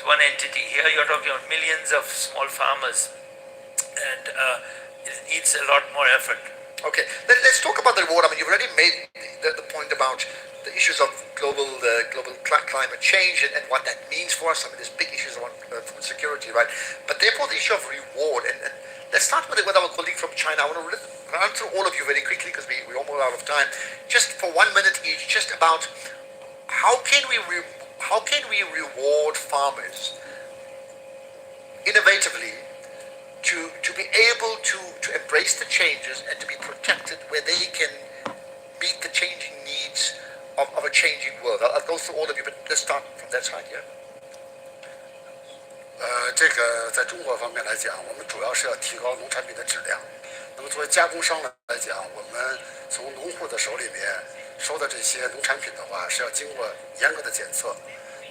one entity. Here you're talking about millions of small farmers, and it needs a lot more effort. Okay, let's talk about the reward. I mean, you've already made the point about the issues of global climate change and what that means for us. I mean, there's big issues around food security, right? But therefore, the issue of reward, and let's start with our colleague from China. I want to run through all of you very quickly because we're almost out of time. Just for 1 minute each, just about how can we reward farmers innovatively to be able to embrace the changes and to be protected where they can meet the changing needs of a changing world. I'll go through all of you, but let's start from that side here. 这个在中国方面来讲，我们主要是要提高农产品的质量。那么作为加工商来讲，我们从农户的手里面收的这些农产品的话，是要经过严格的检测。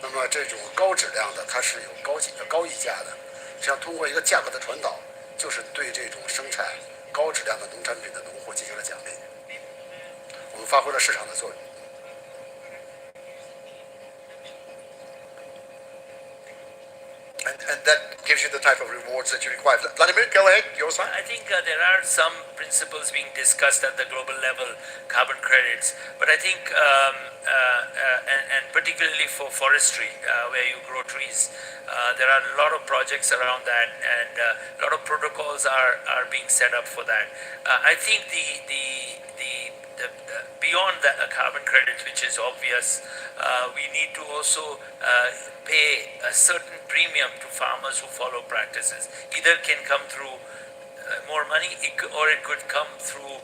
那么这种高质量的，它是有高溢价的。实际上，通过一个价格的传导，就是对这种生产高质量的农产品的农户进行了奖励。我们发挥了市场的作用。And that gives you the type of rewards that you require. Vladimir, go ahead, your side. I think there are some principles being discussed at the global level, carbon credits, but I think, and particularly for forestry, where you grow trees, there are a lot of projects around that, and a lot of protocols are being set up for that. I think the beyond the carbon credit, which is obvious, we need to also pay a certain premium to farmers who follow practices. Either can come through more money, or it could come through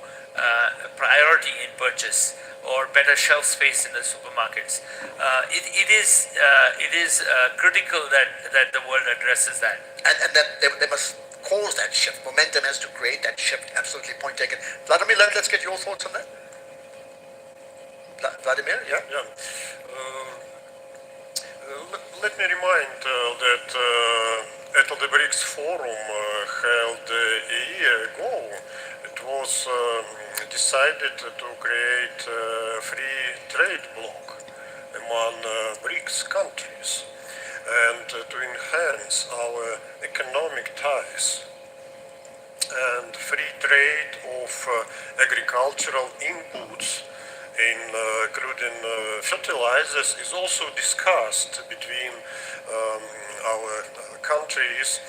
priority in purchase or better shelf space in the supermarkets. It is critical that the world addresses that. And that they must cause that shift. Momentum has to create that shift. Absolutely, point taken. Vladimir, let's get your thoughts on that. Vladimir, yeah? Yeah. Let me remind that at the BRICS forum held a year ago, it was decided to create a free trade bloc among BRICS countries and to enhance our economic ties. And free trade of agricultural inputs, including fertilizers, is also discussed between our countries,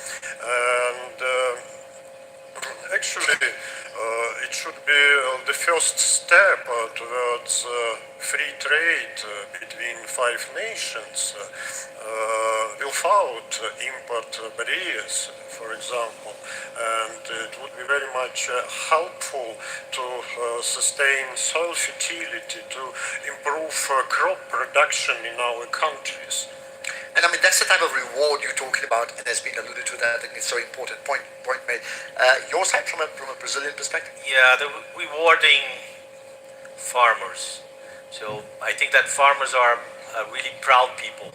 and actually it should be the first step towards free trade between 5 nations without import barriers, for example, and it would be very much helpful to sustain soil fertility, to improve crop production in our countries. And I mean, that's the type of reward you're talking about, and has been alluded to that. I think it's so important. Point made. Your side from a Brazilian perspective? Yeah, the rewarding farmers. So I think that farmers are really proud people,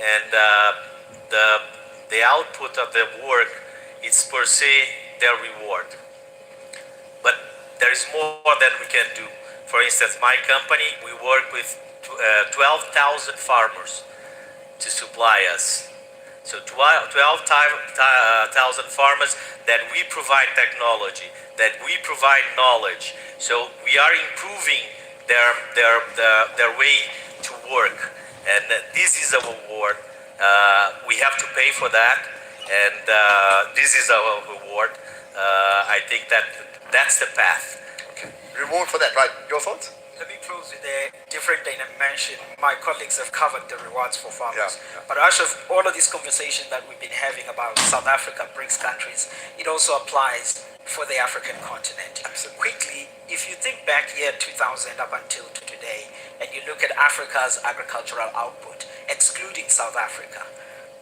and the output of their work is per se their reward. But there is more than we can do. For instance, my company, we work with 12,000 farmers to supply us. So 12,000 farmers that we provide technology, that we provide knowledge. So we are improving their way to work, and this is a reward. We have to pay for that, and this is our reward. I think that's the path. Okay. Reward for that, right? Your thoughts? Let me close with a different dimension. My colleagues have covered the rewards for farmers. Yeah. But out of all of this conversation that we've been having about South Africa, BRICS countries, it also applies for the African continent. Absolutely. Quickly, if you think back year 2000 up until today, and you look at Africa's agricultural output, excluding South Africa,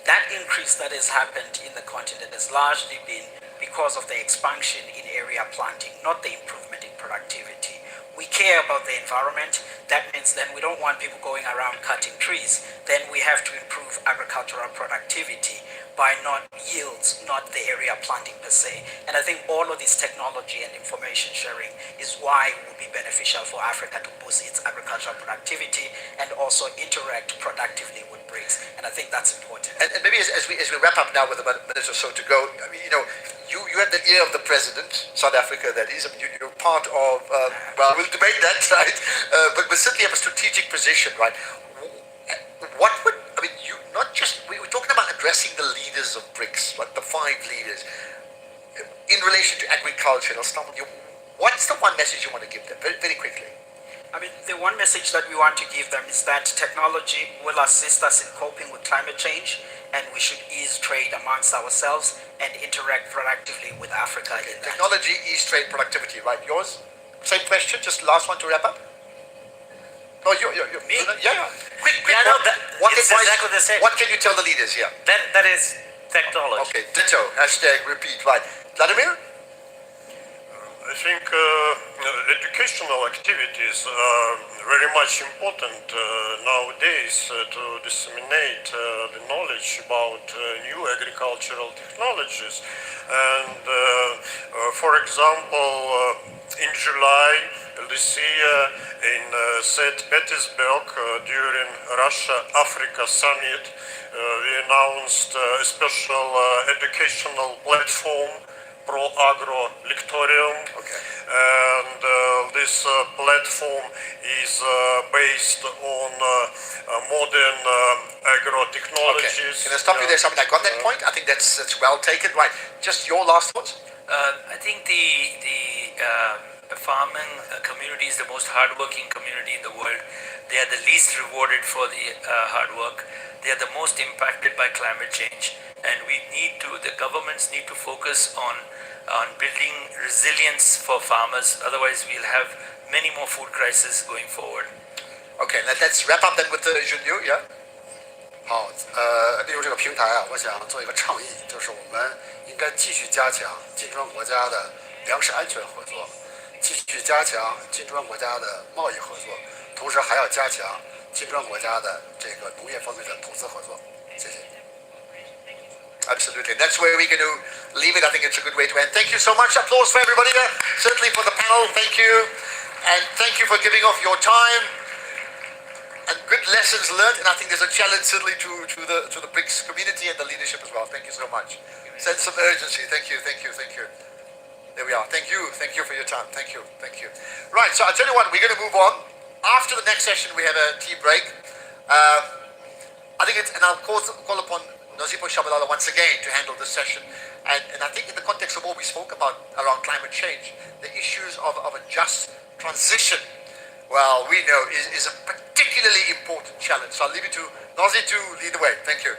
that increase that has happened in the continent has largely been because of the expansion in area planting, not the improvement in productivity. We care about the environment. That means then we don't want people going around cutting trees. Then we have to improve agricultural productivity by not yields, not the area planting per se. And I think all of this technology and information sharing is why it will be beneficial for Africa to boost its agricultural productivity and also interact productively with BRICS. BRICS, and I think that's important. And maybe as we wrap up now with about a minute or so to go, I mean, you had the ear of the president, South Africa that is. I mean, you're part of, well, we'll debate that, right? But we certainly have a strategic position, right? What would, I mean, you not just, we were talking about addressing the leaders of BRICS, like the 5 leaders, in relation to agriculture. I'll start with you. What's the one message you want to give them, very, very quickly? I mean, the one message that we want to give them is that technology will assist us in coping with climate change, and we should ease trade amongst ourselves and interact proactively with Africa in that. Technology, ease trade, productivity, right? Yours? Same question, just last one to wrap up. No, you. Me? Yeah. Quick. Yeah, no, what it's advice, exactly the same. What can you tell the leaders here? That is technology. Okay, ditto, hashtag repeat, right. Vladimir? I think educational activities are very much important nowadays to disseminate the knowledge about new agricultural technologies. And for example, in July this year in St. Petersburg during Russia-Africa Summit, we announced a special educational platform, Pro-Agro Lectorium, and this platform is based on modern agro-technologies. Okay. Can I stop you there? Something I got that point. I think that's well taken. Right. Just your last thoughts. I think the farming community is the most hardworking community in the world. They are the least rewarded for the hard work. They are the most impacted by climate change, and the governments need to focus on building resilience for farmers. Otherwise, we'll have many more food crises going forward. Okay, let's wrap up then with the Junyu, yeah? 好，利用这个平台啊，我想做一个倡议，就是我们应该继续加强金砖国家的粮食安全合作，继续加强金砖国家的贸易合作，同时还要加强金砖国家的这个农业方面的投资合作。谢谢。 Absolutely. And that's where we're going to leave it. I think it's a good way to end. Thank you so much. Applause for everybody there. Certainly for the panel. Thank you. And thank you for giving off your time. And good lessons learned. And I think there's a challenge certainly to the BRICS community and the leadership as well. Thank you so much. Sense of urgency. Thank you. There we are. Thank you for your time. Thank you. Right. So I'll tell you what, we're going to move on. After the next session, we have a tea break. I think and I'll call upon Nozipho Shabalala once again to handle this session. And I think in the context of what we spoke about around climate change, the issues of a just transition, well, we know is a particularly important challenge. So I'll leave it to Nozi to lead the way. Thank you.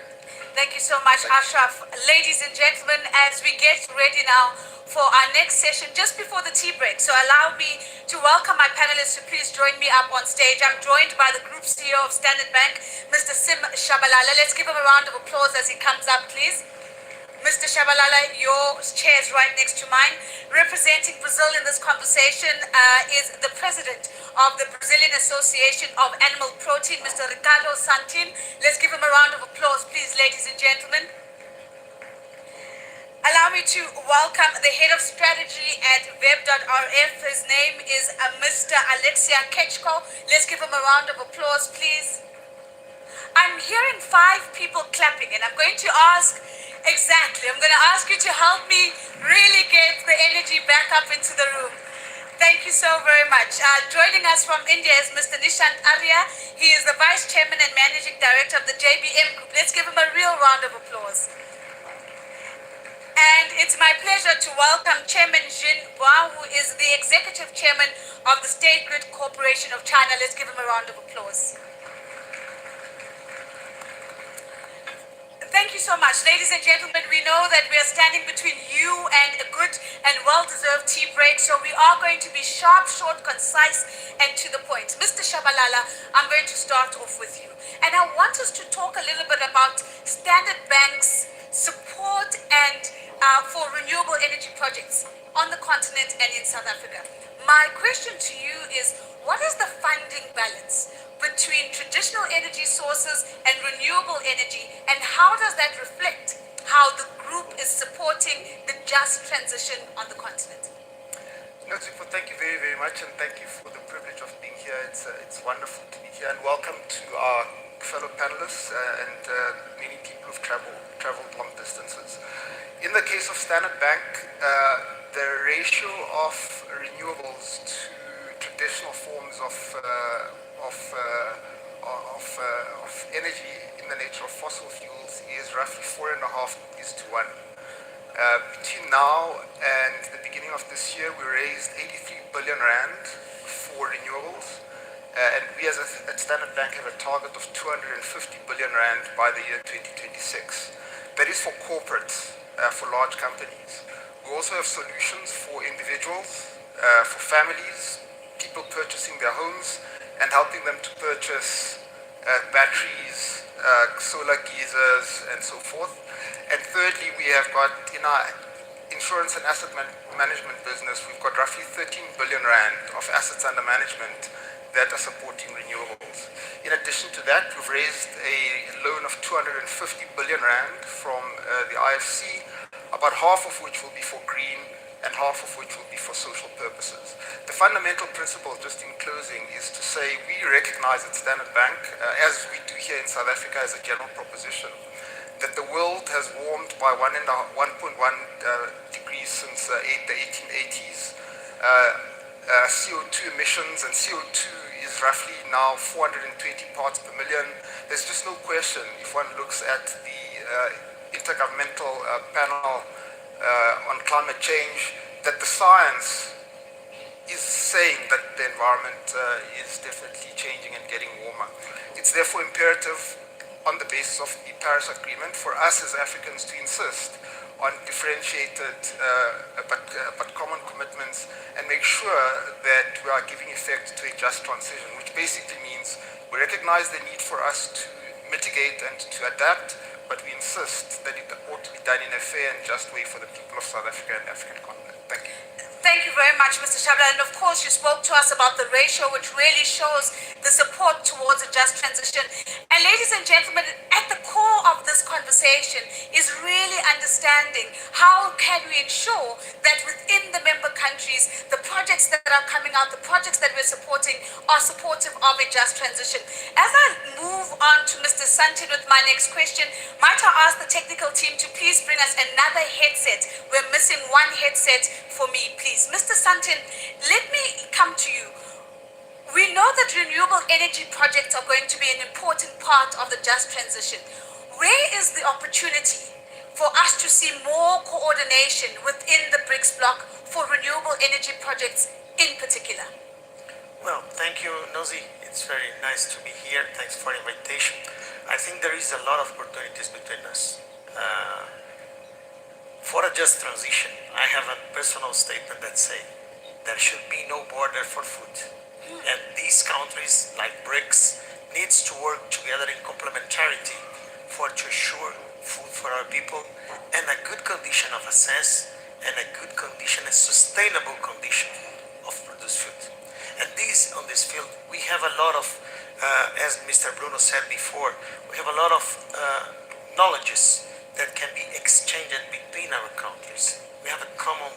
Thank you so much, Ashraf. Ladies and gentlemen, as we get ready now for our next session, just before the tea break, so allow me to welcome my panelists to please join me up on stage. I'm joined by the Group CEO of Standard Bank, Mr. Sim Shabalala. Let's give him a round of applause as he comes up, please. Mr. Shabalala, your chair is right next to mine. Representing Brazil in this conversation is the president of the Brazilian Association of Animal Protein, Mr. Ricardo Santin. Let's give him a round of applause, please, ladies and gentlemen. Allow me to welcome the head of strategy at web.rf. His name is Mr. Alexia Kechko. Let's give him a round of applause, please. I'm hearing 5 people clapping, and I'm going to ask you to help me really get the energy back up into the room. Thank you so very much. Joining us from India is Mr. Nishant Arya. He is the Vice Chairman and Managing Director of the JBM Group. Let's give him a real round of applause. And it's my pleasure to welcome Chairman Jin Hua, who is the Executive Chairman of the State Grid Corporation of China. Let's give him a round of applause. Thank you so much. Ladies and gentlemen, we know that we are standing between you and a good and well-deserved tea break, so we are going to be sharp, short, concise, and to the point. Mr. Shabalala, I'm going to start off with you. And I want us to talk a little bit about Standard Bank's support and for renewable energy projects on the continent and in South Africa. My question to you is, what is the funding balance between traditional energy sources and renewable energy, and how does that reflect how the group is supporting the just transition on the continent? Nozipho, thank you very, very much, and thank you for the privilege of being here. It's wonderful to be here, and welcome to our fellow panelists, and many people who've traveled long distances. In the case of Standard Bank, the ratio of renewables to traditional forms of energy in the nature of fossil fuels is roughly 4.5:1. Between now and the beginning of this year, we raised 83 billion rand for renewables, and we as at Standard Bank have a target of 250 billion rand by the year 2026. That is for corporates, for large companies. We also have solutions for individuals, for families, people purchasing their homes, and helping them to purchase batteries, solar geysers, and so forth. And thirdly, we have got in our insurance and asset management business, we've got roughly 13 billion rand of assets under management that are supporting renewables. In addition to that, we've raised a loan of 250 billion rand from the IFC, about half of which will be for green and half of which will be for social purposes. The fundamental principle, just in closing, is to say we recognize at Standard Bank, as we do here in South Africa as a general proposition, that the world has warmed by 1.1 degrees since the 1880s. CO2 emissions, and CO2 is roughly now 420 parts per million. There's just no question, if one looks at the Intergovernmental Panel on Climate Change, that the science is saying that the environment is definitely changing and getting warmer. It's therefore imperative, on the basis of the Paris Agreement, for us as Africans to insist on differentiated but common commitments and make sure that we are giving effect to a just transition, which basically means we recognize the need for us to mitigate and to adapt, but we insist that it ought to be done in a fair and just way for the people of South Africa and the African continent. Thank you. Thank you very much, Mr. Shabla. And of course, you spoke to us about the ratio, which really shows the support towards a just transition. And ladies and gentlemen, at the core of this conversation is really understanding how can we ensure that within the member countries, the projects that are coming out, the projects that we're supporting are supportive of a just transition. As I move on to Mr. Santin with my next question, might I ask the technical team to please bring us another headset? We're missing one headset for me, please. Mr. Santin, let me come to you. We know that renewable energy projects are going to be an important part of the just transition. Where is the opportunity for us to see more coordination within the BRICS bloc for renewable energy projects in particular? Well, thank you, Nozi. It's very nice to be here. Thanks for the invitation. I think there is a lot of opportunities between us. For a just transition, I have a personal statement that says there should be no border for food. And these countries, like BRICS, needs to work together in complementarity to assure food for our people and a good condition of access and a good condition, a sustainable condition of produce food. And on this field, we have a lot of, as Mr. Bruno said before, we have a lot of knowledges that can be exchanged between our countries. We have a common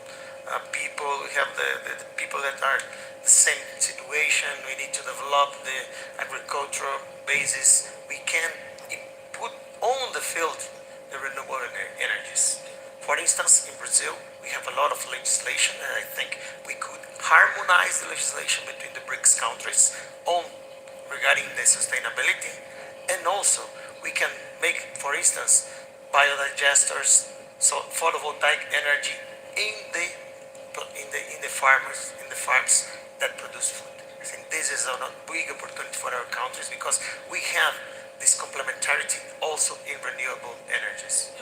people, we have the people that are the same situation. We need to develop the agricultural basis. We can put on the field the renewable energies. For instance, in Brazil, we have a lot of legislation, and I think we could harmonize the legislation between the BRICS countries regarding the sustainability. And also, we can make, for instance, biodigesters, so photovoltaic energy in the farms that produce food. I think this is a big opportunity for our countries because we have this complementarity also in renewable energies.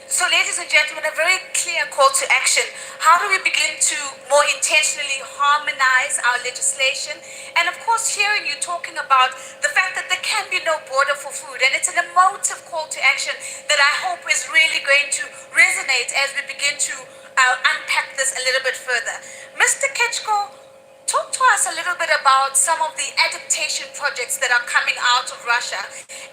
So ladies and gentlemen, a very clear call to action. How do we begin to more intentionally harmonize our legislation? And of course, hearing you talking about the fact that there can be no border for food, and it's an emotive call to action that I hope is really going to resonate as we begin to unpack this a little bit further. Mr. Ketchko, talk to us a little bit about some of the adaptation projects that are coming out of Russia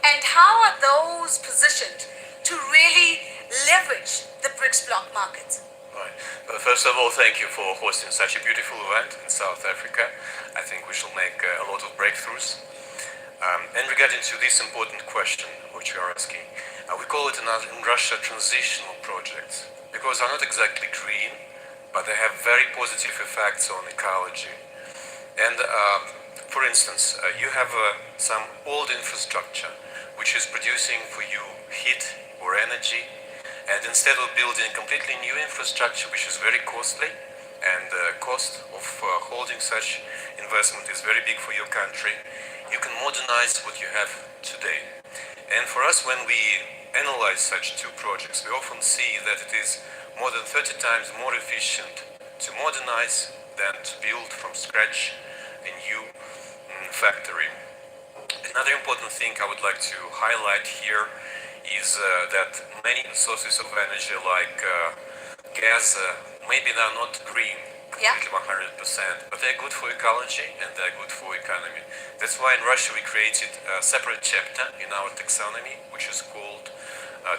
and how are those positioned to really leverage the BRICS bloc market? Right. Well, first of all, thank you for hosting such a beautiful event in South Africa. I think we shall make a lot of breakthroughs. And regarding to this important question which you are asking, we call it in Russia transitional projects because they're not exactly green, but they have very positive effects on ecology. And for instance, you have some old infrastructure which is producing for you heat or energy, and instead of building completely new infrastructure which is very costly, and the cost of holding such investment is very big for your country, you can modernize what you have today. And for us, when we analyze such two projects, we often see that it is more than 30 times more efficient to modernize than to build from scratch a new factory. Another important thing I would like to highlight here is that many sources of energy like gas, maybe they're not green, completely 100%, but they're good for ecology and they're good for economy. That's why in Russia we created a separate chapter in our taxonomy, which is called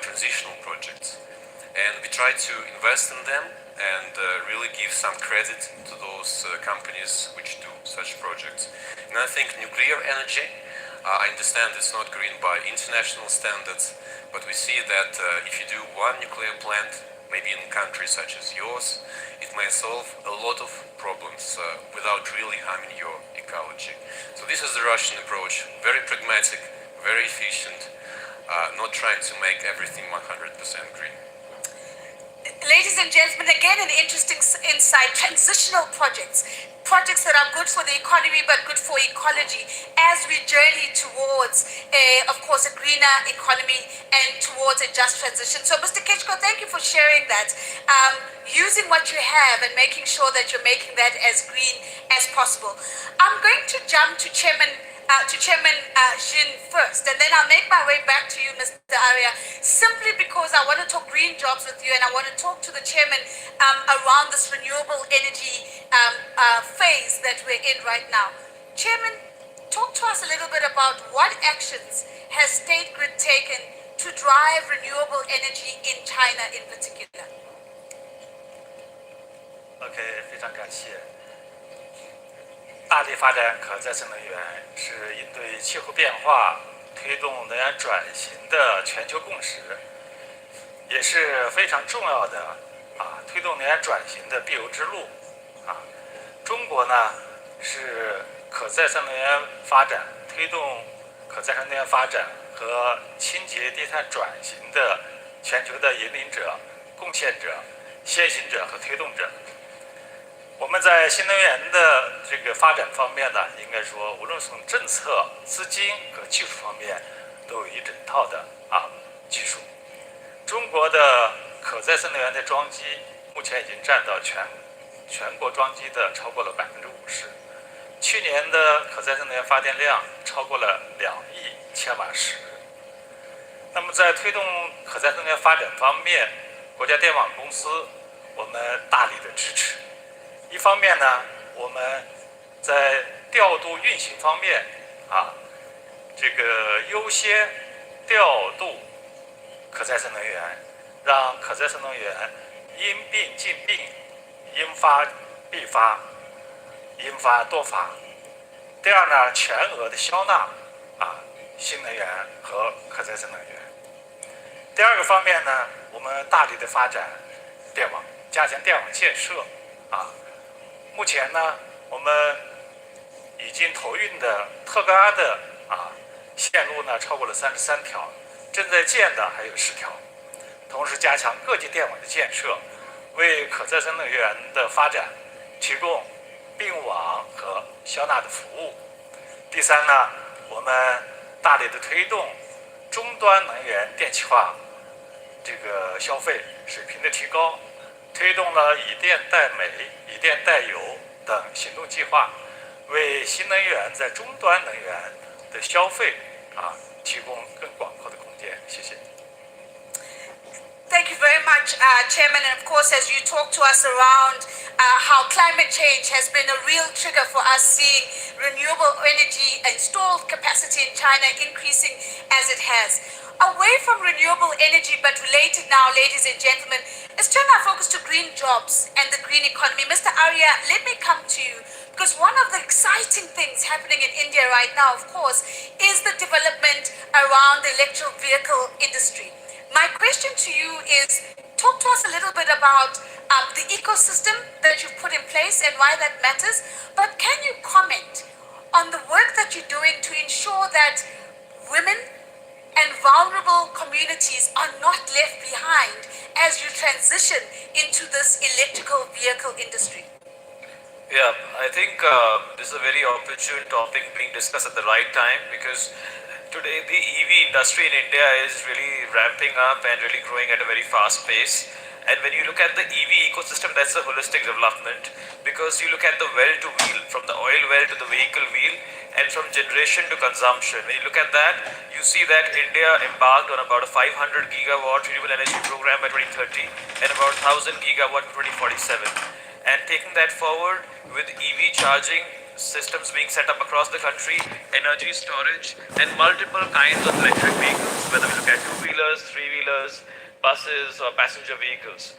transitional projects. And we try to invest in them and really give some credit to those companies which do such projects. And I think nuclear energy, I understand it's not green by international standards, but we see that if you do one nuclear plant, maybe in countries such as yours, it may solve a lot of problems without really harming your ecology. So this is the Russian approach, very pragmatic, very efficient, not trying to make everything 100% green. Ladies and gentlemen, again an interesting insight, transitional projects that are good for the economy but good for ecology as we journey towards, of course, a greener economy and towards a just transition. So Mr. Kishko, thank you for sharing that. Using what you have and making sure that you're making that as green as possible. I'm going to jump to Chairman Jin first, and then I'll make my way back to you, Mr. Arya, simply because I want to talk green jobs with you and I want to talk to the chairman around this renewable energy phase that we're in right now. Chairman, talk to us a little bit about what actions has State Grid taken to drive renewable energy in China in particular. OK， 非常感谢。大力发展可再生能源是应对气候变化、推动能源转型的全球共识，也是非常重要的推动能源转型的必由之路。中国呢是可再生能源发展、推动可再生能源发展和清洁低碳转型的全球的引领者、贡献者、先行者和推动者。我们在新能源的这个发展方面呢，应该说，无论从政策、资金和技术方面，都有一整套的技术。中国的可再生能源的装机目前已经占到全国装机的超过了50%。去年的可再生能源发电量超过了2亿千瓦时。那么在推动可再生能源发展方面，国家电网公司我们大力的支持。一方面呢，我们在调度运行方面这个优先调度可再生能源，让可再生能源因病尽病，因发必发，因发多发。第二呢，全额的消纳新能源和可再生能源。第二个方面呢，我们大力的发展电网，加强电网建设目前呢，我们已经投运的特高压的线路呢超过了33条，正在建的还有10条。同时加强各级电网的建设，为可再生能源的发展提供并网和消纳的服务。第三呢，我们大力的推动终端能源电气化这个消费水平的提高，推动了以电代煤、以电代油等行动计划，为新能源在终端能源的消费提供更广阔的空间。谢谢。Thank you very much, Chairman. And of course, as you talk to us around how climate change has been a real trigger for us seeing renewable energy installed capacity in China increasing as it has. Away from renewable energy, but related now, ladies and gentlemen, let's turn our focus to green jobs and the green economy. Mr. Arya, let me come to you Because one of the exciting things happening in India right now, of course, is the development around the electric vehicle industry. My question to you is, talk to us a little bit about the ecosystem that you've put in place and why that matters. But can you comment on the work that you're doing to ensure that women and vulnerable communities are not left behind as you transition into this electrical vehicle industry? Yeah, I think this is a very opportune topic being discussed at the right time, because today the EV industry in India is really ramping up and really growing at a very fast pace. And when you look at the EV ecosystem, that's a holistic development, because you look at the well to wheel, from the oil well to the vehicle wheel, and from generation to consumption. When you look at that, you see that India embarked on about a 500 gigawatt renewable energy program by 2030 and about 1000 gigawatt by 2047. And taking that forward with EV charging systems being set up across the country, energy storage, and multiple kinds of electric vehicles, whether we look at two-wheelers, three-wheelers, buses, or passenger vehicles.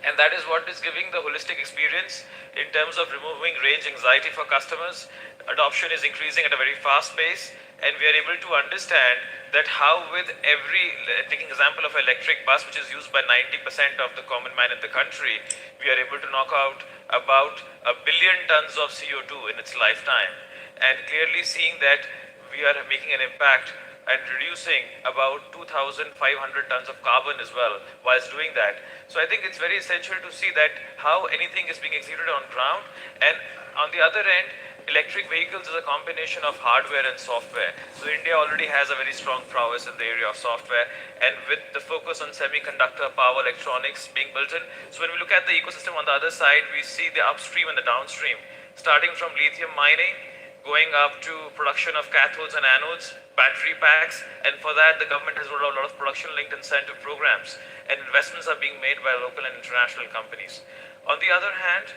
And that is what is giving the holistic experience in terms of removing range anxiety for customers. Adoption is increasing at a very fast pace, and we are able to understand that how with every, taking example of electric bus, which is used by 90% of the common man in the country, we are able to knock out about 1 billion tons of CO2 in its lifetime, and clearly seeing that we are making an impact and reducing about 2,500 tons of carbon as well whilst doing that. So I think it's very essential to see that how anything is being executed on ground. And on the other end, electric vehicles is a combination of hardware and software. So India already has a very strong prowess in the area of software, and with the focus on semiconductor, power electronics being built in. So when we look at the ecosystem on the other side, we see the upstream and the downstream, starting from lithium mining, going up to production of cathodes and anodes, battery packs, and for that the government has rolled out a lot of production-linked incentive programs, and investments are being made by local and international companies. On the other hand,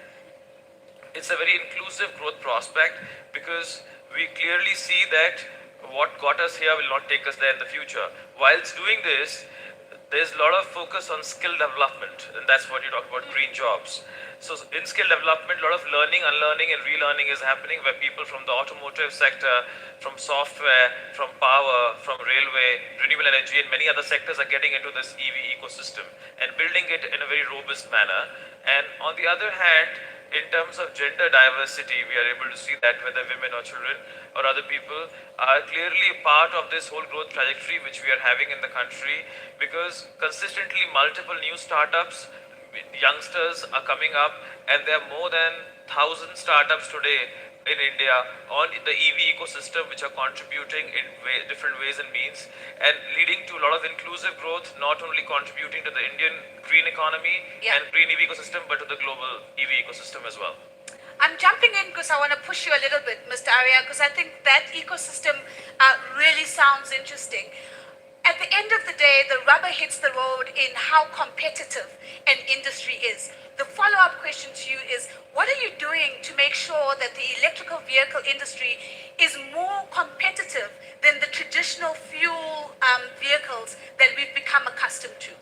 it's a very inclusive growth prospect, because we clearly see that what got us here will not take us there in the future. Whilst doing this, there's a lot of focus on skill development, and that's what you talk about, green jobs. So in skill development, a lot of learning, unlearning, and relearning is happening, where people from the automotive sector, from software, from power, from railway, renewable energy, and many other sectors are getting into this EV ecosystem and building it in a very robust manner. And on the other hand, in terms of gender diversity, we are able to see that whether women or children or other people are clearly part of this whole growth trajectory which we are having in the country, because consistently multiple new startups, youngsters are coming up, and there are more than 1,000 startups today in India on the EV ecosystem, which are contributing in different ways and means, and leading to a lot of inclusive growth, not only contributing to the Indian green economy and green EV ecosystem, but to the global EV ecosystem as well. I'm jumping in because I want to push you a little bit, Mr. Arya, because I think that ecosystem really sounds interesting. At the end of the day, the rubber hits the road in how competitive an industry is. The follow-up question to you is, what are you doing to make sure that the electrical vehicle industry is more competitive than the traditional fuel vehicles that we've become accustomed to?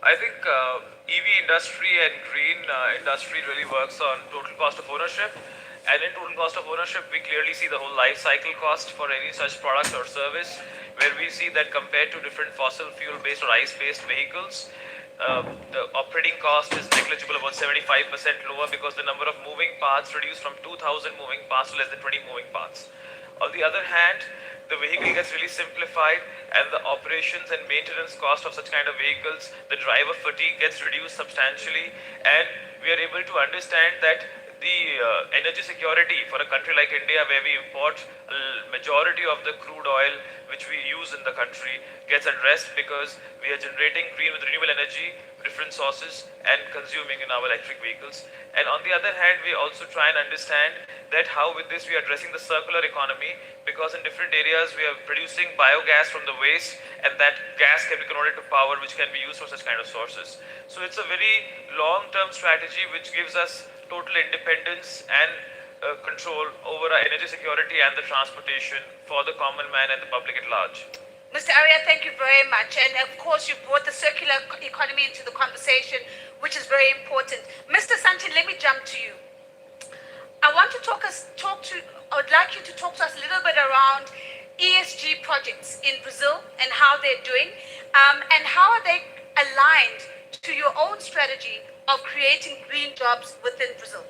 I think EV industry and green industry really works on total cost of ownership. And in total cost of ownership, we clearly see the whole life cycle cost for any such product or service, where we see that compared to different fossil fuel-based or ICE-based vehicles, the operating cost is negligible, about 75% lower, because the number of moving parts reduced from 2,000 moving parts to less than 20 moving parts. On the other hand, the vehicle gets really simplified, and the operations and maintenance cost of such kind of vehicles, the driver fatigue gets reduced substantially, and we are able to understand that the energy security for a country like India, where we import a majority of the crude oil which we use in the country, gets addressed, because we are generating green with renewable energy, different sources, and consuming in our electric vehicles. And on the other hand, we also try and understand that how with this we are addressing the circular economy, because in different areas we are producing biogas from the waste, and that gas can be converted to power which can be used for such kind of sources. So it's a very long-term strategy which gives us total independence and control over our energy security and the transportation for the common man and the public at large. Mr. Arya, thank you very much. And of course, you brought the circular economy into the conversation, which is very important. Mr. Sanchin, let me jump to you. I want to I would like you to talk to us a little bit around ESG projects in Brazil and how they're doing, and how are they aligned to your own strategy of creating green jobs within Brazil?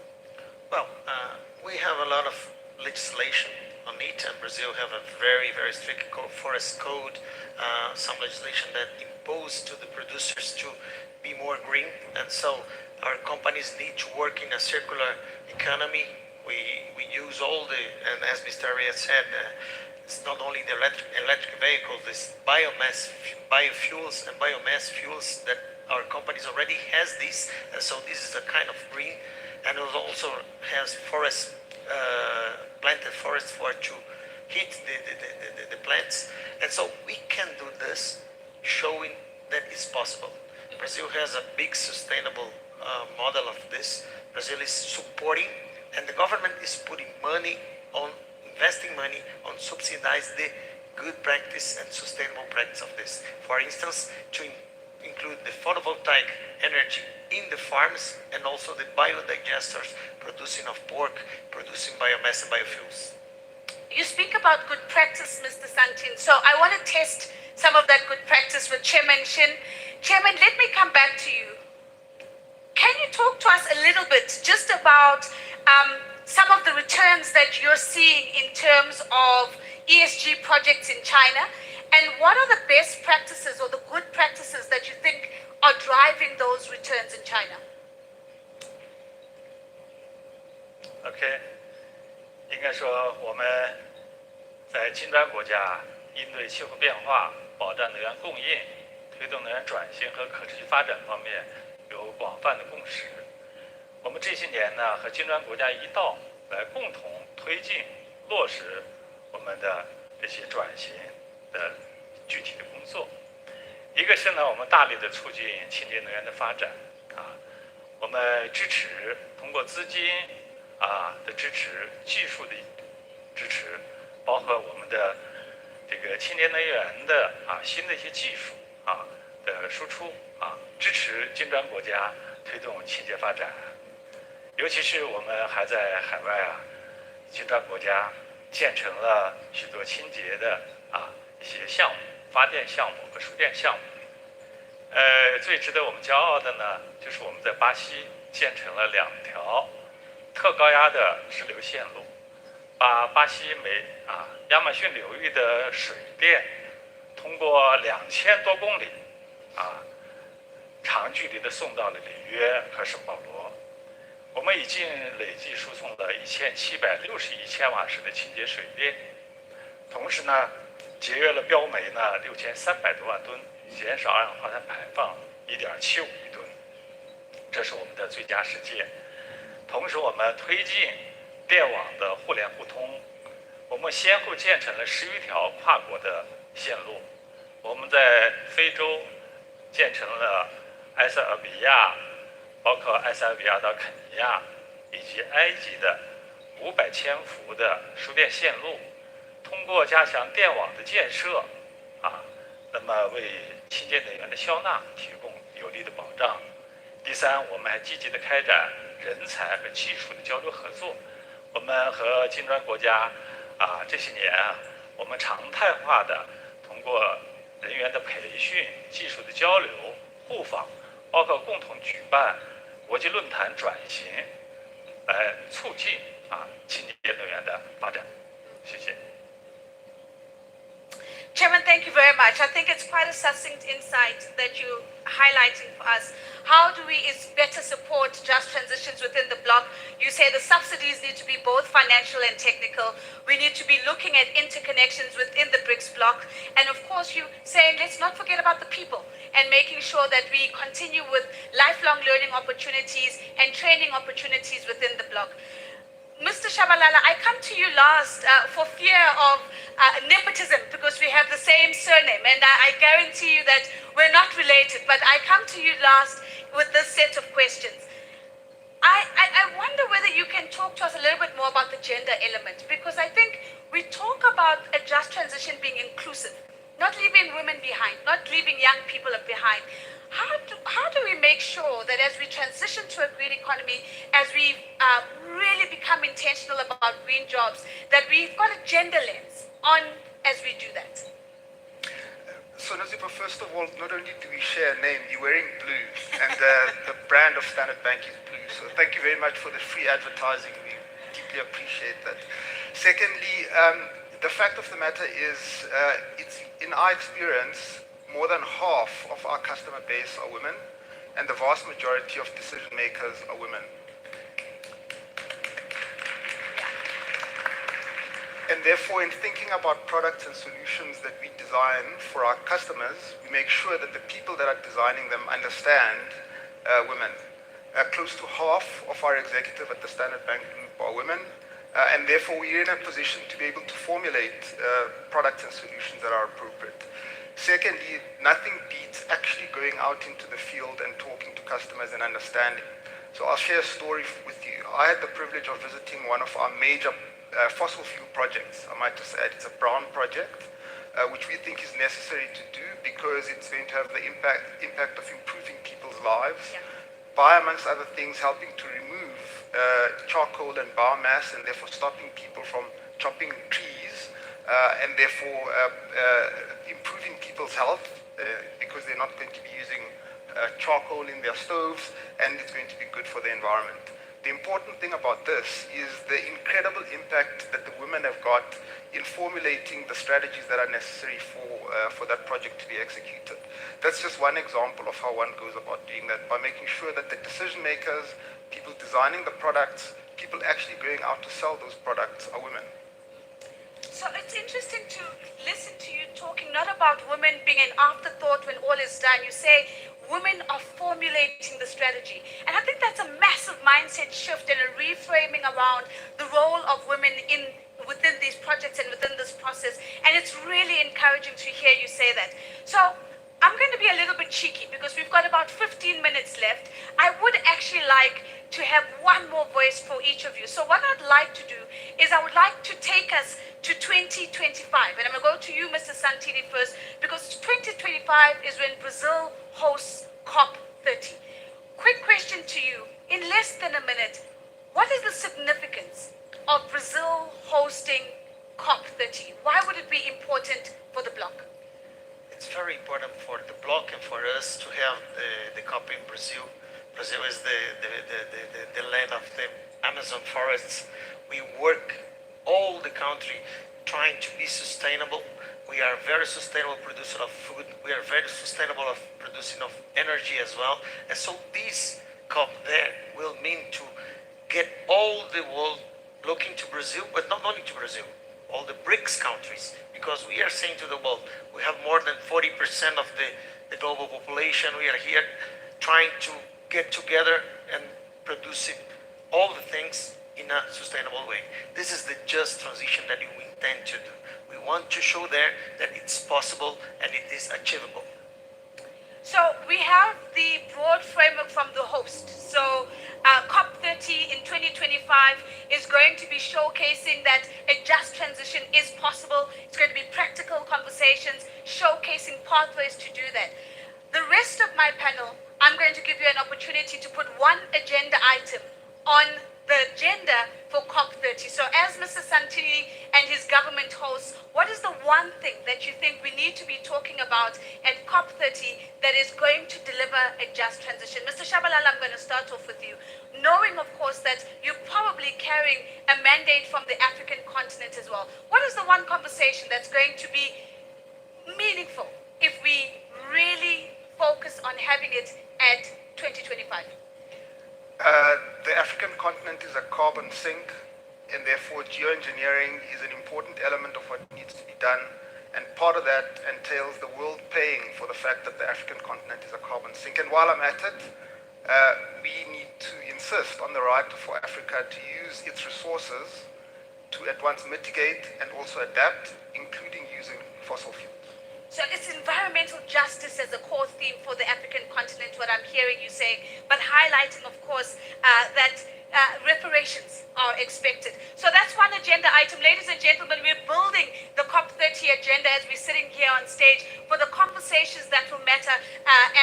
Well, we have a lot of legislation on it, and Brazil have a very, very strict forest code, some legislation that impose to the producers to be more green, and so our companies need to work in a circular economy. We use all the, and as Mr. Arias said, it's not only the electric vehicles, this biofuels and biomass fuels that our companies already has this, and so this is a kind of green, and it also has forest, planted forest for to heat the plants, and so we can do this, showing that it's possible. Brazil has a big sustainable model of this. Brazil is supporting, and the government is putting money on, investing money on subsidize the good practice and sustainable practice of this. For instance, to include the photovoltaic energy in the farms, and also the biodigesters producing of pork, producing biomass and biofuels. You speak about good practice, Mr. Santin. So I want to test some of that good practice with Chairman Shin. Chairman, let me come back to you. Can you talk to us a little bit just about some of the returns that you're seeing in terms of ESG projects in China? And what are the best practices or the good practices that you think are driving those returns in China? OK， 应该说我们在金砖国家应对气候变化、保障能源供应、推动能源转型和可持续发展方面有广泛的共识。我们这些年呢，和金砖国家一道来共同推进落实我们的这些转型的具体的工作。一个是呢，我们大力的促进清洁能源的发展我们支持通过资金的支持、技术的支持，包括我们的这个清洁能源的新的一些技术的输出支持金砖国家推动清洁发展。尤其是我们还在海外金砖国家建成了许多清洁的一些项目，发电项目和输电项目。最值得我们骄傲的呢，就是我们在巴西建成了2条特高压的直流线路，把巴西亚马逊流域的水电通过2000多公里长距离的送到了里约和圣保罗。我们已经累计输送了1761千瓦时的清洁水电，同时呢，节约了标煤呢6300多万吨，减少二氧化碳排放1.75亿吨，这是我们的最佳实践。同时，我们推进电网的互联互通，我们先后建成了11条跨国的线路。我们在非洲建成了埃塞俄比亚，包括埃塞俄比亚到肯尼亚以及埃及的500千伏的输电线路，通过加强电网的建设那么为清洁能源的消纳提供有力的保障。第三，我们还积极的开展人才和技术的交流合作。我们和金砖国家这些年我们常态化的通过人员的培训、技术的交流、互访，包括共同举办国际论坛转型，来促进清洁能源的发展。谢谢。Chairman, thank you very much. I think it's quite a succinct insight that you're highlighting for us. How do we better support just transitions within the bloc? You say the subsidies need to be both financial and technical. We need to be looking at interconnections within the BRICS bloc. And of course, you're saying let's not forget about the people and making sure that we continue with lifelong learning opportunities and training opportunities within the bloc. Mr. Shabalala, I come to you last for fear of nepotism because we have the same surname, and I guarantee you that we're not related, but I come to you last with this set of questions. I wonder whether you can talk to us a little bit more about the gender element, because I think we talk about a just transition being inclusive, not leaving women behind, not leaving young people behind. How do we make sure that as we transition to a green economy, as we really become intentional about green jobs, that we've got a gender lens on as we do that? So Nazipa, first of all, not only do we share a name, you're wearing blue, and the brand of Standard Bank is blue. So thank you very much for the free advertising. We deeply appreciate that. Secondly, the fact of the matter is, it's in our experience, more than half of our customer base are women, and the vast majority of decision makers are women. And therefore, in thinking about products and solutions that we design for our customers, we make sure that the people that are designing them understand women. Close to half of our executive at the Standard Bank Group are women, and therefore we're in a position to be able to formulate products and solutions that are appropriate. Secondly, nothing beats actually going out into the field and talking to customers and understanding. So I'll share a story with you. I had the privilege of visiting one of our major fossil fuel projects. I might just add, it's a brown project, which we think is necessary to do because it's going to have the impact of improving people's lives by, amongst other things, helping to remove charcoal and biomass, and therefore stopping people from chopping trees, and therefore improving people's health because they're not going to be using charcoal in their stoves, and it's going to be good for the environment. The important thing about this is the incredible impact that the women have got in formulating the strategies that are necessary for that project to be executed. That's just one example of how one goes about doing that, by making sure that the decision makers, people designing the products, people actually going out to sell those products are women. So it's interesting to listen to you talking not about women being an afterthought when all is done. You say women are formulating the strategy. And I think that's a massive mindset shift and a reframing around the role of women within these projects and within this process. And it's really encouraging to hear you say that. So I'm going to be a little bit cheeky because we've got about 15 minutes left. I would actually like to have one more voice for each of you. So what I'd like to do is I would like to take us to 2025. And I'm going to go to you, Mr. Santini, first, because 2025 is when Brazil hosts COP30. Quick question to you, in less than a minute, what is the significance of Brazil hosting COP30? Why would it be important for the bloc? It's very important for the bloc and for us to have the COP in Brazil. Brazil is the land of the Amazon forests. We work all the country trying to be sustainable. We are a very sustainable producer of food. We are very sustainable of producing of energy as well. And so this COP there will mean to get all the world looking to Brazil, but not only to Brazil, all the BRICS countries, because we are saying to the world, we have more than 40% of the global population. We are here trying to get together and producing all the things in a sustainable way. This is the just transition that we intend to do. We want to show there that it's possible and it is achievable. So we have the broad framework from the host. So COP30 in 2025 is going to be showcasing that a just transition is possible. It's going to be practical conversations, showcasing pathways to do that. The rest of my panel, I'm going to give you an opportunity to put one agenda item on the agenda for COP30. So as Mr. Santini and his government hosts, what is the one thing that you think we need to be talking about at COP30 that is going to deliver a just transition? Mr. Shabalala, I'm going to start off with you. Knowing, of course, that you're probably carrying a mandate from the African continent as well. What is the one conversation that's going to be meaningful if we really focus on having it at 2025? The African continent is a carbon sink, and therefore geoengineering is an important element of what needs to be done. And part of that entails the world paying for the fact that the African continent is a carbon sink. And while I'm at it, we need to insist on the right for Africa to use its resources to at once mitigate and also adapt, including using fossil fuels. So it's environmental justice as a core theme for the African continent, what I'm hearing you say, but highlighting, of course, that reparations are expected. So that's one agenda item. Ladies and gentlemen, we're building the COP30 agenda as we're sitting here on stage for the conversations that will matter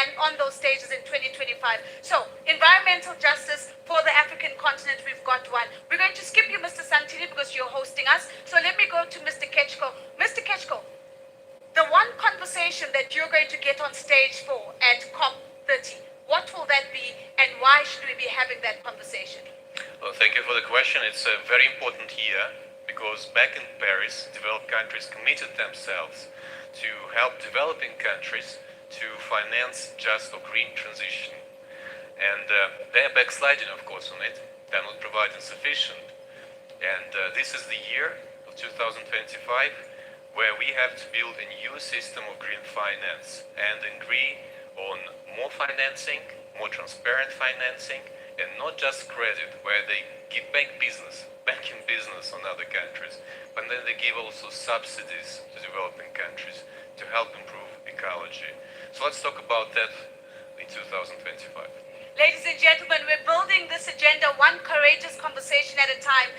and on those stages in 2025. So environmental justice for for the African continent, we've got one. We're going to skip you, Mr. Santini, because you're hosting us. So let me go to Mr. Ketchko. Mr. Ketchko, the one conversation that you're going to get on stage for at COP30, what will that be, and why should we be having that conversation? Well, thank you for the question. It's a very important year because back in Paris, developed countries committed themselves to help developing countries to finance just or green transition. And they're backsliding, of course, on it. They're not providing sufficient. And this is the year of 2025 where we have to build a new system of green finance and agree on more financing, more transparent financing, and not just credit, where they give banking business on other countries, but then they give also subsidies to developing countries to help improve ecology. So let's talk about that in 2025. Ladies and gentlemen, we're building this agenda one courageous conversation at a time.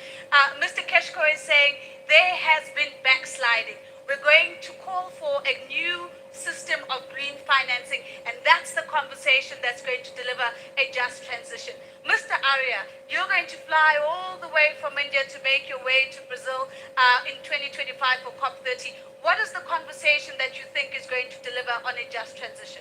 Mr. Keshko is saying there has been backsliding. We're going to call for a new system of green financing, and that's the conversation that's going to deliver a just transition. Mr. Arya, you're going to fly all the way from India to make your way to Brazil in 2025 for COP30. What is the conversation that you think is going to deliver on a just transition?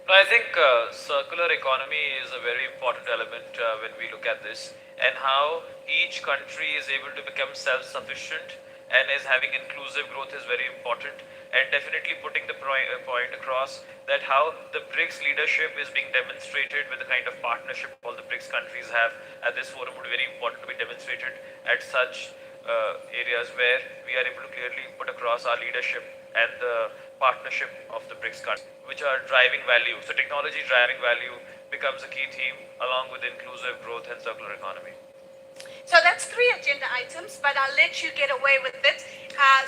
No, I think circular economy is a very important element when we look at this, and how each country is able to become self-sufficient and is having inclusive growth is very important, and definitely putting the point across that how the BRICS leadership is being demonstrated with the kind of partnership all the BRICS countries have at this forum would be very important to be demonstrated at such areas where we are able to clearly put across our leadership and the partnership of the BRICS countries, which are driving value. So technology driving value becomes a key theme along with inclusive growth and circular economy. So that's 3 agenda items, but I'll let you get away with it.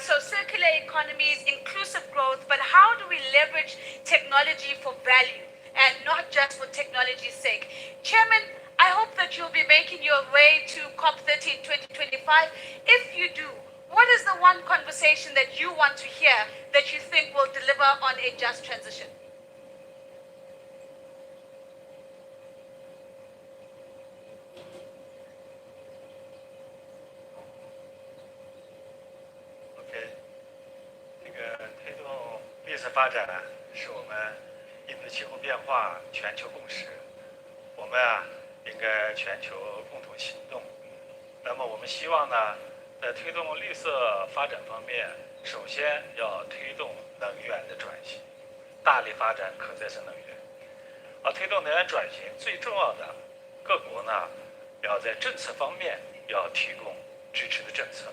So circular economies, inclusive growth, but how do we leverage technology for value and not just for technology's sake? Chairman, I hope that you'll be making your way to COP30 in 2025. If you do, what is the one conversation that you want to hear that you think will deliver on a just transition?推动绿色发展是我们应对气候变化全球共识。我们应该全球共同行动。那么我们希望呢，在推动绿色发展方面，首先要推动能源的转型，大力发展可再生能源。而推动能源转型最重要的，各国呢要在政策方面要提供支持的政策。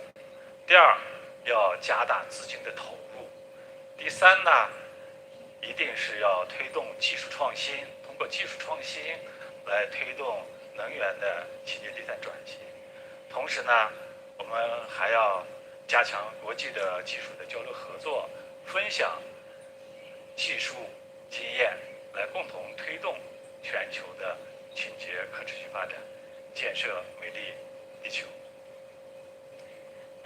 第二，要加大资金的投入。第三呢，一定是要推动技术创新，通过技术创新来推动能源的清洁低碳转型。同时呢，我们还要加强国际的技术的交流合作，分享技术经验，来共同推动全球的清洁可持续发展，建设美丽地球。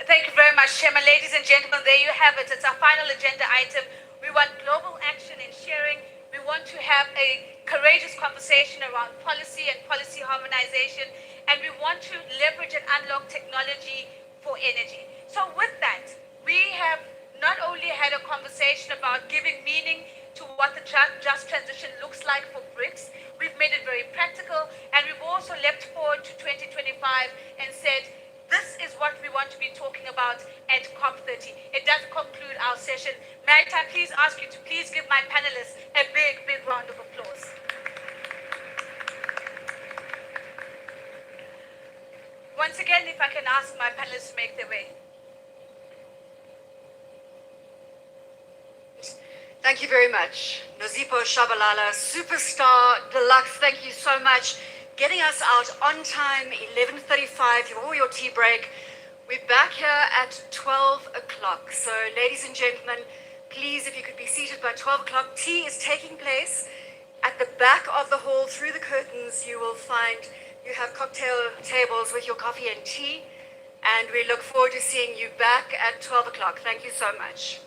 Thank you very much, Chairman. Ladies and gentlemen, there you have it. It's our final agenda item. We want global action and sharing. We want to have a courageous conversation around policy and policy harmonization. And we want to leverage and unlock technology for energy. So with that, we have not only had a conversation about giving meaning to what the just transition looks like for BRICS, we've made it very practical, and we've also leapt forward to 2025 and said, this is what we want to be talking about at COP30. It does conclude our session. May I please ask you to please give my panelists a big, big round of applause. Once again, if I can ask my panelists to make their way. Thank you very much. Nozipho Shabalala, Superstar Deluxe, thank you so much. Getting us out on time, 11:35, for all your tea break. We're back here at 12 o'clock. So ladies and gentlemen, please, if you could be seated by 12 o'clock. Tea is taking place at the back of the hall. Through the curtains, you will find you have cocktail tables with your coffee and tea. And we look forward to seeing you back at 12 o'clock. Thank you so much.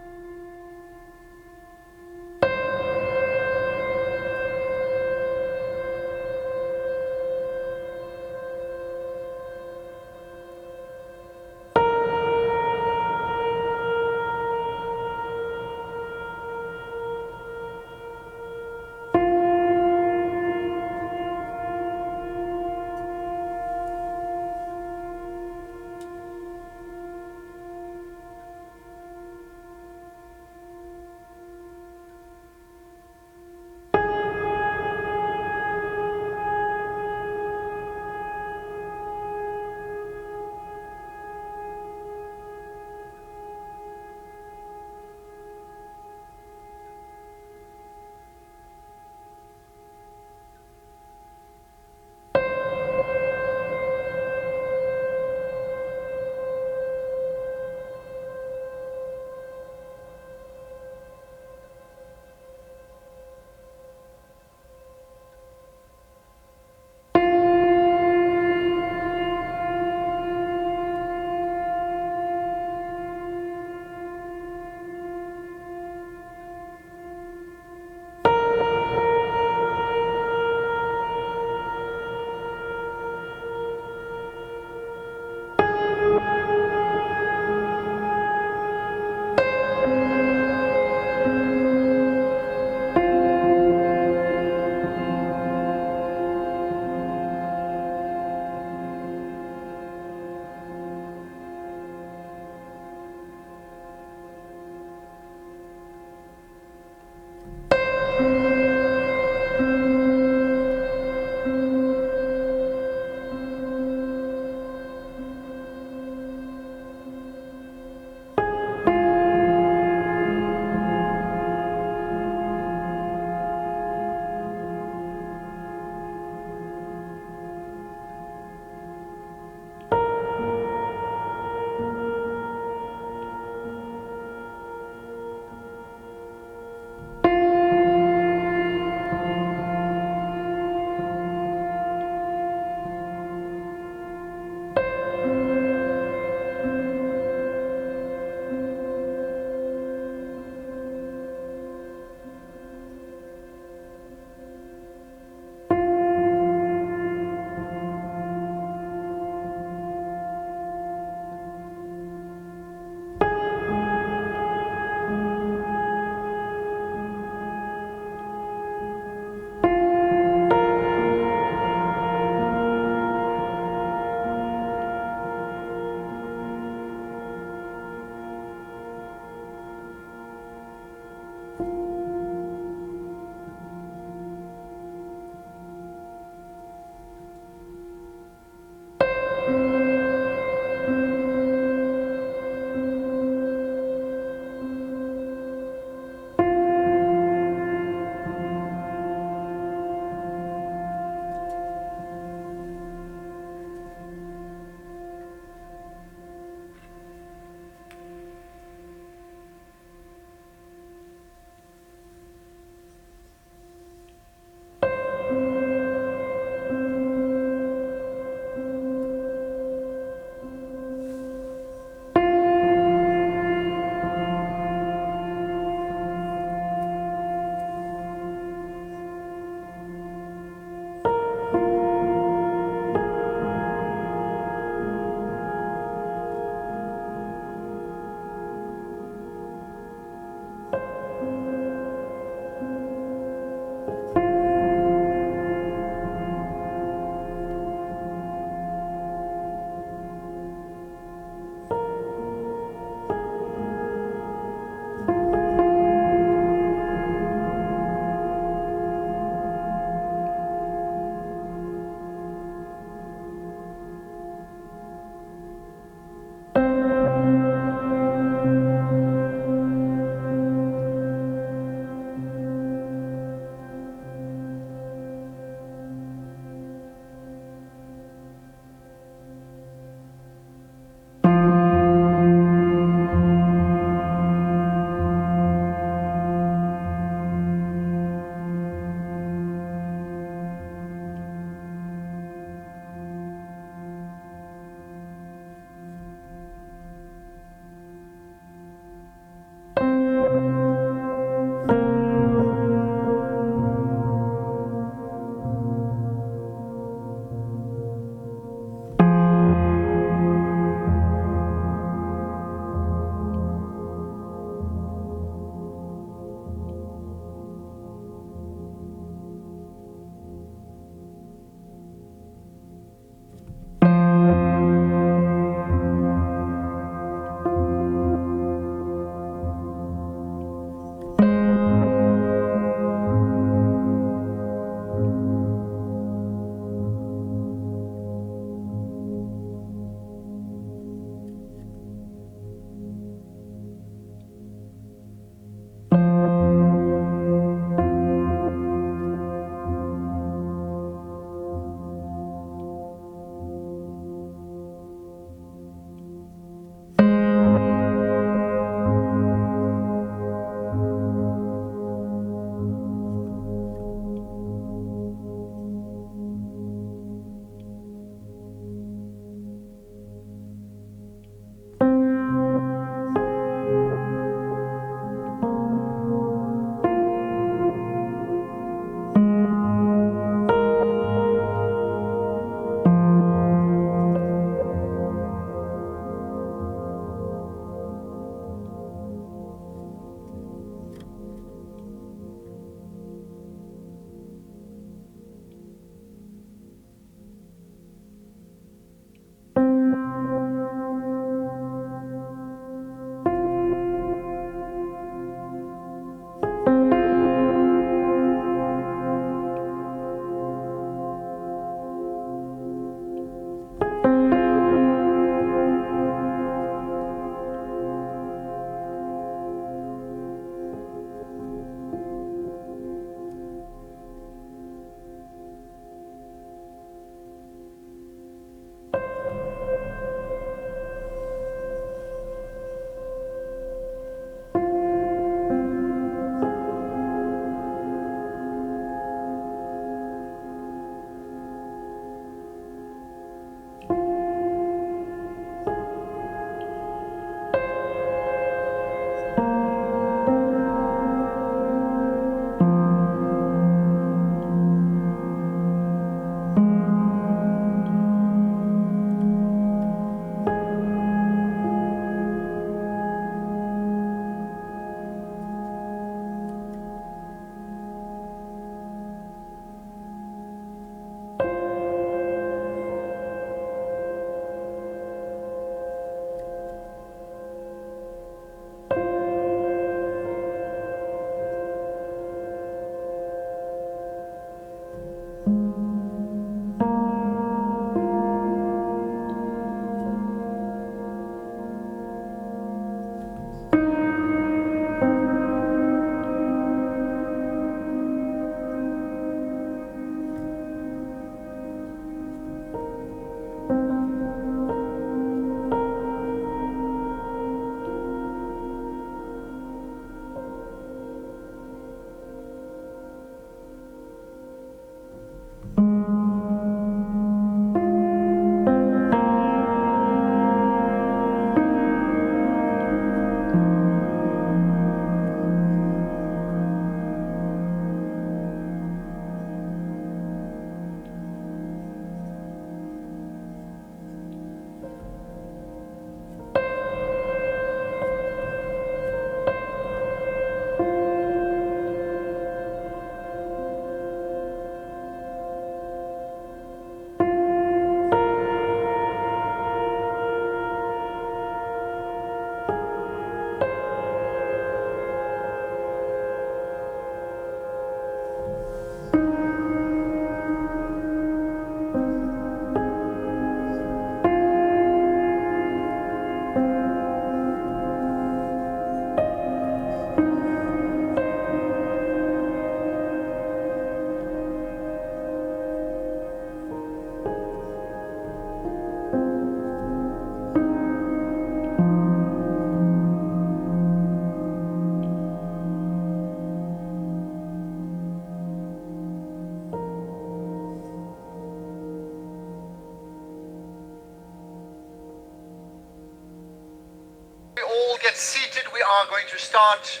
all get seated, we are going to start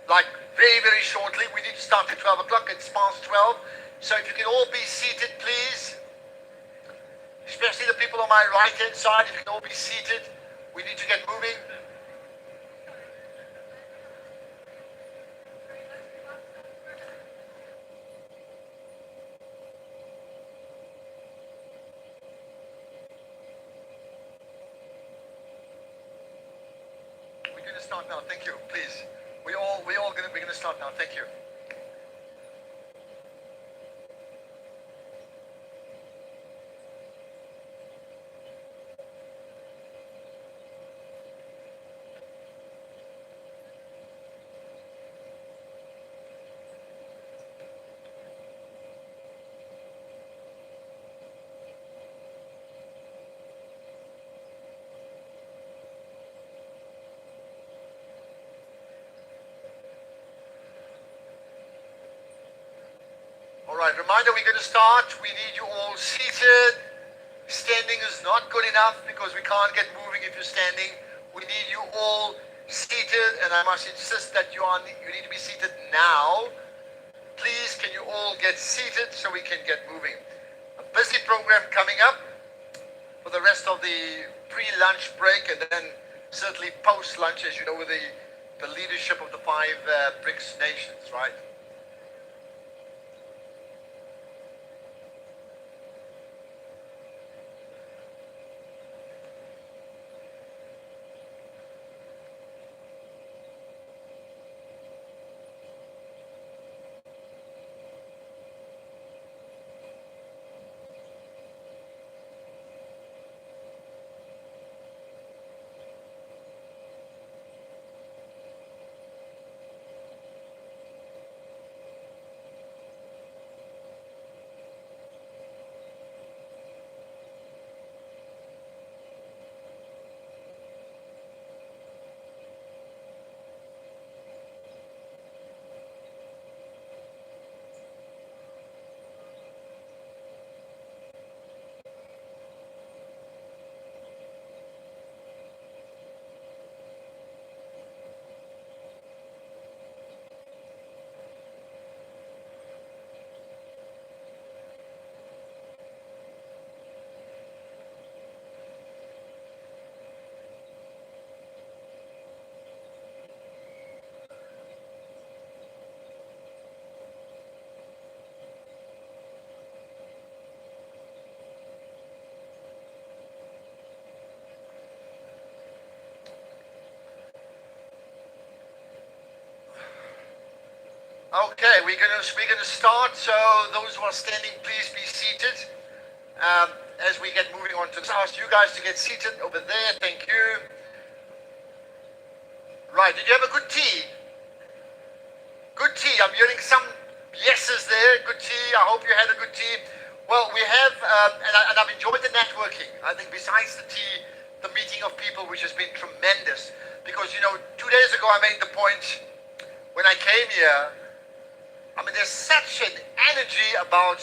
like very, very shortly. We need to start at 12 o'clock. It's past 12. So if you can all be seated, please. Especially the people on my right-hand side, if you can all be seated. We need to get moving. We're going to start now. Thank you. Please. We're going to start now. Thank you. All right, reminder, we're going to start. We need you all seated. Standing is not good enough because we can't get moving if you're standing. We need you all seated, and I must insist that you need to be seated now. Please, can you all get seated so we can get moving? A busy program coming up for the rest of the pre-lunch break, and then certainly post-lunch, as you know, with the leadership of the 5 BRICS nations, right? Okay, we're gonna start. So those who are standing, please be seated. As we get moving on to this, I'll ask you guys to get seated over there. Thank you. Right, did you have a good tea? Good tea. I'm hearing some yeses there. Good tea. I hope you had a good tea. Well, we have, and I've enjoyed the networking. I think besides the tea, the meeting of people, which has been tremendous. Because, 2 days ago I made the point when I came here. I mean, there's such an energy about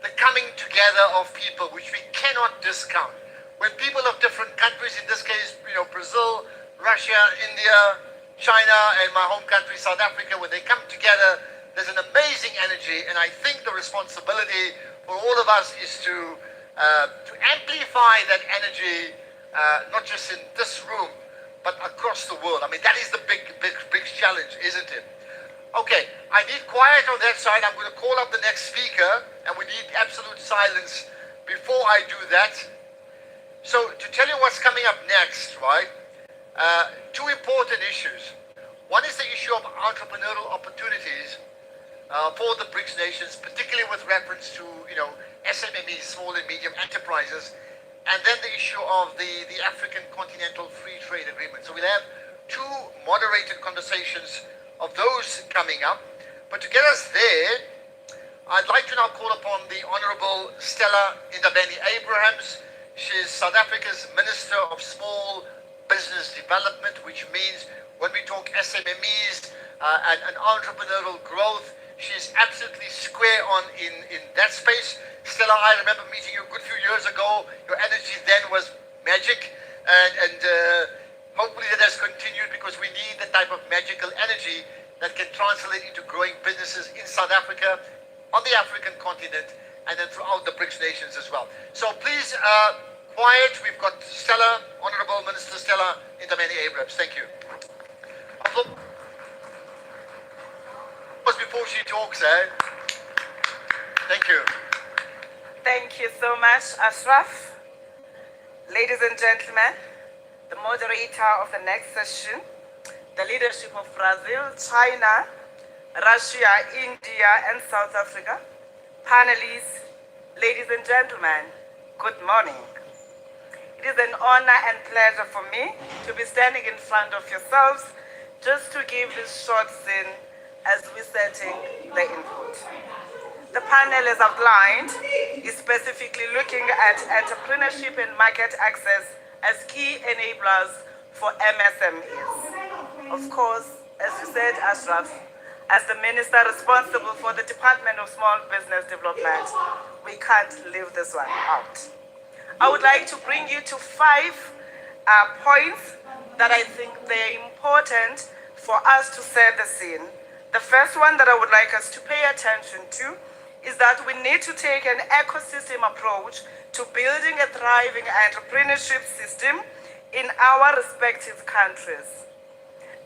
the coming together of people, which we cannot discount. When people of different countries, in this case, Brazil, Russia, India, China, and my home country, South Africa, when they come together, there's an amazing energy, and I think the responsibility for all of us is to amplify that energy, not just in this room, but across the world. I mean, that is the big challenge, isn't it? Okay, I need quiet on that side. I'm going to call up the next speaker, and we need absolute silence before I do that. So, to tell you what's coming up next, right? 2 important issues. One is the issue of entrepreneurial opportunities for the BRICS nations, particularly with reference to, SMMEs, small and medium enterprises, and then the issue of the African Continental Free Trade Agreement. So we'll have 2 moderated conversations of those coming up. But to get us there, I'd like to now call upon the Honorable Stella Ndabeni-Abrahams. She's South Africa's Minister of Small Business Development, which means when we talk SMMEs and entrepreneurial growth, she's absolutely square on in that space. Stella, I remember meeting you a good few years ago. Your energy then was magic, and magical energy that can translate into growing businesses in South Africa, on the African continent, and then throughout the BRICS nations as well. So please, quiet. We've got Stella, Honorable Minister Stella Intameni Abrams. Thank you. Before she talks, Thank you. Thank you so much, Ashraf. Ladies and gentlemen, the moderator of the next session, the leadership of Brazil, China, Russia, India, and South Africa, panelists, ladies and gentlemen, good morning. It is an honor and pleasure for me to be standing in front of yourselves just to give this short scene as we're setting the input. The panel, as outlined, is specifically looking at entrepreneurship and market access as key enablers for MSMEs. Of course, as you said, Ashraf, as the minister responsible for the Department of Small Business Development, we can't leave this one out. I would like to bring you to 5 points that I think they're important for us to set the scene. The first one that I would like us to pay attention to is that we need to take an ecosystem approach to building a thriving entrepreneurship system in our respective countries.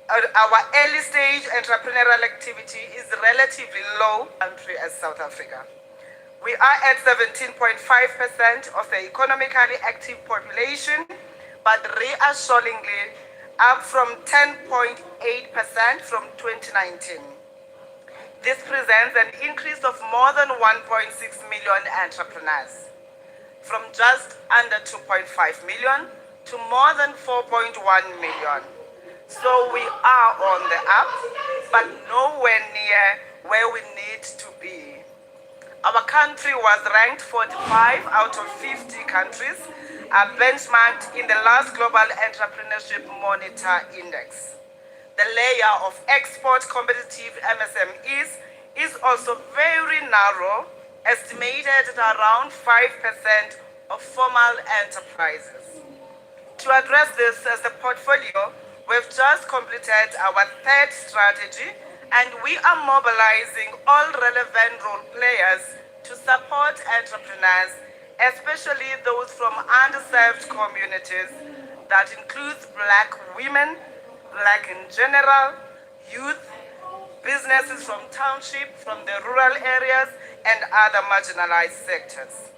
Our early stage entrepreneurial activity is relatively low in a country as South Africa. We are at 17.5% of the economically active population, but reassuringly up from 10.8% from 2019. This presents an increase of more than 1.6 million entrepreneurs, from just under 2.5 million to more than 4.1 million. So we are on the up, but nowhere near where we need to be. Our country was ranked 45 out of 50 countries, benchmarked in the last Global Entrepreneurship Monitor Index. The layer of export competitive MSMEs is also very narrow, estimated at around 5% of formal enterprises. To address this as a portfolio, we've just completed our 3rd strategy, and we are mobilizing all relevant role players to support entrepreneurs, especially those from underserved communities. That includes Black women, Black in general, youth, businesses from township, from the rural areas, and other marginalized sectors.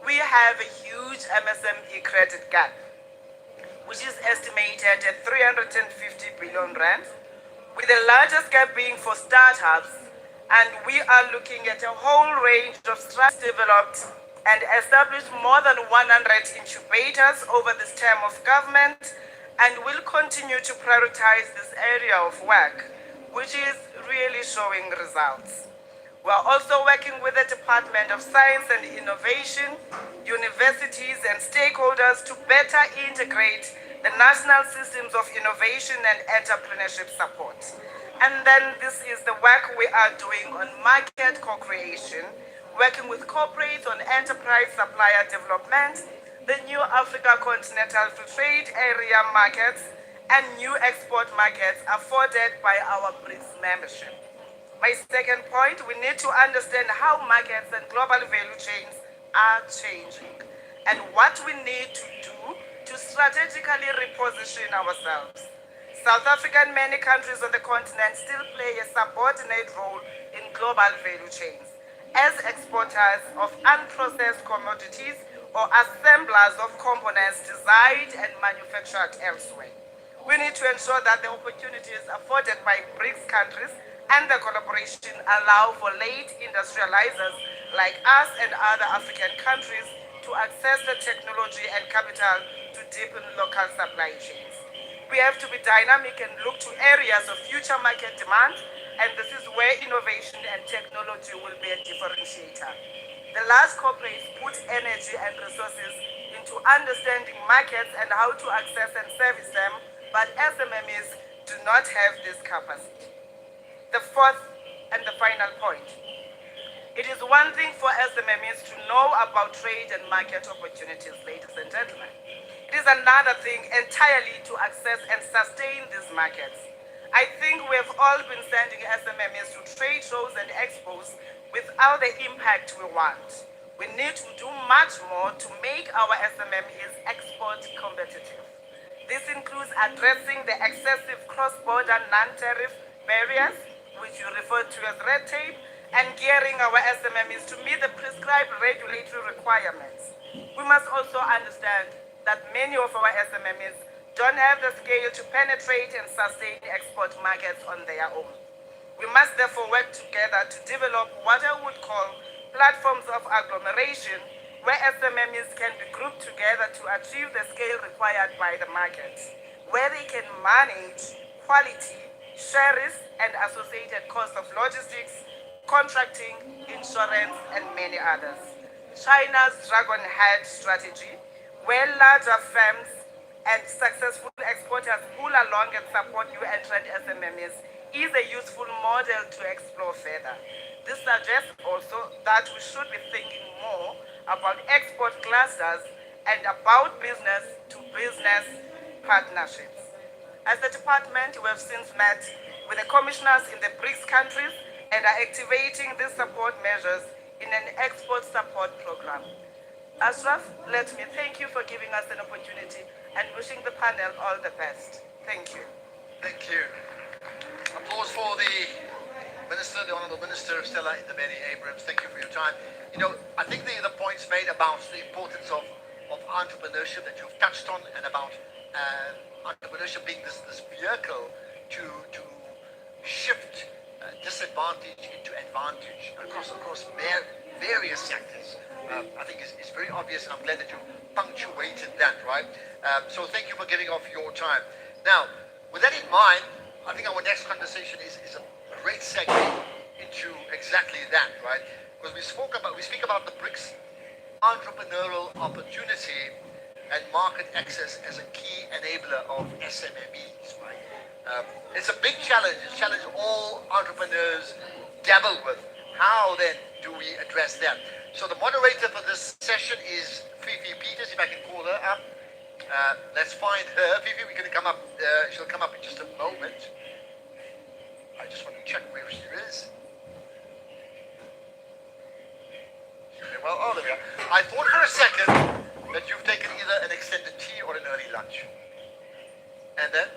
We have a huge MSME credit gap, which is estimated at 350 billion rand, with the largest gap being for startups, and we are looking at a whole range of strategies developed and established more than 100 incubators over this term of government, and will continue to prioritize this area of work, which is really showing results. We are also working with the Department of Science and Innovation, universities and stakeholders to better integrate the national systems of innovation and entrepreneurship support. And then this is the work we are doing on market co-creation, working with corporates on enterprise supplier development, the new Africa Continental Free Trade Area markets, and new export markets afforded by our BRICS membership. My second point, we need to understand how markets and global value chains are changing and what we need to do to strategically reposition ourselves. South Africa and many countries on the continent still play a subordinate role in global value chains as exporters of unprocessed commodities or assemblers of components designed and manufactured elsewhere. We need to ensure that the opportunities afforded by BRICS countries and the collaboration allow for late industrializers like us and other African countries to access the technology and capital to deepen local supply chains. We have to be dynamic and look to areas of future market demand, and this is where innovation and technology will be a differentiator. The large corporates put energy and resources into understanding markets and how to access and service them, but SMMEs do not have this capacity. The fourth and the final point. It is one thing for SMMEs to know about trade and market opportunities, ladies and gentlemen. It is another thing entirely to access and sustain these markets. I think we have all been sending SMMEs to trade shows and expos without the impact we want. We need to do much more to make our SMMEs export competitive. This includes addressing the excessive cross-border non-tariff barriers, which you refer to as red tape, and gearing our SMMEs to meet the prescribed regulatory requirements. We must also understand that many of our SMMEs don't have the scale to penetrate and sustain export markets on their own. We must therefore work together to develop what I would call platforms of agglomeration, where SMMEs can be grouped together to achieve the scale required by the market, where they can manage quality, share risk, and associated costs of logistics, contracting, insurance, and many others. China's Dragon Head strategy, where larger firms and successful exporters pull along and support new entrant SMMEs, is a useful model to explore further. This suggests also that we should be thinking more about export clusters and about business-to-business partnerships. As the department, we have since met with the commissioners in the BRICS countries and are activating these support measures in an export support program. Ashraf, let me thank you for giving us an opportunity and wishing the panel all the best. Thank you. Thank you. Applause for the Minister, the Honourable Minister Stella Ndabeni-Abrahams. Thank you for your time. You know, I think the points made about the importance of entrepreneurship that you've touched on, and about entrepreneurship being this vehicle to shift disadvantage into advantage across various sectors. I think is very obvious, and I'm glad that you punctuated that, right? So thank you for giving off your time. Now, with that in mind, I think our next conversation is a great segue into exactly that, right? Because we speak about the BRICS entrepreneurial opportunity and market access as a key enabler of SMMEs, right? It's a big challenge. It's a challenge all entrepreneurs dabble with. How then do we address that? So the moderator for this session is Fifi Peters, if I can call her up. Let's find her. Fifi, we're going to come up. She'll come up in just a moment. I just want to check where she is. Well, oh, there we are. I thought for a second that you've taken either an extended tea or an early lunch. And then?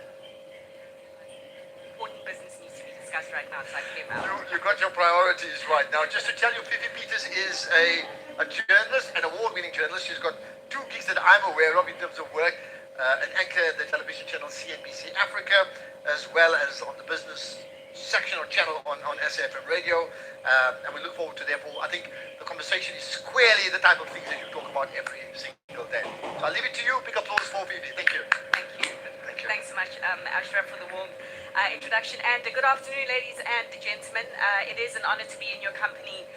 Important business needs to be discussed right now, so I came out. You got your priorities right. Now, just to tell you, Fifi Peters is a journalist, an award-winning journalist. She's got 2 gigs that I'm aware of in terms of work. An anchor at the television channel CNBC Africa, as well as on the business section or channel on SAFM radio. And we look forward to, therefore, I think the conversation is squarely the type of things that you talk about every single day. So I'll leave it to you. Big applause for Fifi. Thank you. Thank you. Thank you. Thanks so much, Ashraf, for the warm introduction. And good afternoon, ladies and gentlemen. It is an honor to be in your company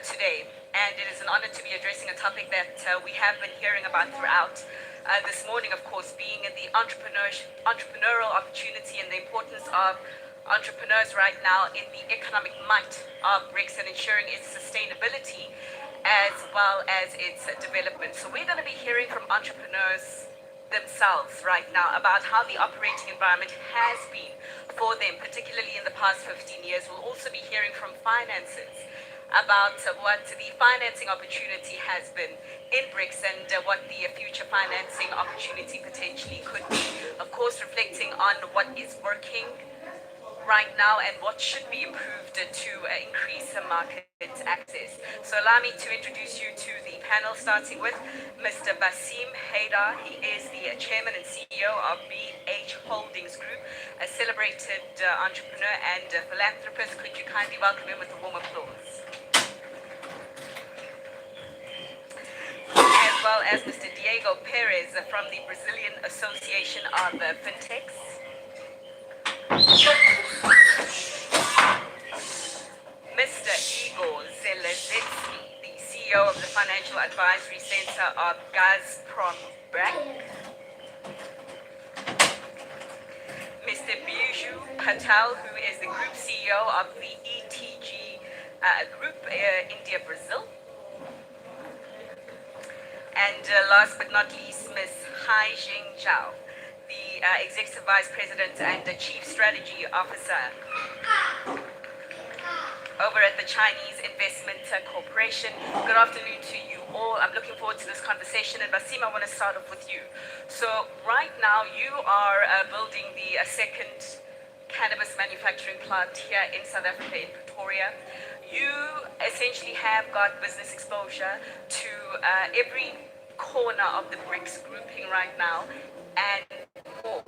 today. And it is an honor to be addressing a topic that we have been hearing about throughout this morning, of course, being the entrepreneurial opportunity and the importance of entrepreneurs right now in the economic might of BRICS and ensuring its sustainability as well as its development. So we're going to be hearing from entrepreneurs themselves right now about how the operating environment has been for them, particularly in the past 15 years. We'll also be hearing from financiers about what the financing opportunity has been in BRICS and what the future financing opportunity potentially could be. Of course, reflecting on what is working right now and what should be improved to increase market access. So allow me to introduce you to the panel, starting with Mr. Basim Haidar. He is the chairman and CEO of BH Holdings Group, a celebrated entrepreneur and philanthropist. Could you kindly welcome him with a warm applause? As well as Mr. Diego Perez from the Brazilian Association of Fintechs. Mr. Igor Zelezitsky, the CEO of the Financial Advisory Center of Gazprom Bank. Mr. Biju Patel, who is the Group CEO of the ETG Group, India, Brazil. And last but not least, Ms. Hai Jing Zhao, the Executive Vice President and the Chief Strategy Officer over at the Chinese Investment Corporation. Good afternoon to you all. I'm looking forward to this conversation. And Basim, I want to start off with you. So right now you are building the second cannabis manufacturing plant here in South Africa, in Pretoria. You essentially have got business exposure to every corner of the BRICS grouping right now, and more.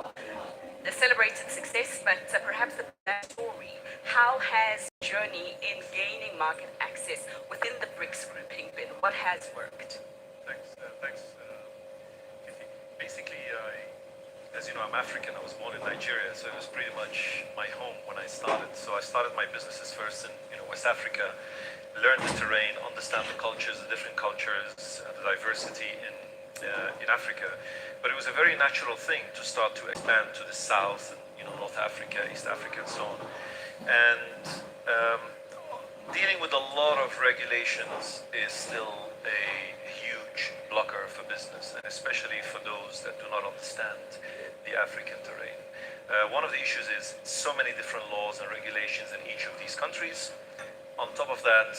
The celebrated success, but perhaps the story. How has the journey in gaining market access within the BRICS grouping been? What has worked? Thanks. Basically, as you know, I'm African. I was born in Nigeria, so it was pretty much my home when I started. So I started my businesses first in West Africa, learned the terrain, understand the cultures, the different cultures, the diversity in Africa. But it was a very natural thing to start to expand to the south, North Africa, East Africa, and so on. And dealing with a lot of regulations is still a huge blocker for business, and especially for those that do not understand the African terrain. One of the issues is so many different laws and regulations in each of these countries. On top of that,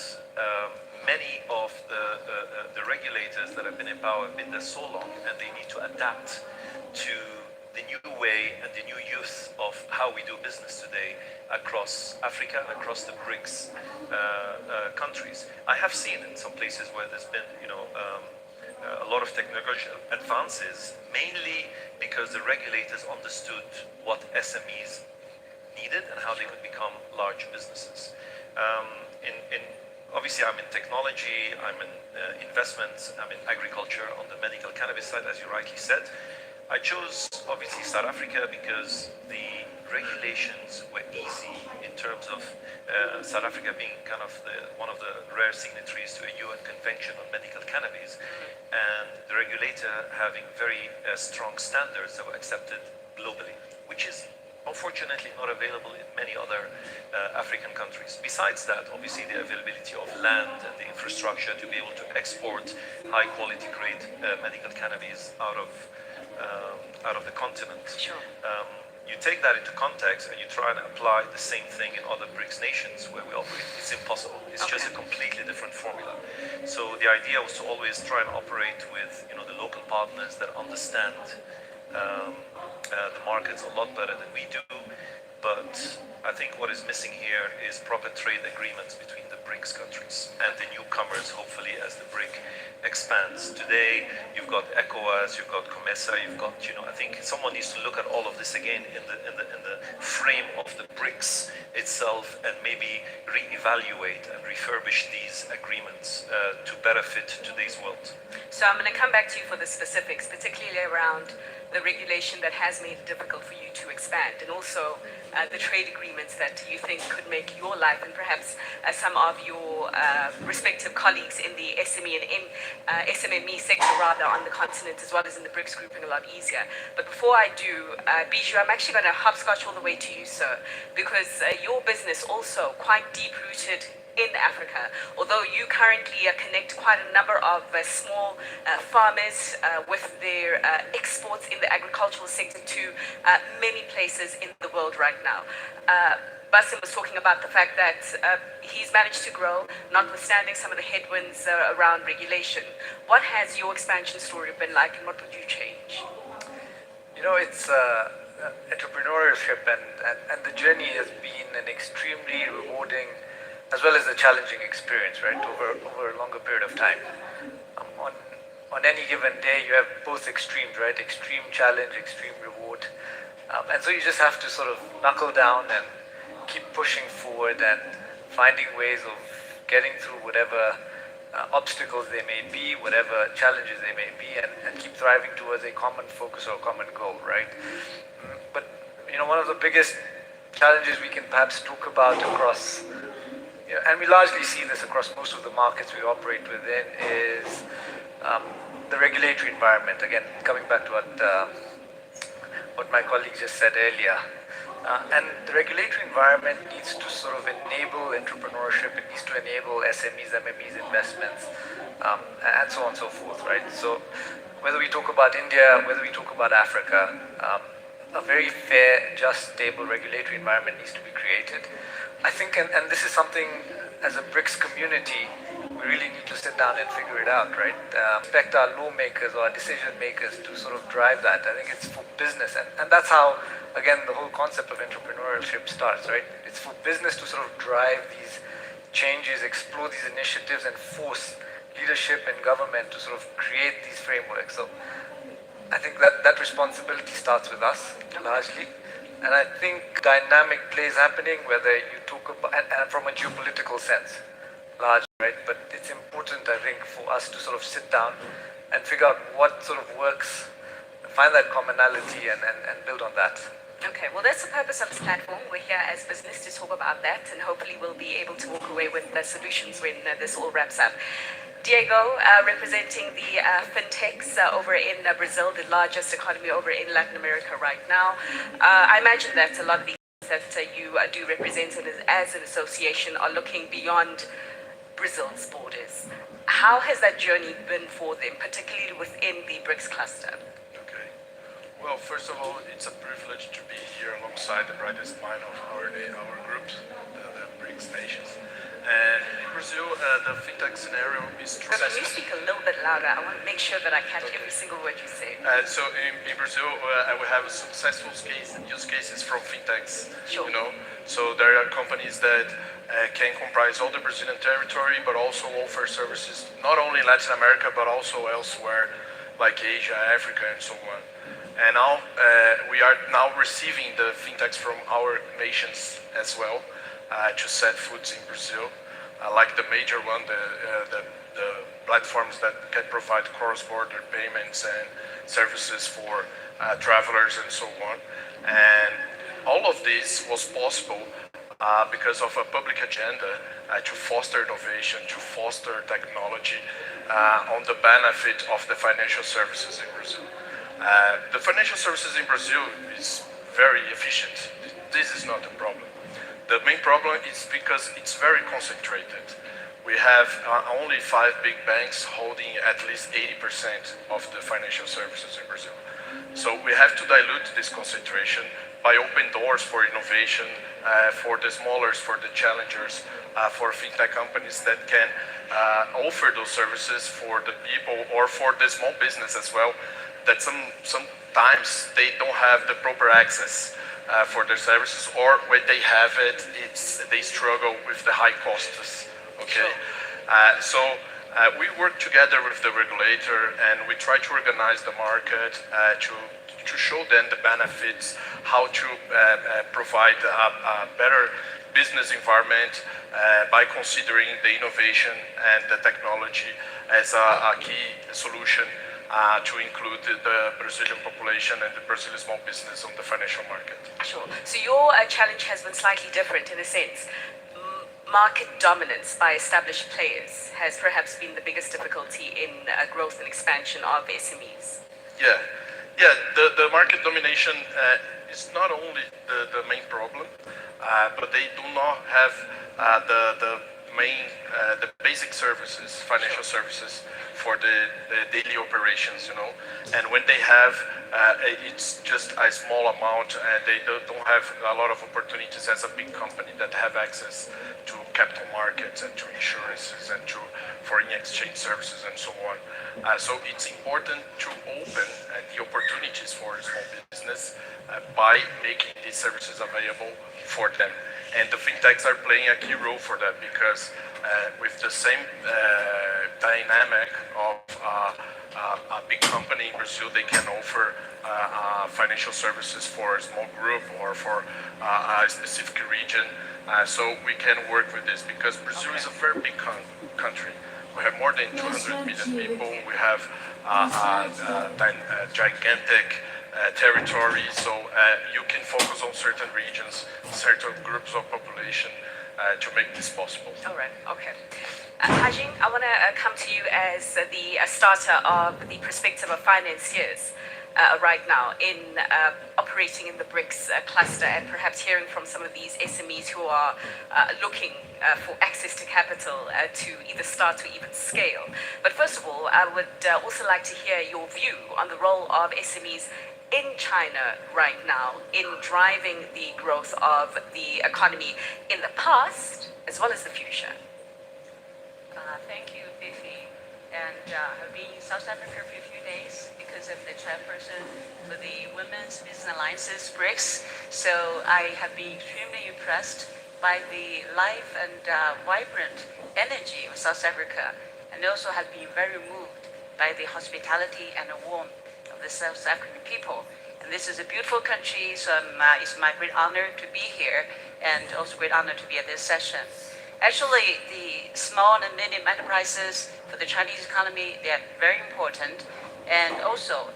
many of the regulators that have been in power have been there so long, and they need to adapt to the new way and the new youth of how we do business today across Africa and across the BRICS countries. I have seen in some places where there's been, a lot of technological advances, mainly because the regulators understood what SMEs needed and how they could become large businesses. Obviously, I'm in technology, I'm in investments, I'm in agriculture on the medical cannabis side, as you rightly said. I chose, obviously, South Africa because the regulations were easy in terms of South Africa being kind of one of the rare signatories to a UN convention on medical cannabis, and the regulator having very strong standards that were accepted globally, which is unfortunately not available in many other African countries. Besides that, obviously the availability of land and the infrastructure to be able to export high quality grade medical cannabis out of the continent. Sure. You take that into context and you try and apply the same thing in other BRICS nations where we operate. It's impossible. It's just a completely different formula. So the idea was to always try and operate with the local partners that understand the markets a lot better than we do. But I think what is missing here is proper trade agreements between the BRICS countries and the newcomers, hopefully, as the BRIC expands. Today, you've got ECOWAS, you've got COMESA, you've got, I think someone needs to look at all of this again in the frame of the BRICS itself, and maybe reevaluate and refurbish these agreements to better fit today's world. So I'm going to come back to you for the specifics, particularly around the regulation that has made it difficult for you to expand, and also the trade agreements that you think could make your life and perhaps some of your respective colleagues in the SME and SMME sector rather on the continent as well as in the BRICS grouping a lot easier. But before I do, Bijou, I'm actually going to hopscotch all the way to you, sir, because your business also quite deep-rooted in Africa, although you currently connect quite a number of small farmers with their exports in the agricultural sector to many places in the world right now. Basim was talking about the fact that he's managed to grow, notwithstanding some of the headwinds around regulation. What has your expansion story been like, and what would you change? It's entrepreneurship, and the journey has been an extremely rewarding as well as a challenging experience, right, over a longer period of time. On any given day, you have both extremes, right, extreme challenge, extreme reward. And so you just have to sort of knuckle down and keep pushing forward and finding ways of getting through whatever obstacles they may be, whatever challenges they may be, and keep thriving towards a common focus or a common goal, right? But, one of the biggest challenges we can perhaps talk about across, and we largely see this across most of the markets we operate within, is the regulatory environment. Again, coming back to what my colleague just said earlier. And the regulatory environment needs to sort of enable entrepreneurship, it needs to enable SMEs, MMEs investments, and so on and so forth, right? So whether we talk about India, whether we talk about Africa, a very fair, just, stable regulatory environment needs to be created. I think, and this is something as a BRICS community, we really need to sit down and figure it out, right? Expect our lawmakers or our decision makers to sort of drive that. I think it's for business, and that's how, again, the whole concept of entrepreneurship starts, right? It's for business to sort of drive these changes, explore these initiatives, and force leadership and government to sort of create these frameworks. So I think that responsibility starts with us, largely. And I think dynamic plays happening, whether you talk about, and from a geopolitical sense, large, right? But it's important, I think, for us to sort of sit down and figure out what sort of works, find that commonality and build on that. Okay, well, that's the purpose of this platform. We're here as business to talk about that, and hopefully we'll be able to walk away with the solutions when this all wraps up. Diego, representing the fintechs over in Brazil, the largest economy over in Latin America right now. I imagine that a lot of the that you do represent as an association are looking beyond Brazil's borders. How has that journey been for them, particularly within the BRICS cluster? Okay. Well, first of all, it's a privilege to be here alongside the brightest mind of our groups, the BRICS nations. And in Brazil, the fintech scenario is true. Can you speak a little bit louder? I want to make sure that I catch every single word you say. So in Brazil, we have successful use cases from fintechs. Sure. You know, so there are companies that can comprise all the Brazilian territory, but also offer services not only in Latin America, but also elsewhere, like Asia, Africa, and so on. And now we are now receiving the fintechs from our nations as well. To set foot in Brazil, like the major one, the platforms that can provide cross-border payments and services for travelers and so on. And all of this was possible because of a public agenda to foster innovation, to foster technology on the benefit of the financial services in Brazil. The financial services in Brazil is very efficient. This is not a problem. The main problem is because it's very concentrated. We have only 5 big banks holding at least 80% of the financial services in Brazil. So we have to dilute this concentration by opening doors for innovation, for the smallers, for the challengers, for fintech companies that can offer those services for the people or for the small business as well, that sometimes they don't have the proper access for their services, or when they have it, they struggle with the high costs. Okay, so we work together with the regulator, and we try to organize the market to show them the benefits, how to provide a better business environment by considering the innovation and the technology as a key solution. To include the Brazilian population and the Brazilian small business on the financial market. Sure. So your challenge has been slightly different in a sense. Market dominance by established players has perhaps been the biggest difficulty in growth and expansion of SMEs. Yeah. The market domination is not only the main problem, but they do not have the basic services, financial services, for the daily operations, you know. And when they have, it's just a small amount, and they don't have a lot of opportunities as a big company that have access to capital markets and to insurances and to foreign exchange services and so on. So it's important to open the opportunities for small business by making these services available for them. And the fintechs are playing a key role for that, because with the same dynamic of a big company in Brazil, they can offer financial services for a small group or for a specific region. So we can work with this, because Brazil is a very big country. We have more than 200 million people. We have gigantic territory, so you can focus on certain regions, certain groups of population to make this possible. All right, okay. Kashim, I want to come to you as the starter of the perspective of financiers right now in operating in the BRICS cluster and perhaps hearing from some of these SMEs who are looking for access to capital to either start or even scale. But first of all, I would also like to hear your view on the role of SMEs in China right now in driving the growth of the economy in the past as well as the future. Thank you, Fifi. And I've been in South Africa for a few days because I'm the chairperson for the Women's Business Alliances BRICS. So I have been extremely impressed by the life and vibrant energy of South Africa, and also have been very moved by the hospitality and the warmth of the South African people. And this is a beautiful country, so it's my great honor to be here, and also great honor to be at this session. Actually, the small and medium enterprises for the Chinese economy, they are very important. And also,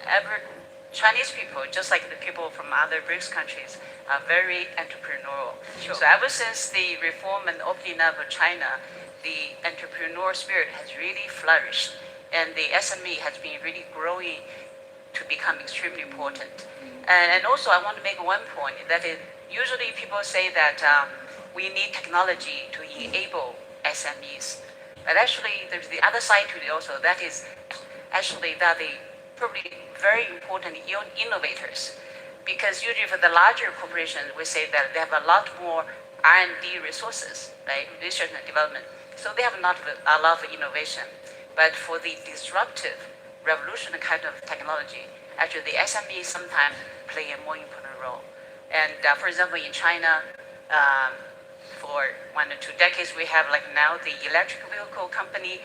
Chinese people, just like the people from other BRICS countries, are very entrepreneurial. Sure. So ever since the reform and opening up of China, the entrepreneurial spirit has really flourished. And the SME has been really growing to become extremely important. And also, I want to make one point, that is, usually people say that we need technology to enable SMEs. But actually, there's the other side to it also. That is actually that they probably very important innovators. Because usually for the larger corporations, we say that they have a lot more R&D resources, right? Research and development. So they have a lot of innovation. But for the disruptive, revolutionary kind of technology, actually the SMEs sometimes play a more important role. And for example, in China, for 1 or 2 decades, we have like now the electric vehicle company,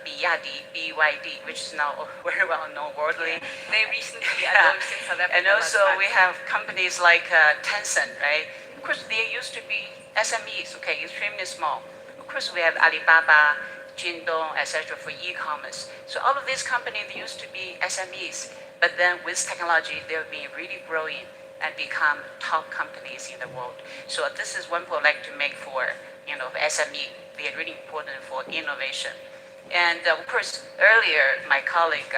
BYD, which is now very well known worldly. Yeah. They recently announced in South Africa. And also we have companies like Tencent, right? Of course, they used to be SMEs, okay, extremely small. Of course, we have Alibaba, Jingdong, etc. for e-commerce. So all of these companies, they used to be SMEs, but then with technology, they've been really growing and become top companies in the world. So this is one point I'd like to make for SME. They are really important for innovation. And of course, earlier my colleague,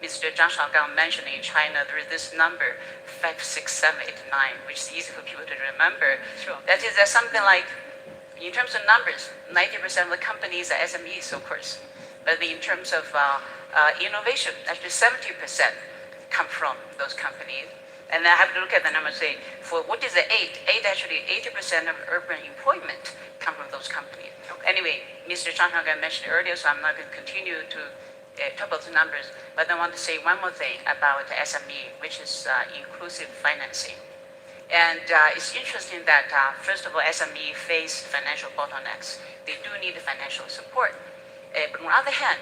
Mr. Zhang Shaogang mentioned in China there is this number 5, 6, 7, 8, 9, which is easy for people to remember. Sure. That is something like, in terms of numbers, 90% of the companies are SMEs, of course. But in terms of innovation, actually 70% come from those companies. And I have to look at the numbers and say, for what is the 8? 8 actually, 80% of urban employment come from those companies. Okay. Anyway, Mr. Zhang Shaogang mentioned earlier, so I'm not going to continue to talk about the numbers, but I want to say one more thing about SME, which is inclusive financing. And it's interesting that, first of all, SME face financial bottlenecks. They do need financial support. But on the other hand,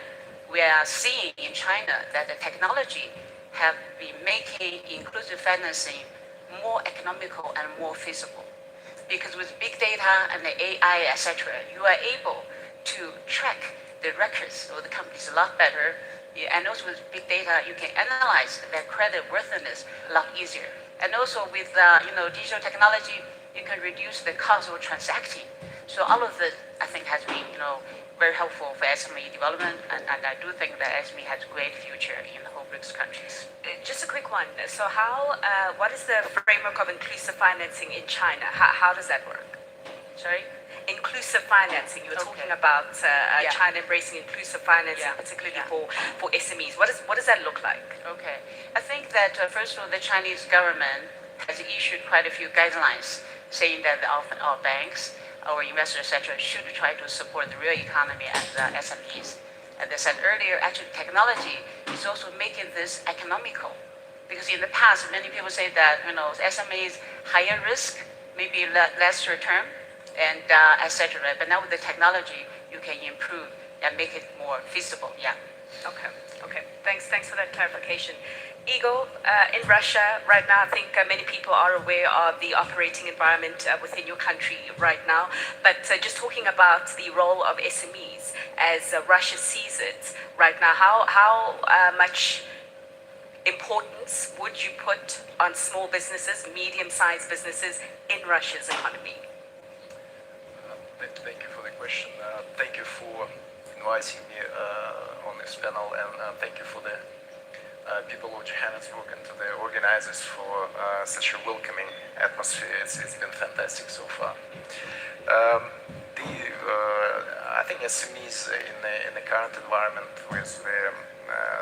we are seeing in China that the technology have been making inclusive financing more economical and more feasible. Because with big data and the AI, etc., you are able to track the records of the companies a lot better. And also with big data, you can analyze their credit worthiness a lot easier. And also with digital technology, you can reduce the cost of transacting. So all of this, I think, has been very helpful for SME development, and I do think that SME has a great future in the whole BRICS countries. Just a quick one. So what is the framework of inclusive financing in China? How does that work? Sorry? Inclusive financing. You were talking about China embracing inclusive financing, particularly for SMEs. What does that look like? Okay. I think that, first of all, the Chinese government has issued quite a few guidelines saying that our banks, our investors, etc., should try to support the real economy and the SMEs. As I said earlier, actually technology is also making this economical. Because in the past, many people say that SMEs higher risk, maybe less return, and etc. But now with the technology, you can improve and make it more feasible. Yeah. Okay. Thanks for that clarification. Igor, in Russia right now, I think many people are aware of the operating environment within your country right now. But just talking about the role of SMEs as Russia sees it right now, how much importance would you put on small businesses, medium-sized businesses in Russia's economy? Thank you for the question. Thank you for inviting me on this panel, and thank you for people of Johannesburg and to the organizers for such a welcoming atmosphere. It's been fantastic so far. I think SMEs in the current environment with the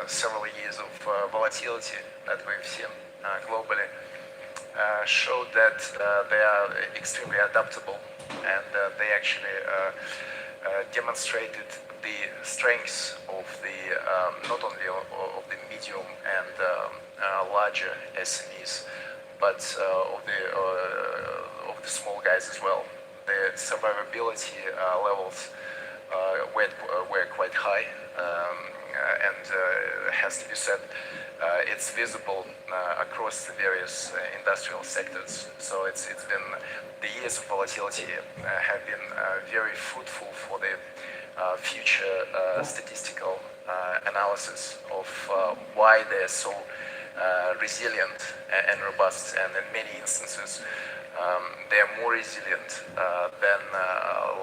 several years of volatility that we've seen globally showed that they are extremely adaptable, and they actually demonstrated the strengths of the not only of the medium and larger SMEs, but of the small guys as well. The survivability levels were quite high, and has to be said, it's visible across the various industrial sectors. So it's been, the years of volatility have been very fruitful for the future statistical analysis of why they're so resilient and robust, and in many instances they're more resilient than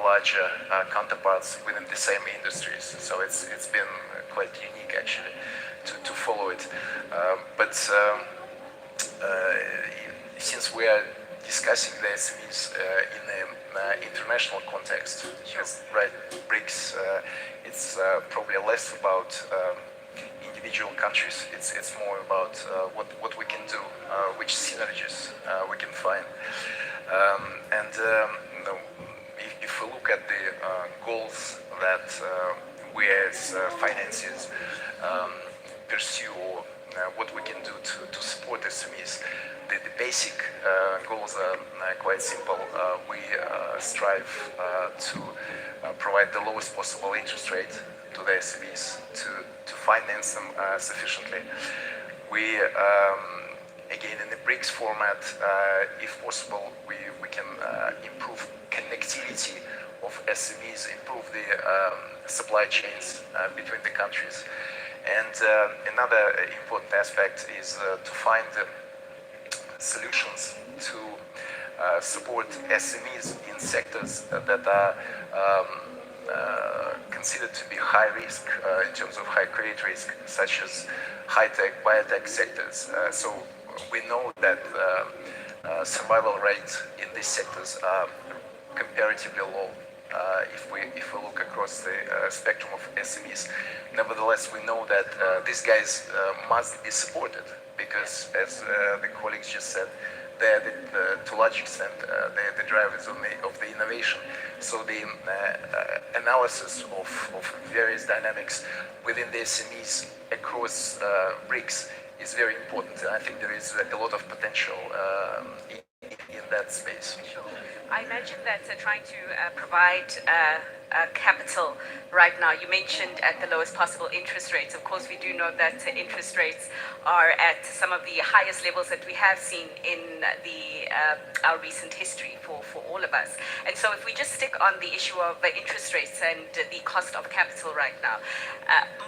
larger counterparts within the same industries. So it's been quite unique actually to follow it. But since we are discussing the SMEs in an international context, right, BRICS, it's probably less about individual countries. It's more about what we can do, which synergies we can find. If we look at the goals that we as financiers pursue, or what we can do to support SMEs, the basic goals are quite simple. We strive to provide the lowest possible interest rate to the SMEs to finance them sufficiently. We, again, in the BRICS format, if possible, we can improve connectivity of SMEs, improve the supply chains between the countries. And another important aspect is to find solutions to support SMEs in sectors that are considered to be high risk in terms of high credit risk, such as high-tech, biotech sectors. So we know that survival rates in these sectors are comparatively low if we look across the spectrum of SMEs. Nevertheless, we know that these guys must be supported because, as the colleagues just said, they're to a large extent they're the drivers of the innovation. So the analysis of various dynamics within the SMEs across BRICS is very important, and I think there is a lot of potential in that space. Sure. I imagine that trying to provide capital right now, you mentioned at the lowest possible interest rates. Of course, we do know that interest rates are at some of the highest levels that we have seen in our recent history for all of us. And so if we just stick on the issue of interest rates and the cost of capital right now,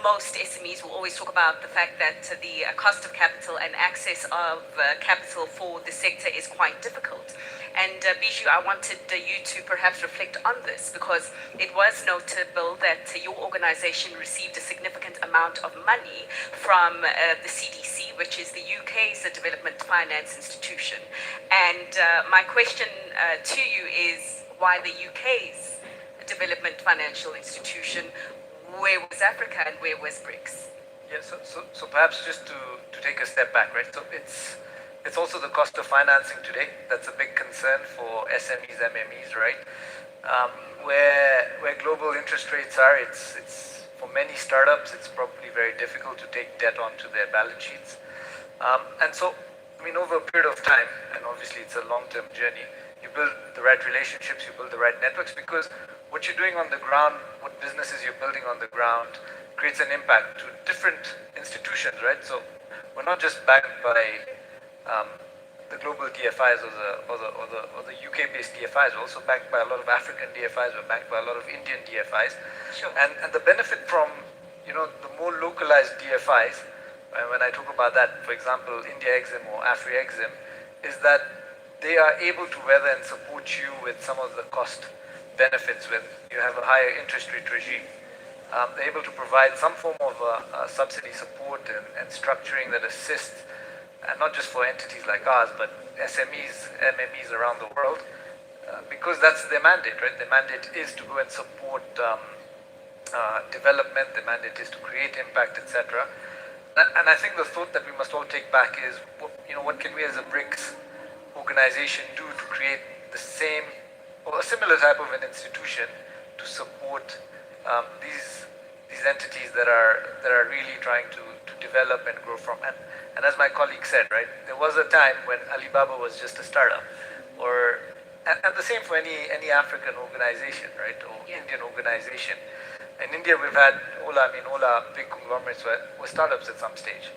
most SMEs will always talk about the fact that the cost of capital and access of capital for the sector is quite difficult. And Bijou, I wanted you to perhaps reflect on this, because it was notable that your organization received a significant amount of money from the CDC, which is the UK's development finance institution. And my question to you is, why the UK's development financial institution? Where was Africa and where was BRICS? Yeah, so perhaps just to take a step back, right? So it's also the cost of financing today that's a big concern for SMEs, MMEs, right? Where global interest rates are, it's for many startups, it's probably very difficult to take debt onto their balance sheets. And so, I mean, over a period of time, and obviously it's a long-term journey, you build the right relationships, you build the right networks, because what you're doing on the ground, what businesses you're building on the ground, creates an impact to different institutions, right? So we're not just backed by the global DFIs or the UK-based DFIs. We're also backed by a lot of African DFIs. We're backed by a lot of Indian DFIs. Sure. And the benefit from, you know, the more localized DFIs, and when I talk about that, for example, India Exim or Afri Exim, is that they are able to weather and support you with some of the cost benefits when you have a higher interest rate regime. they're able to provide some form of subsidy support and structuring that assists, and not just for entities like ours, but SMEs, MMEs around the world, because that's their mandate, right? Their mandate is to go and support development, their mandate is to create impact, etc. And I think the thought that we must all take back is, what can we as a BRICS organization do to create the same or a similar type of an institution to support these entities that are really trying to develop and grow from. And as my colleague said, right, there was a time when Alibaba was just a startup, and the same for any African organization, right, or Indian organization. In India, we've had Ola, big conglomerates were startups at some stage.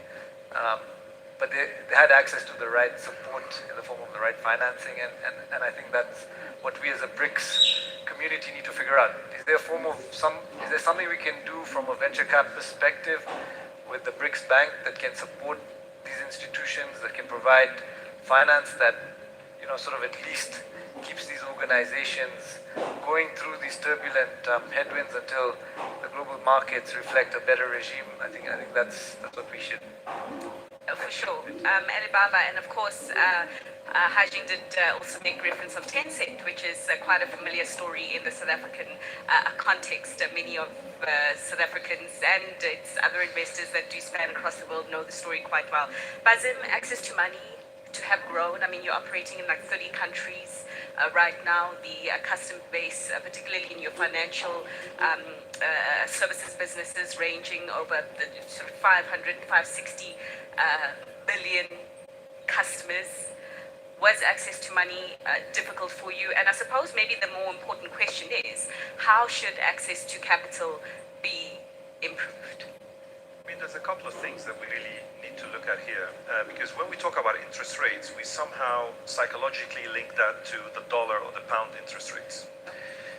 But they had access to the right support in the form of the right financing, and I think that's what we as a BRICS community need to figure out. Is there something we can do from a venture cap perspective with the BRICS Bank that can support these institutions, that can provide finance that, sort of at least keeps these organizations going through these turbulent headwinds until the global markets reflect a better regime? I think that's what we should. For sure. Alibaba, and of course, Hajing did also make reference of Tencent, which is quite a familiar story in the South African context. Many of South Africans and its other investors that do span across the world know the story quite well. Bazim, access to money to have grown. You're operating in like 30 countries right now. The customer base, particularly in your financial services businesses, ranging over the sort of 560 billion customers. Was access to money difficult for you? And I suppose maybe the more important question is, how should access to capital be improved? There's a couple of things that we really need to look at here, because when we talk about interest rates, we somehow psychologically link that to the dollar or the pound interest rates.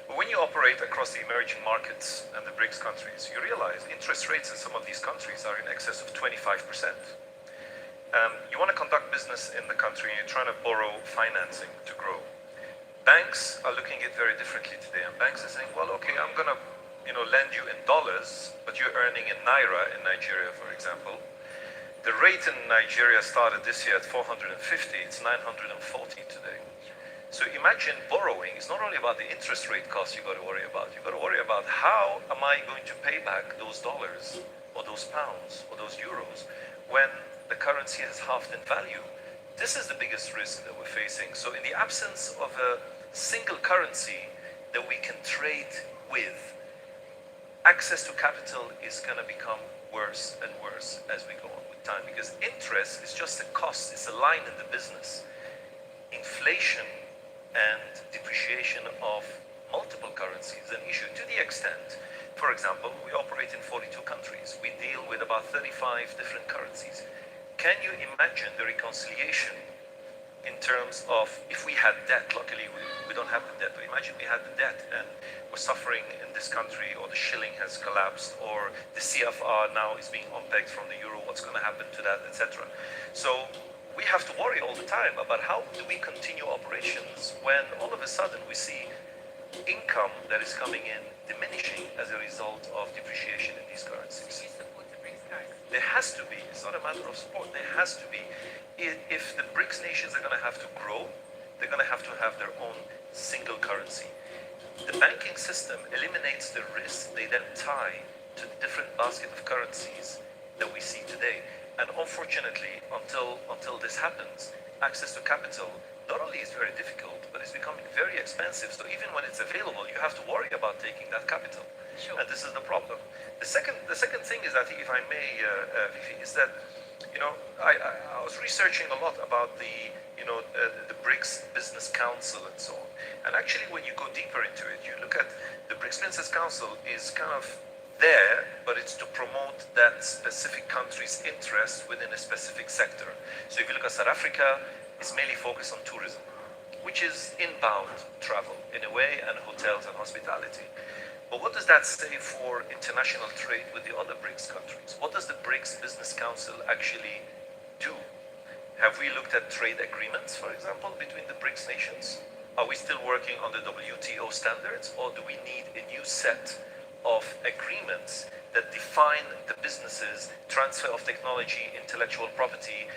But when you operate across the emerging markets and the BRICS countries, you realize interest rates in some of these countries are in excess of 25%. You want to conduct business in the country and you're trying to borrow financing to grow. Banks are looking at it very differently today, and banks are saying, well, okay, I'm going to lend you in dollars, but you're earning in Naira in Nigeria, for example. The rate in Nigeria started this year at 450, it's 940 today. So imagine borrowing is not only about the interest rate cost you've got to worry about, you've got to worry about how am I going to pay back those dollars or those pounds or those euros when the currency has halved in value. This is the biggest risk that we're facing. So in the absence of a single currency that we can trade with, access to capital is going to become worse and worse as we go on with time, because interest is just a cost, it's a line in the business. Inflation and depreciation of multiple currencies is an issue to the extent, for example, we operate in 42 countries. We deal with about 35 different currencies. Can you imagine the reconciliation in terms of if we had debt? Luckily, we don't have the debt. But imagine we had the debt and we're suffering in this country, or the shilling has collapsed, or the CFR now is being unpegged from the euro. What's going to happen to that, etc. So we have to worry all the time about how do we continue operations when all of a sudden we see income that is coming in diminishing as a result of depreciation in these currencies. There has to be, it's not a matter of support, there has to be. If the BRICS nations are going to have to grow, they're going to have their own single currency. The banking system eliminates the risk they then tie to the different basket of currencies that we see today. And unfortunately, until this happens, access to capital not only is very difficult, but it's becoming very expensive. So even when it's available, you have to worry about taking that capital. Sure. And this is the problem. The second thing is, I think, if I may, Vivi, is that I was researching a lot about the BRICS Business Council and so on. And actually, when you go deeper into it, you look at the BRICS Business Council is kind of there, but it's to promote that specific country's interest within a specific sector. So if you look at South Africa, it's mainly focused on tourism, which is inbound travel in a way, and hotels and hospitality. But what does that say for international trade with the other BRICS countries? What does the BRICS Business Council actually do? Have we looked at trade agreements, for example, between the BRICS nations? Are we still working on the WTO standards, or do we need a new set of agreements that define the businesses, transfer of technology, intellectual property,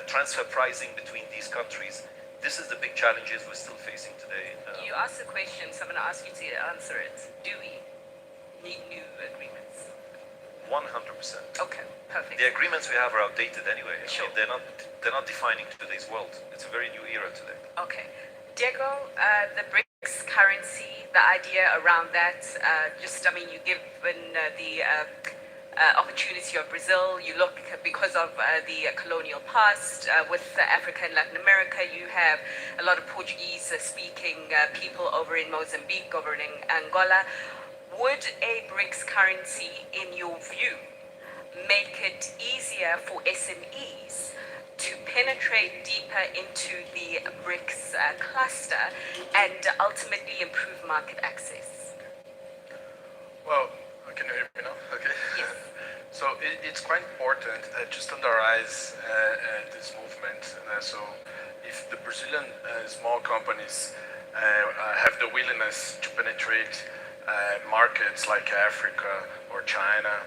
transfer pricing between these countries. This is the big challenges we're still facing today. You asked a question, so I'm going to ask you to answer it. Do we need new agreements? 100%. Okay, perfect. The agreements we have are outdated anyway. Sure. I mean, they're not defining today's world. It's a very new era today. Okay. Diego, the BRICS currency, the idea around that, you've given the opportunity of Brazil, you look because of the colonial past with Africa and Latin America, you have a lot of Portuguese speaking people over in Mozambique, over in Angola. Would a BRICS currency, in your view, make it easier for SMEs to penetrate deeper into the BRICS cluster and ultimately improve market access? Well, can you hear me now? Okay. Yes. So it's quite important to standardize this movement. So if the Brazilian small companies have the willingness to penetrate markets like Africa or China,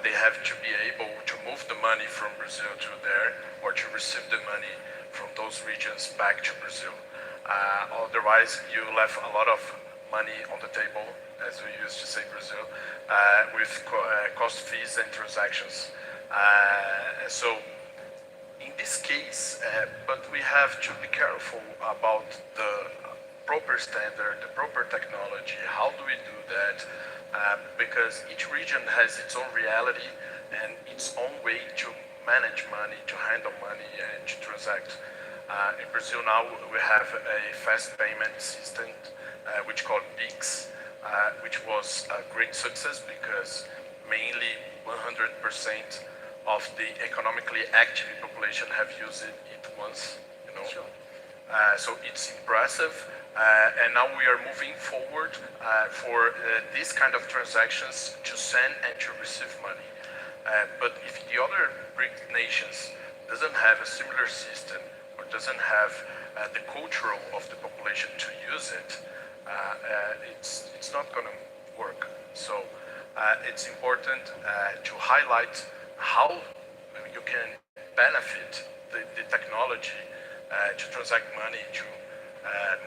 they have to be able to move the money from Brazil to there, or to receive the money from those regions back to Brazil. Otherwise, you left a lot of money on the table, as we used to say in Brazil, with cost fees and transactions. So in this case, but we have to be careful about the proper standard, the proper technology. How do we do that? Because each region has its own reality and its own way to manage money, to handle money, and to transact. In Brazil now, we have a fast payment system, which called BRICS, which was a great success because mainly 100% of the economically active population have used it once, you know. Sure. So it's impressive, and now we are moving forward for these kind of transactions to send and to receive money. But if the other BRICS nations doesn't have a similar system or doesn't have the culture of the population to use it, it's not going to work. So it's important to highlight how you can benefit the technology to transact money, to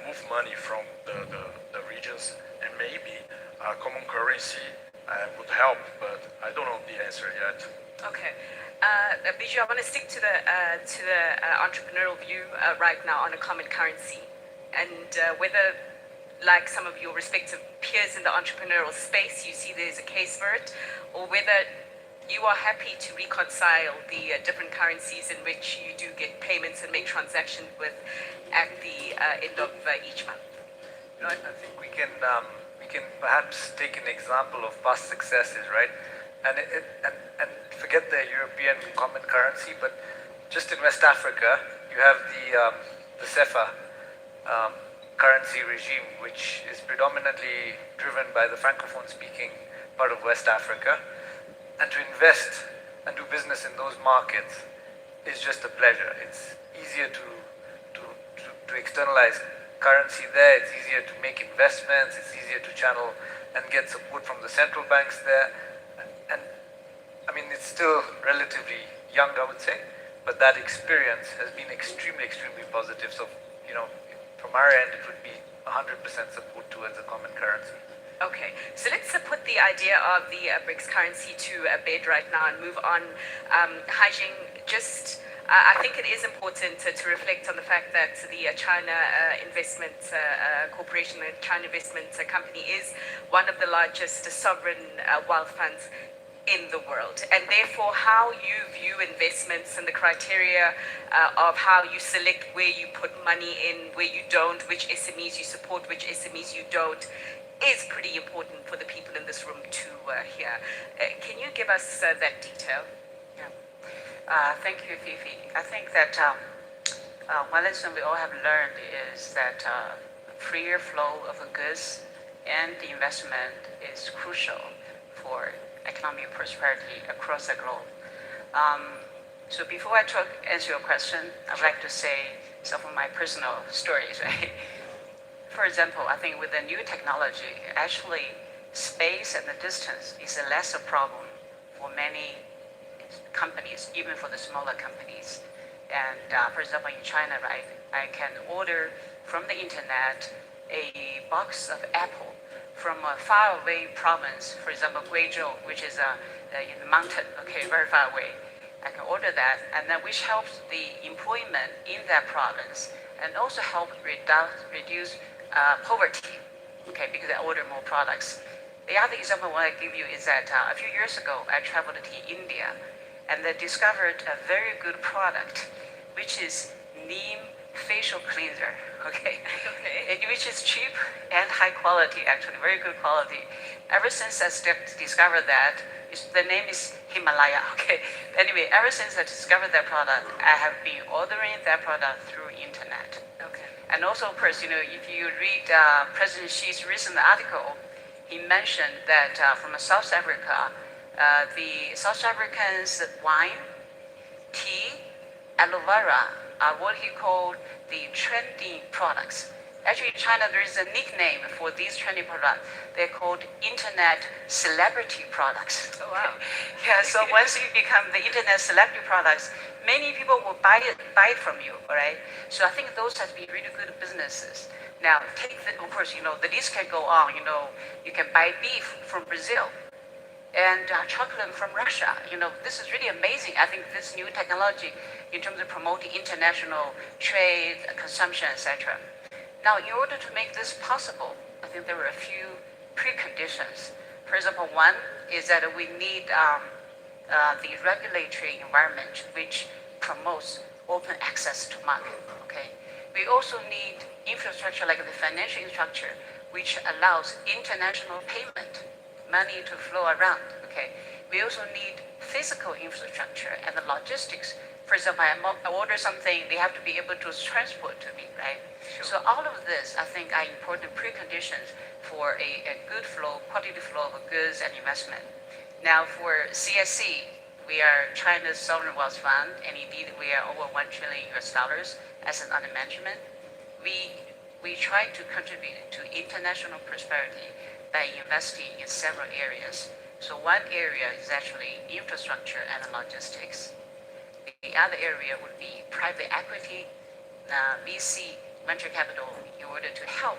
move money from the regions, and maybe a common currency would help, but I don't know the answer yet. Okay. Bijou, I want to stick to the entrepreneurial view right now on a common currency, and whether, like some of your respective peers in the entrepreneurial space, you see there's a case for it, or whether you are happy to reconcile the different currencies in which you do get payments and make transactions with at the end of each month. You know, I think we can perhaps take an example of past successes, right? And forget the European common currency, but just in West Africa, you have the CEFA currency regime, which is predominantly driven by the Francophone-speaking part of West Africa. And to invest and do business in those markets is just a pleasure. It's easier to externalize currency there, it's easier to make investments, it's easier to channel and get support from the central banks there. And I mean, it's still relatively young, I would say, but that experience has been extremely, extremely positive. So, you know, from our end, it would be 100% support towards a common currency. Okay, so let's put the idea of the BRICS currency to bed right now and move on. Haijing, just I think it is important to reflect on the fact that the China Investment Corporation, the China Investment Company, is one of the largest sovereign wealth funds in the world, and therefore how you view investments and the criteria of how you select where you put money in, where you don't, which SMEs you support, which SMEs you don't, is pretty important for the people in this room to hear. Can you give us that detail? Thank you, Fifi. I think that one lesson we all have learned is that freer flow of goods and the investment is crucial for economic prosperity across the globe. So before I answer your question, I'd like to say some of my personal stories, right? for example, I think with the new technology, actually space and the distance is a lesser problem for many companies, even for the smaller companies. And for example, in China, right, I can order from the internet a box of apple from a faraway province, for example, Guizhou, which is in the mountain, okay, very far away. I can order that, and then which helps the employment in that province, and also help reduce poverty, okay, because I order more products. The other example I want to give you is that a few years ago, I traveled to India, and I discovered a very good product, which is neem facial cleanser, okay? Which is cheap and high quality, actually, very good quality. Ever since I discovered that, the name is Himalaya, okay? Anyway, ever since I discovered that product, I have been ordering that product through internet. Okay. And also, of course, if you read President Xi's recent article, he mentioned that from South Africa, the South Africans' wine, tea, aloe vera are what he called the trending products. Actually, in China, there is a nickname for these trending products. They're called internet celebrity products. Oh, wow. Yeah, so once you become the internet celebrity products, many people will buy it from you, all right? So I think those have been really good businesses. Now, of course, the list can go on. You can buy beef from Brazil and chocolate from Russia. This is really amazing. I think this new technology in terms of promoting international trade, consumption, etc. Now, in order to make this possible, I think there were a few preconditions. For example, one is that we need the regulatory environment which promotes open access to market, okay? We also need infrastructure like the financial infrastructure which allows international payment, money to flow around, okay? We also need physical infrastructure and the logistics. For example, I order something, they have to be able to transport to me, right? Sure. So all of this, I think, are important preconditions for a good flow, quality flow of goods and investment. Now, for CSC, we are China's sovereign wealth fund, and indeed we are over $1 trillion asset under management. We try to contribute to international prosperity by investing in several areas. So one area is actually infrastructure and logistics. The other area would be private equity, VC, venture capital, in order to help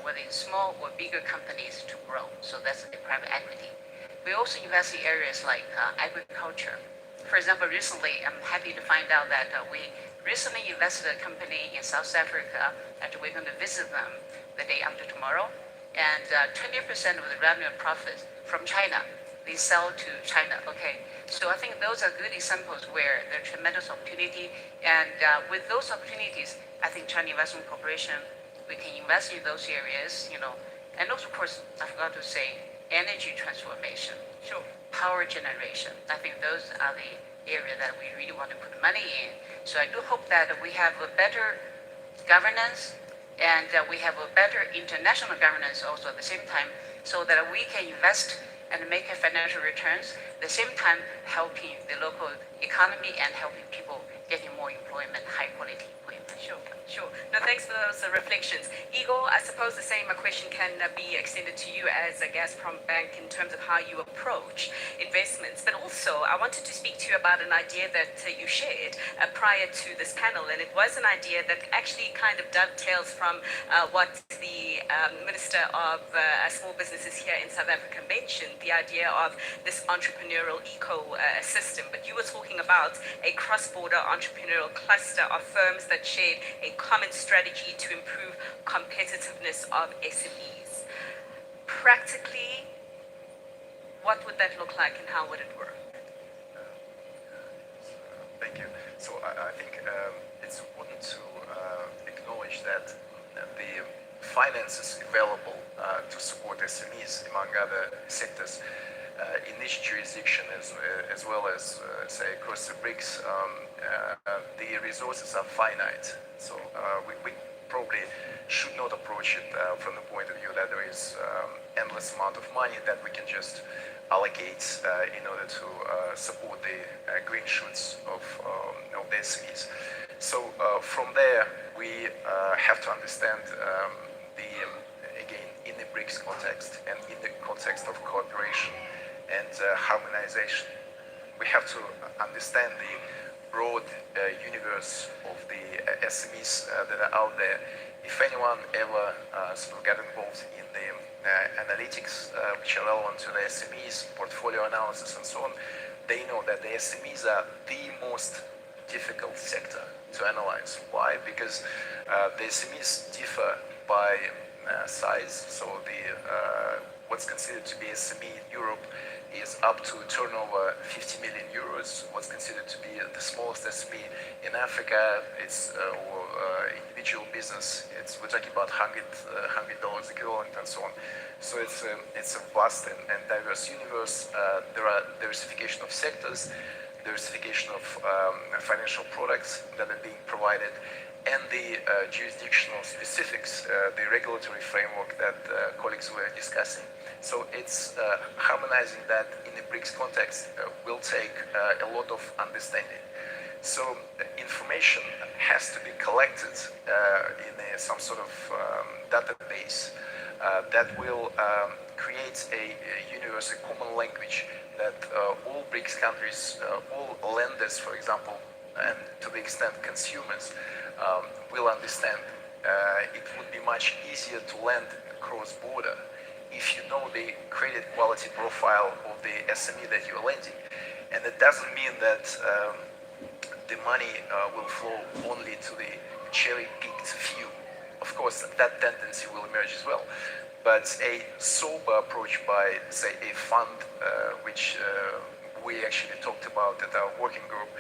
whether it's small or bigger companies to grow. So that's the private equity. We also invest in areas like agriculture. For example, recently, I'm happy to find out that we recently invested a company in South Africa, and we're going to visit them the day after tomorrow. And 20% of the revenue and profits from China, they sell to China, okay? So I think those are good examples where there's tremendous opportunity. And with those opportunities, I think China Investment Corporation, we can invest in those areas, And also, of course, I forgot to say, energy transformation, sure, power generation. I think those are the areas that we really want to put money in. So I do hope that we have a better governance and we have a better international governance also at the same time, so that we can invest and make financial returns, at the same time helping the local economy and helping people getting more employment, high quality employment. Sure. No, thanks for those reflections. Igor, I suppose the same question can be extended to you as a Gazprom bank in terms of how you approach investments. But also, I wanted to speak to you about an idea that you shared prior to this panel, and it was an idea that actually kind of dovetails from what the Minister of Small Businesses here in South Africa mentioned, the idea of this entrepreneurial ecosystem. But you were talking about a cross-border entrepreneurial cluster of firms that shared a common strategy to improve competitiveness of SMEs. Practically, what would that look like and how would it work? Thank you. So I think it's important to acknowledge that the finances available to support SMEs, among other sectors, in each jurisdiction as well as, say, across the BRICS, the resources are finite. So we probably should not approach it from the point of view that there is endless amount of money that we can just allocate in order to support the green shoots of the SMEs. So from there, we have to understand again, in the BRICS context and in the context of cooperation and harmonization, we have to understand the broad universe of the SMEs that are out there. If anyone ever sort of got involved in the analytics which are relevant to the SMEs, portfolio analysis and so on, they know that the SMEs are the most difficult sector to analyze. Why? Because the SMEs differ by size. So what's considered to be SME in Europe is up to turnover 50 million euros. What's considered to be the smallest SME in Africa, it's individual business. We're talking about $100 equivalent and so on. So it's a vast and diverse universe. There are diversification of sectors, diversification of financial products that are being provided, and the jurisdictional specifics, the regulatory framework that colleagues were discussing. So it's harmonizing that in the BRICS context will take a lot of understanding. So information has to be collected in some sort of database that will create a universal common language that all BRICS countries, all lenders, for example, and to the extent consumers will understand. It would be much easier to lend cross-border if you know the credit quality profile of the SME that you're lending. And it doesn't mean that the money will flow only to the cherry-picked few. Of course, that tendency will emerge as well. But a sober approach by, say, a fund, which we actually talked about at our working group,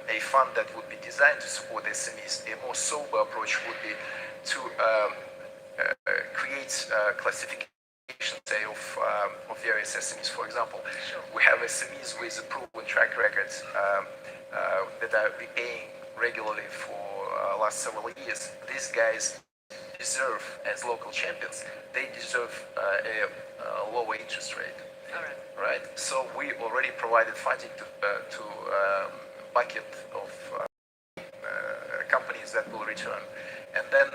a fund that would be designed to support SMEs, a more sober approach would be to create classification, say, of various SMEs. For example, we have SMEs with a proven track records that are repaying regularly for last several years. These guys deserve, as local champions, they deserve a lower interest rate. All right. Right? So we already provided funding to a bucket of companies that will return, and then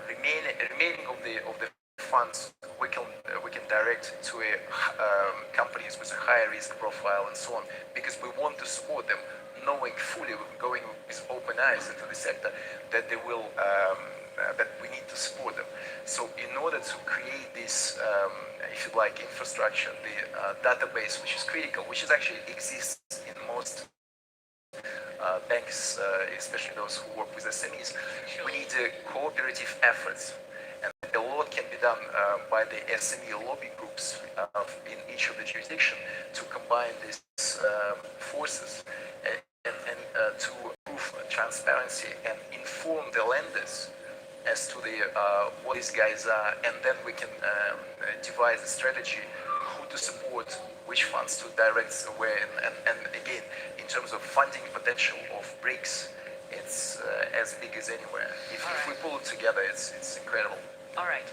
remaining of the funds we can direct to companies with a higher risk profile and so on, because we want to support them, knowing fully, going with open eyes into the sector, that they will that we need to support them. So in order to create this, if you like, infrastructure, the database, which is critical, which is actually exists in most banks, especially those who work with SMEs, we need cooperative efforts. And a lot can be done by the SME lobby groups in each of the jurisdictions to combine these forces and to improve transparency and inform the lenders as to what these guys are, and then we can devise a strategy who to support, which funds to direct where, and again, in terms of funding potential of BRICS, it's as big as anywhere. If we pull it together, it's incredible. All right.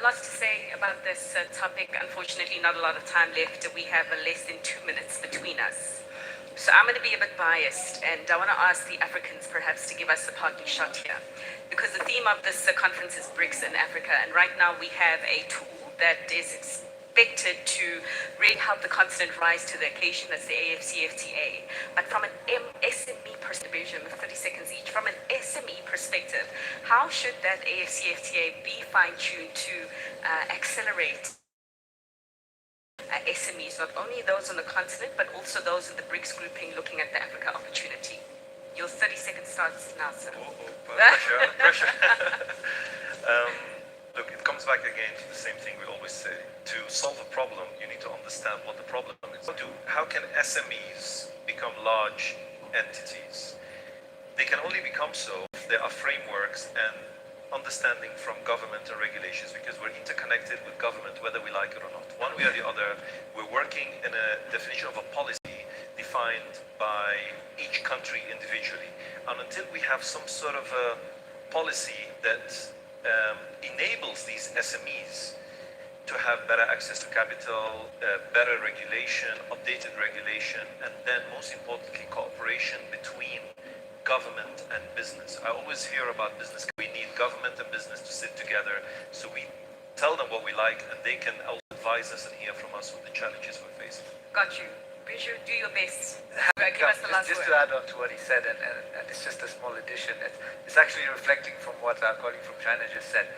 Lots to say about this topic. Unfortunately, not a lot of time left. We have less than 2 minutes between us. So I'm going to be a bit biased, and I want to ask the Africans perhaps to give us a parting shot here, because the theme of this conference is BRICS in Africa, and right now we have a tool that is expected to really help the continent rise to the occasion. That's the AFCFTA. But from an SME perspective, 30 seconds each, from an SME perspective, how should that AFCFTA be fine-tuned to accelerate SMEs, not only those on the continent, but also those in the BRICS grouping looking at the Africa opportunity? Your 30 seconds starts now, sir. Pressure. Look, it comes back again to the same thing we always say. To solve a problem, you need to understand what the problem is. How can SMEs become large entities? They can only become so if there are frameworks and understanding from government and regulations, because we're interconnected with government whether we like it or not. One way or the other, we're working in a definition of a policy defined by each country individually. And until we have some sort of a policy that enables these SMEs to have better access to capital, better regulation, updated regulation, and then most importantly, cooperation between government and business. I always hear about business. We need government and business to sit together, so we tell them what we like, and they can also advise us and hear from us on the challenges we're facing. Got you. Bijou, do your best. Give us the last Just word. to add on to what he said, and it's just a small addition, it's actually reflecting from what our colleague from China just said.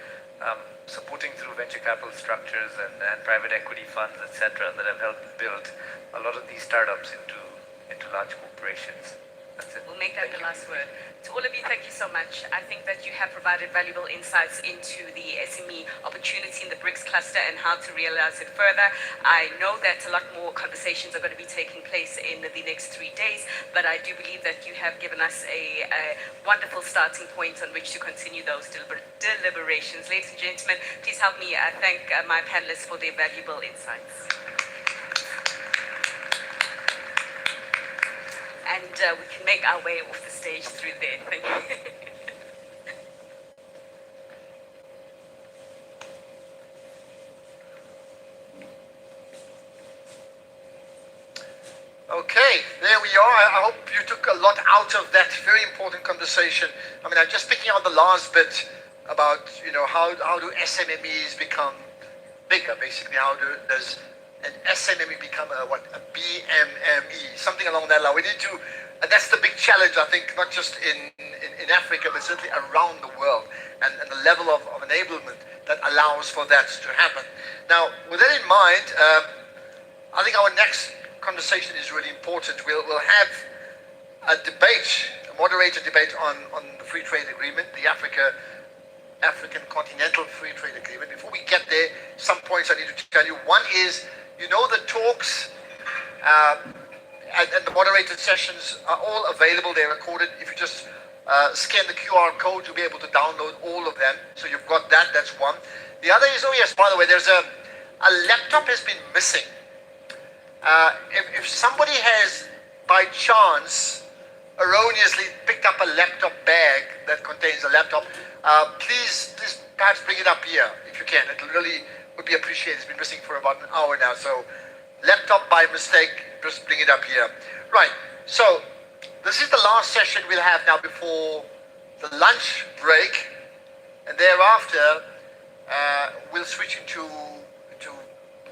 Supporting through venture capital structures and private equity funds, etc., that have helped build a lot of these startups into large corporations. That's it. We'll make that the last word. To all of you, thank you so much. I think that you have provided valuable insights into the SME opportunity in the BRICS cluster and how to realize it further. I know that a lot more conversations are going to be taking place in the next 3 days, but I do believe that you have given us a wonderful starting point on which to continue those deliberations. Ladies and gentlemen, please help me thank my panelists for their valuable insights. And we can make our way off the stage through there. Thank you. Okay, there we are. I hope you took a lot out of that very important conversation. I mean, I'm just picking out the last bit about, how do SMMEs become bigger? Basically, how does an SMME become a BMME, something along that line. We need to, and that's the big challenge, I think, not just in Africa, but certainly around the world, and the level of enablement that allows for that to happen. Now, with that in mind, I think our next conversation is really important. We'll have a debate, a moderated debate on the free trade agreement, the African Continental Free Trade Agreement. Before we get there, some points I need to tell you. One is, the talks and the moderated sessions are all available. They're recorded. If you just scan the QR code, you'll be able to download all of them. So you've got that. That's one. The other is, by the way, there's a laptop has been missing. If somebody has, by chance, erroneously picked up a laptop bag that contains a laptop, please perhaps bring it up here if you can. It really would be appreciated. It's been missing for about an hour now. So laptop by mistake, just bring it up here. Right, so this is the last session we'll have now before the lunch break, and thereafter we'll switch into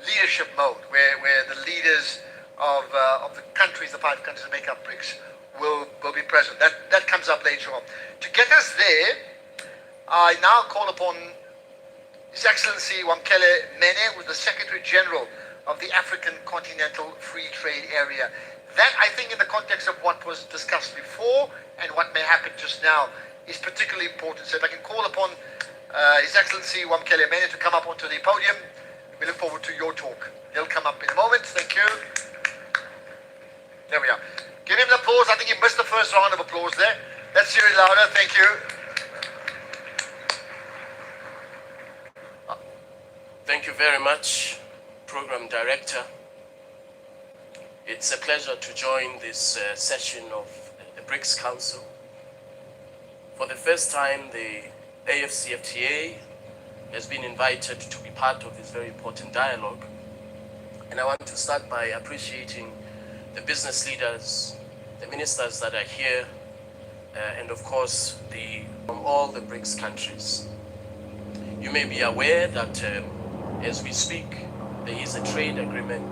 leadership mode, where the leaders of the countries, the 5 countries that make up BRICS, will be present. That comes up later on. To get us there, I now call upon His Excellency Wamkele Mene, who is the Secretary General of the African Continental Free Trade Area. That, I think, in the context of what was discussed before and what may happen just now, is particularly important. So if I can call upon His Excellency Wamkele Mene to come up onto the podium, we look forward to your talk. He'll come up in a moment. Thank you. There we are. Give him an applause. I think he missed the first round of applause there. Let's hear it louder. Thank you. Thank you very much, Program Director. It's a pleasure to join this session of the BRICS Council. For the first time, the AFCFTA has been invited to be part of this very important dialogue. And I want to start by appreciating the business leaders, the ministers that are here, and of course, from all the BRICS countries. You may be aware that as we speak, there is a trade agreement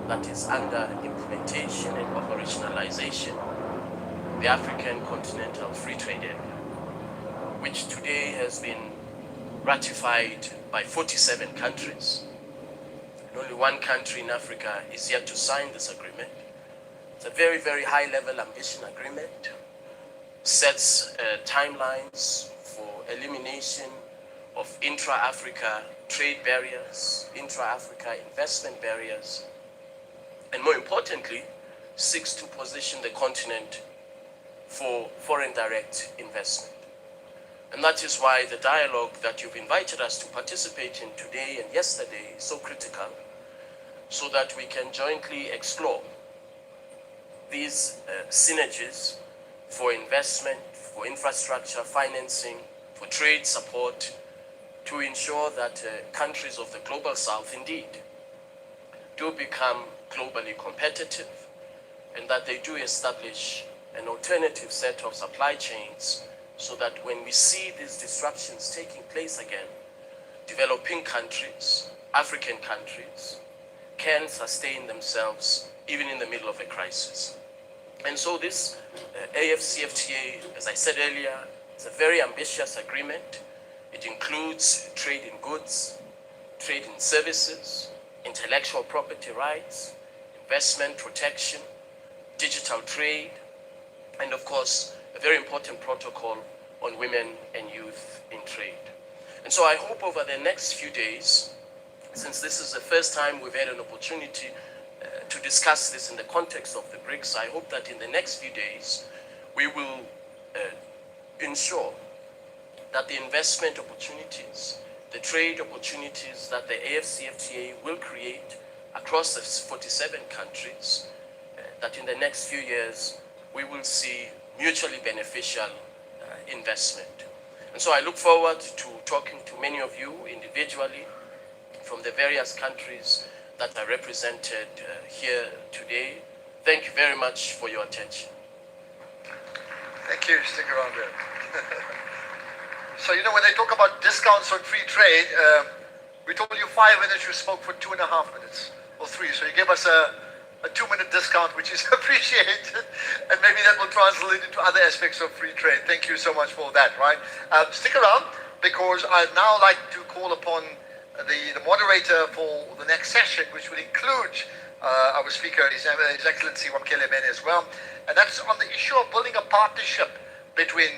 that is under implementation and operationalization, the African Continental Free Trade Area, which today has been ratified by 47 countries. And only one country in Africa is yet to sign this agreement. It's a very, very high-level ambition agreement, sets timelines for elimination of intra-Africa trade barriers, intra-Africa investment barriers, and more importantly, seeks to position the continent for foreign direct investment. And that is why the dialogue that you've invited us to participate in today and yesterday is so critical, so that we can jointly explore these synergies for investment, for infrastructure financing, for trade support, to ensure that countries of the global south indeed do become globally competitive, and that they do establish an alternative set of supply chains so that when we see these disruptions taking place again, developing countries, African countries, can sustain themselves even in the middle of a crisis. And so this AFCFTA, as I said earlier, is a very ambitious agreement. It includes trade in goods, trade in services, intellectual property rights, investment protection, digital trade, and of course, a very important protocol on women and youth in trade. And so I hope over the next few days, since this is the first time we've had an opportunity to discuss this in the context of the BRICS, I hope that in the next few days, we will ensure that the investment opportunities, the trade opportunities that the AFCFTA will create across the 47 countries, that in the next few years, we will see mutually beneficial investment. And so I look forward to talking to many of you individually from the various countries that are represented here today. Thank you very much for your attention. Thank you. Stick around there. So, you know, when they talk about discounts on free trade, we told you 5 minutes, you spoke for 2.5 minutes, or 3. So you gave us a 2-minute discount, which is appreciated, and maybe that will translate into other aspects of free trade. Thank you so much for that, right? Stick around, because I'd now like to call upon the moderator for the next session, which will include our speaker, His Excellency Wamkele Mene as well, and that's on the issue of building a partnership between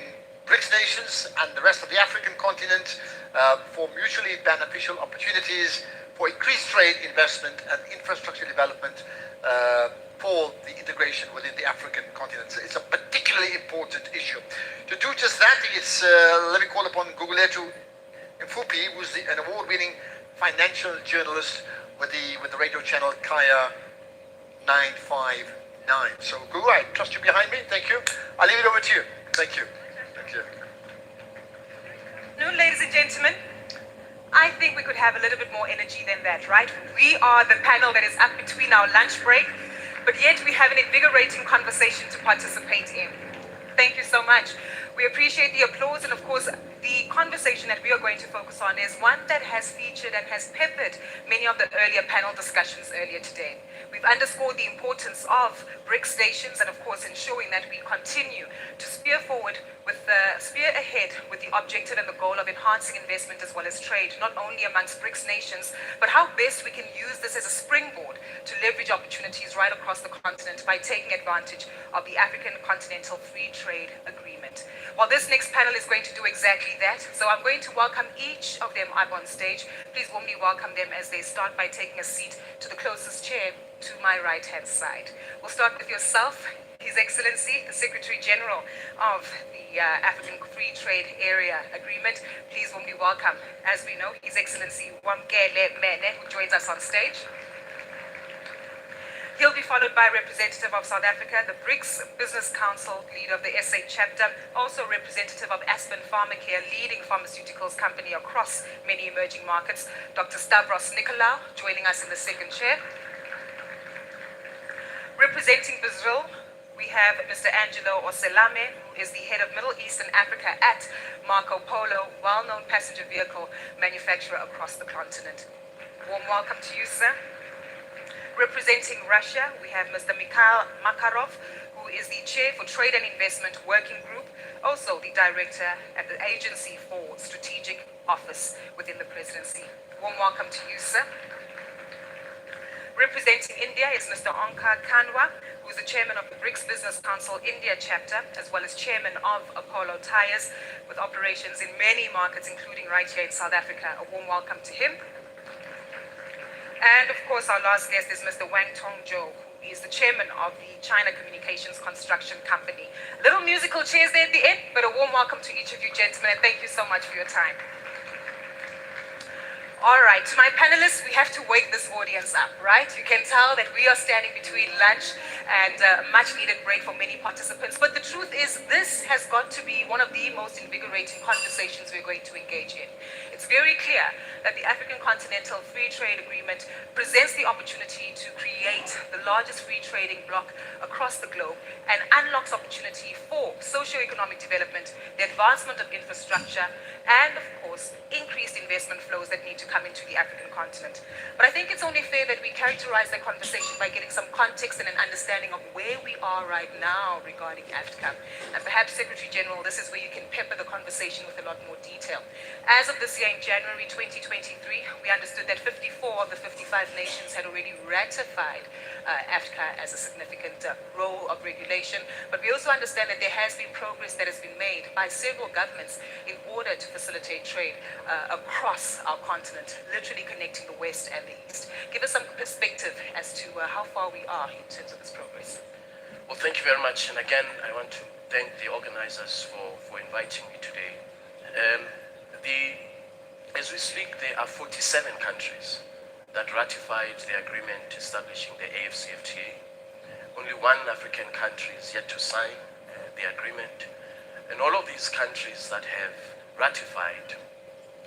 BRICS nations and the rest of the African continent for mutually beneficial opportunities for increased trade, investment, and infrastructure development for the integration within the African continent. So it's a particularly important issue. To do just that, it's, let me call upon Gugulethu Mfupi, who's an award-winning financial journalist with the radio channel Kaya 959. So Gugu, I trust you behind me. Thank you. I'll leave it over to you. Thank you. Thank you. No, ladies and gentlemen, I think we could have a little bit more energy than that, right? We are the panel that is up between our lunch break, but yet we have an invigorating conversation to participate in. Thank you so much. We appreciate the applause, and of course, the conversation that we are going to focus on is one that has featured and has peppered many of the earlier panel discussions earlier today. We've underscored the importance of BRICS nations and of course ensuring that we continue to spear ahead with the objective and the goal of enhancing investment as well as trade, not only amongst BRICS nations, but how best we can use this as a springboard to leverage opportunities right across the continent by taking advantage of the African Continental Free Trade Agreement. Well, this next panel is going to do exactly that. So I'm going to welcome each of them up on stage. Please warmly welcome them as they start by taking a seat to the closest chair to my right-hand side. We'll start with yourself, His Excellency, the Secretary General of the African Free Trade Area Agreement. Please warmly welcome, as we know, His Excellency Wamkele Mene, who joins us on stage. He'll be followed by a representative of South Africa, the BRICS Business Council, leader of the SA chapter, also representative of Aspen Pharmacare, leading pharmaceuticals company across many emerging markets, Dr. Stavros Nicolaou, joining us in the second chair. Representing Brazil, we have Mr. Angelo Oselame, who is the head of Middle East and Africa at Marco Polo, well-known passenger vehicle manufacturer across the continent. Warm welcome to you, sir. Representing Russia, we have Mr. Mikhail Makarov, who is the chair for Trade and Investment Working Group, also the director at the Agency for Strategic Office within the presidency. Warm welcome to you, sir. Representing India is Mr. Onkar Kanwa, who is the chairman of the BRICS Business Council India chapter, as well as chairman of Apollo Tyres, with operations in many markets, including right here in South Africa. A warm welcome to him. And of course, our last guest is Mr. Wang Tongzhou, who is the chairman of the China Communications Construction Company. Little musical chairs there at the end, but a warm welcome to each of you gentlemen, and thank you so much for your time. All right, to my panelists, we have to wake this audience up, right? You can tell that we are standing between lunch and a much needed break for many participants. But the truth is, this has got to be one of the most invigorating conversations we're going to engage in. It's very clear that the African Continental Free Trade Agreement presents the opportunity to create the largest free trading bloc across the globe and unlocks opportunity for socio-economic development, the advancement of infrastructure, and of course, increased investment flows that need to come into the African continent. But I think it's only fair that we characterize the conversation by getting some context and an understanding of where we are right now regarding AFCA. And perhaps, Secretary General, this is where you can pepper the conversation with a lot more detail. As of this year, in January 2023, we understood that 54 of the 55 nations had already ratified AFCA as a significant role of regulation. But we also understand that there has been progress that has been made by several governments in order to facilitate trade across our continent, literally connecting the West and the East. Give us some perspective as to how far we are in terms of this progress. Well, thank you very much. And again, I want to thank the organizers for inviting me today. As we speak, there are 47 countries that ratified the agreement establishing the AfCFTA. Only one African country is yet to sign the agreement. And all of these countries that have ratified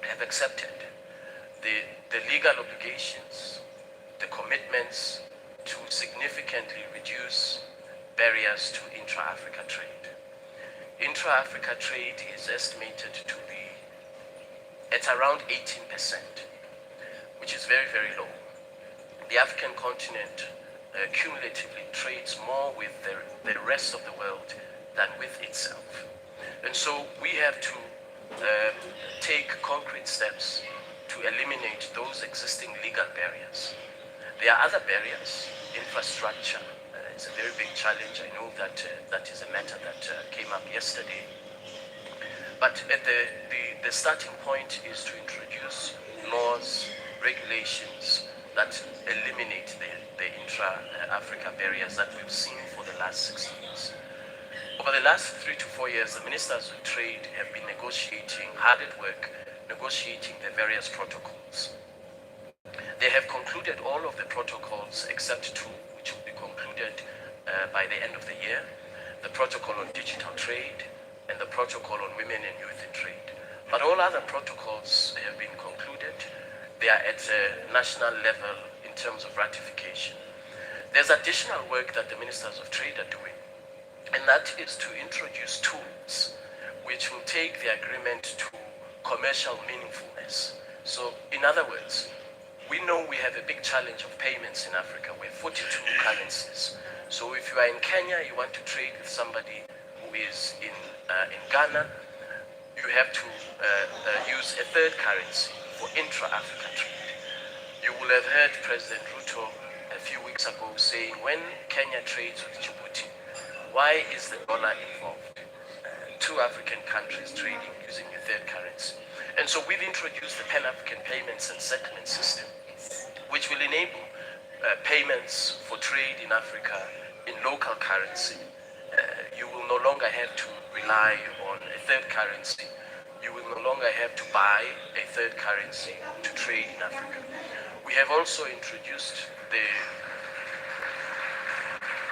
have accepted the legal obligations, the commitments to significantly reduce barriers to intra-Africa trade. Intra-Africa trade is estimated to be at around 18%, which is very, very low. The African continent cumulatively trades more with the rest of the world than with itself. And so we have to take concrete steps to eliminate those existing legal barriers. There are other barriers. Infrastructure is a very big challenge. I know that that is a matter that came up yesterday. But at the starting point is to introduce laws, regulations that eliminate the intra-Africa barriers that we've seen for the last 60 years. Over the last 3 to 4 years, the ministers of trade have been negotiating, hard at work, negotiating the various protocols. They have concluded all of the protocols except 2, which will be concluded by the end of the year: the protocol on digital trade and the protocol on women and youth in trade. But all other protocols have been concluded. They are at a national level in terms of ratification. There's additional work that the ministers of trade are doing, and that is to introduce tools which will take the agreement to commercial meaningfulness. So, in other words, we know we have a big challenge of payments in Africa. We have 42 currencies. So if you are in Kenya, you want to trade with somebody who is in Ghana, you have to use a third currency for intra-Africa trade. You will have heard President Ruto a few weeks ago saying, when Kenya trades with Djibouti, why is the dollar involved? 2 African countries trading using a third currency. And so we've introduced the Pan-African Payments and Settlement System, which will enable payments for trade in Africa in local currency. You will no longer have to rely on a third currency. You will no longer have to buy a third currency to trade in Africa. We have also introduced the...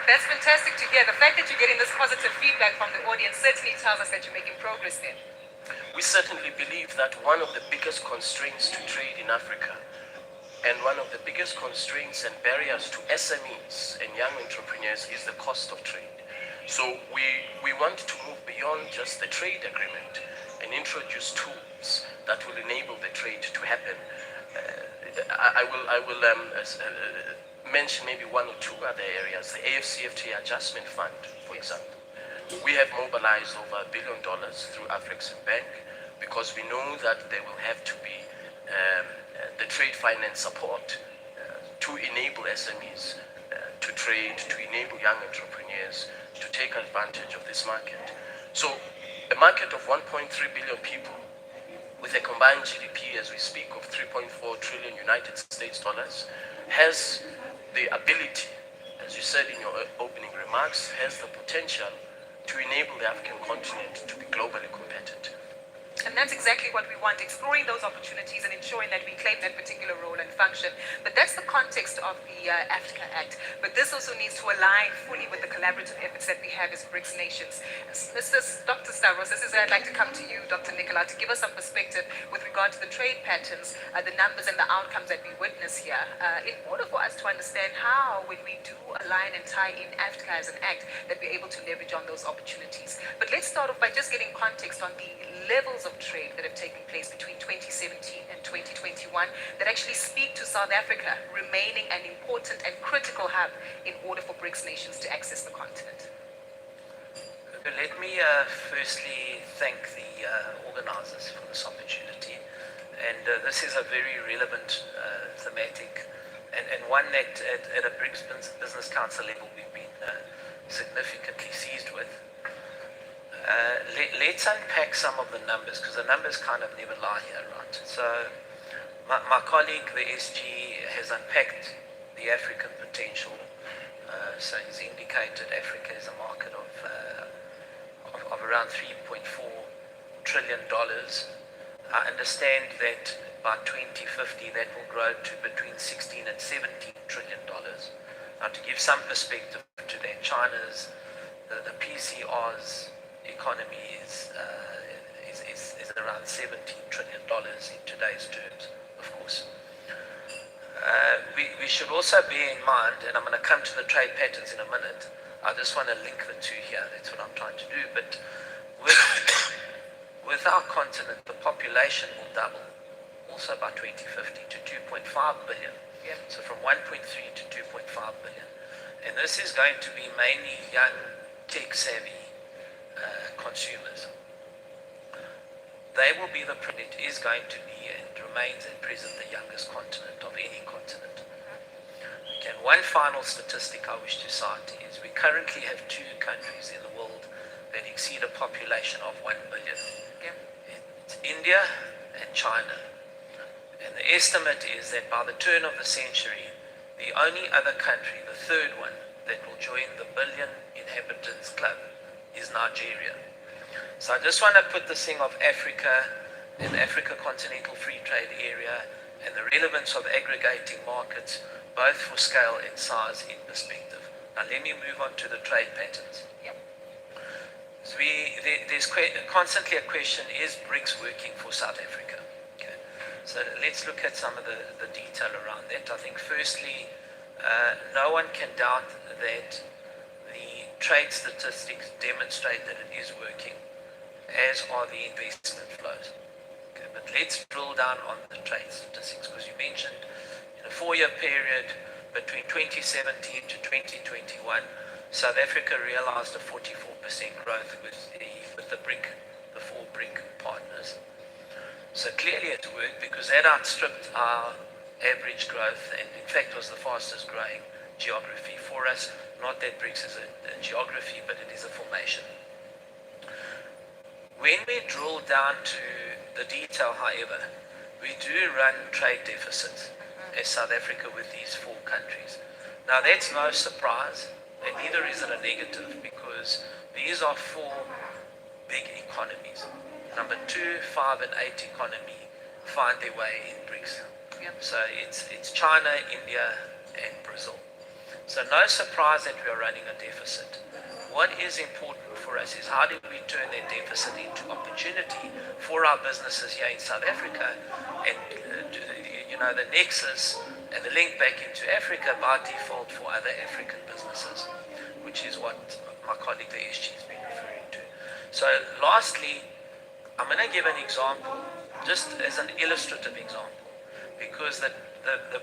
That's fantastic to hear. The fact that you're getting this positive feedback from the audience certainly tells us that you're making progress there. We certainly believe that one of the biggest constraints to trade in Africa and one of the biggest constraints and barriers to SMEs and young entrepreneurs is the cost of trade. So we want to move beyond just the trade agreement and introduce tools that will enable the trade to happen. I will mention maybe 1 or 2 other areas. The AfCFTA Adjustment Fund, for example. We have mobilized over $1 billion through Afrexim Bank because we know that there will have to be the trade finance support to enable SMEs to trade, to enable young entrepreneurs to take advantage of this market. So a market of 1.3 billion people with a combined GDP as we speak of 3.4 trillion United States dollars has the ability, as you said in your opening remarks, has the potential to enable the African continent to be globally competitive. And that's exactly what we want, exploring those opportunities and ensuring that we claim that particular role and function. But that's the context of the Africa Act. But this also needs to align fully with the collaborative efforts that we have as BRICS nations. Dr. Stavros, this is where I'd like to come to you, Dr. Nicola, to give us some perspective with regard to the trade patterns, the numbers and the outcomes that we witness here. In order for us to understand how, when we do align and tie in Africa as an act, that we're able to leverage on those opportunities. But let's start off by just getting context on the levels of trade that have taken place between 2017 and 2021 that actually speak to South Africa remaining an important and critical hub in order for BRICS nations to access the continent. Let me firstly thank the organizers for this opportunity. And this is a very relevant thematic and one that at a BRICS Business Council level we've been significantly seized with. Let's unpack some of the numbers, because the numbers kind of never lie here, right? So my colleague, the SG, has unpacked the African potential. So he's indicated Africa is a market of around $3.4 trillion. I understand that by 2050 that will grow to between 16 and 17 trillion dollars. Now, to give some perspective to that, China's the PCR's economy is around $17 trillion in today's terms, of course. We should also bear in mind, and I'm going to come to the trade patterns in a minute, I just want to link the two here, that's what I'm trying to do, but with our continent, the population will double also by 2050 to 2.5 billion. Yeah. So from 1.3 to 2.5 billion. And this is going to be mainly young, tech-savvy consumers. They will be it is going to be and remains at present the youngest continent of any continent. Okay, and one final statistic I wish to cite is we currently have two countries in the world that exceed a population of 1 billion. Yeah. It's India and China. And the estimate is that by the turn of the century, the only other country, the third one, that will join the billion inhabitants club is Nigeria. So I just want to put this thing of Africa and the Africa Continental Free Trade Area and the relevance of aggregating markets, both for scale and size, in perspective. Now let me move on to the trade patterns. Yep. So there's constantly a question, is BRICS working for South Africa? Okay. So let's look at some of the detail around that. I think firstly, no one can doubt that the trade statistics demonstrate that it is working, as are the investment flows. Okay, but let's drill down on the trade statistics, because you mentioned in a 4-year period between 2017 to 2021, South Africa realized a 44% growth with the four BRIC partners. So clearly it worked, because that outstripped our average growth and in fact was the fastest growing geography for us. Not that BRICS is a geography, but it is a formation. When we drill down to the detail, however, we do run trade deficits as South Africa with these four countries. Now that's no surprise, and neither is it a negative, because these are four big economies. Number 2, 5, and 8 economy find their way in BRICS. Yep. So it's China, India, and Brazil. So no surprise that we are running a deficit. What is important for us is how do we turn that deficit into opportunity for our businesses here in South Africa, and the nexus and the link back into Africa by default for other African businesses, which is what my colleague the SG has been referring to. So lastly, I'm going to give an example, just as an illustrative example, because the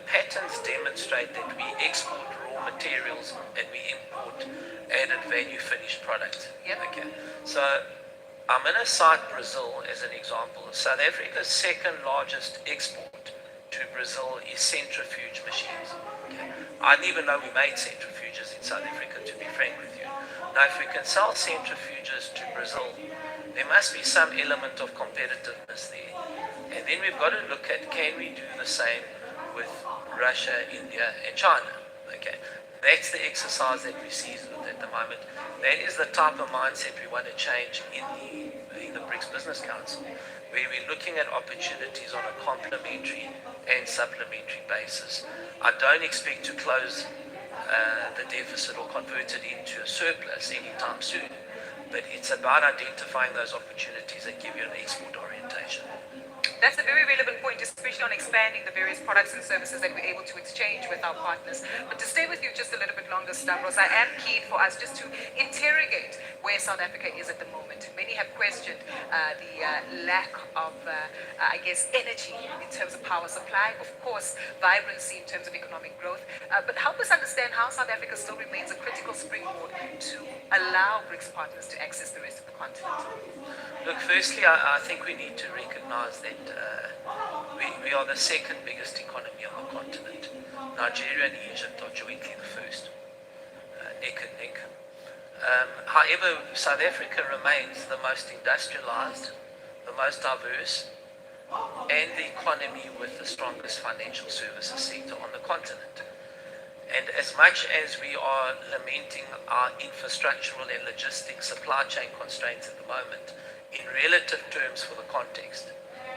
patterns demonstrate that we export raw materials and we import added value finished products. Yep. Okay. So I'm going to cite Brazil as an example. South Africa's second largest export to Brazil is centrifuge machines. Okay. I didn't even know we made centrifuges in South Africa, to be frank with you. Now, if we can sell centrifuges to Brazil, there must be some element of competitiveness there. And then we've got to look at, can we do the same with Russia, India, and China? Okay. That's the exercise that we see at the moment. That is the type of mindset we want to change in the in the BRICS Business Council, where we're looking at opportunities on a complementary and supplementary basis. I don't expect to close the deficit or convert it into a surplus anytime soon, but it's about identifying those opportunities that give you an export orientation. That's a very relevant point, especially on expanding the various products and services that we're able to exchange with our partners. But to stay with you just a little bit longer, Stavros, I am keen for us just to interrogate where South Africa is at the moment. Many have questioned the lack of, I guess, energy in terms of power supply, of course, vibrancy in terms of economic growth. But help us understand how South Africa still remains a critical springboard to allow BRICS partners to access the rest of the continent. Look, firstly, I think we need to recognize that we are the second biggest economy on the continent. Nigeria and Egypt are jointly the first, neck and neck. However, South Africa remains the most industrialized, the most diverse, and the economy with the strongest financial services sector on the continent. And as much as we are lamenting our infrastructural and logistics supply chain constraints at the moment, in relative terms for the context,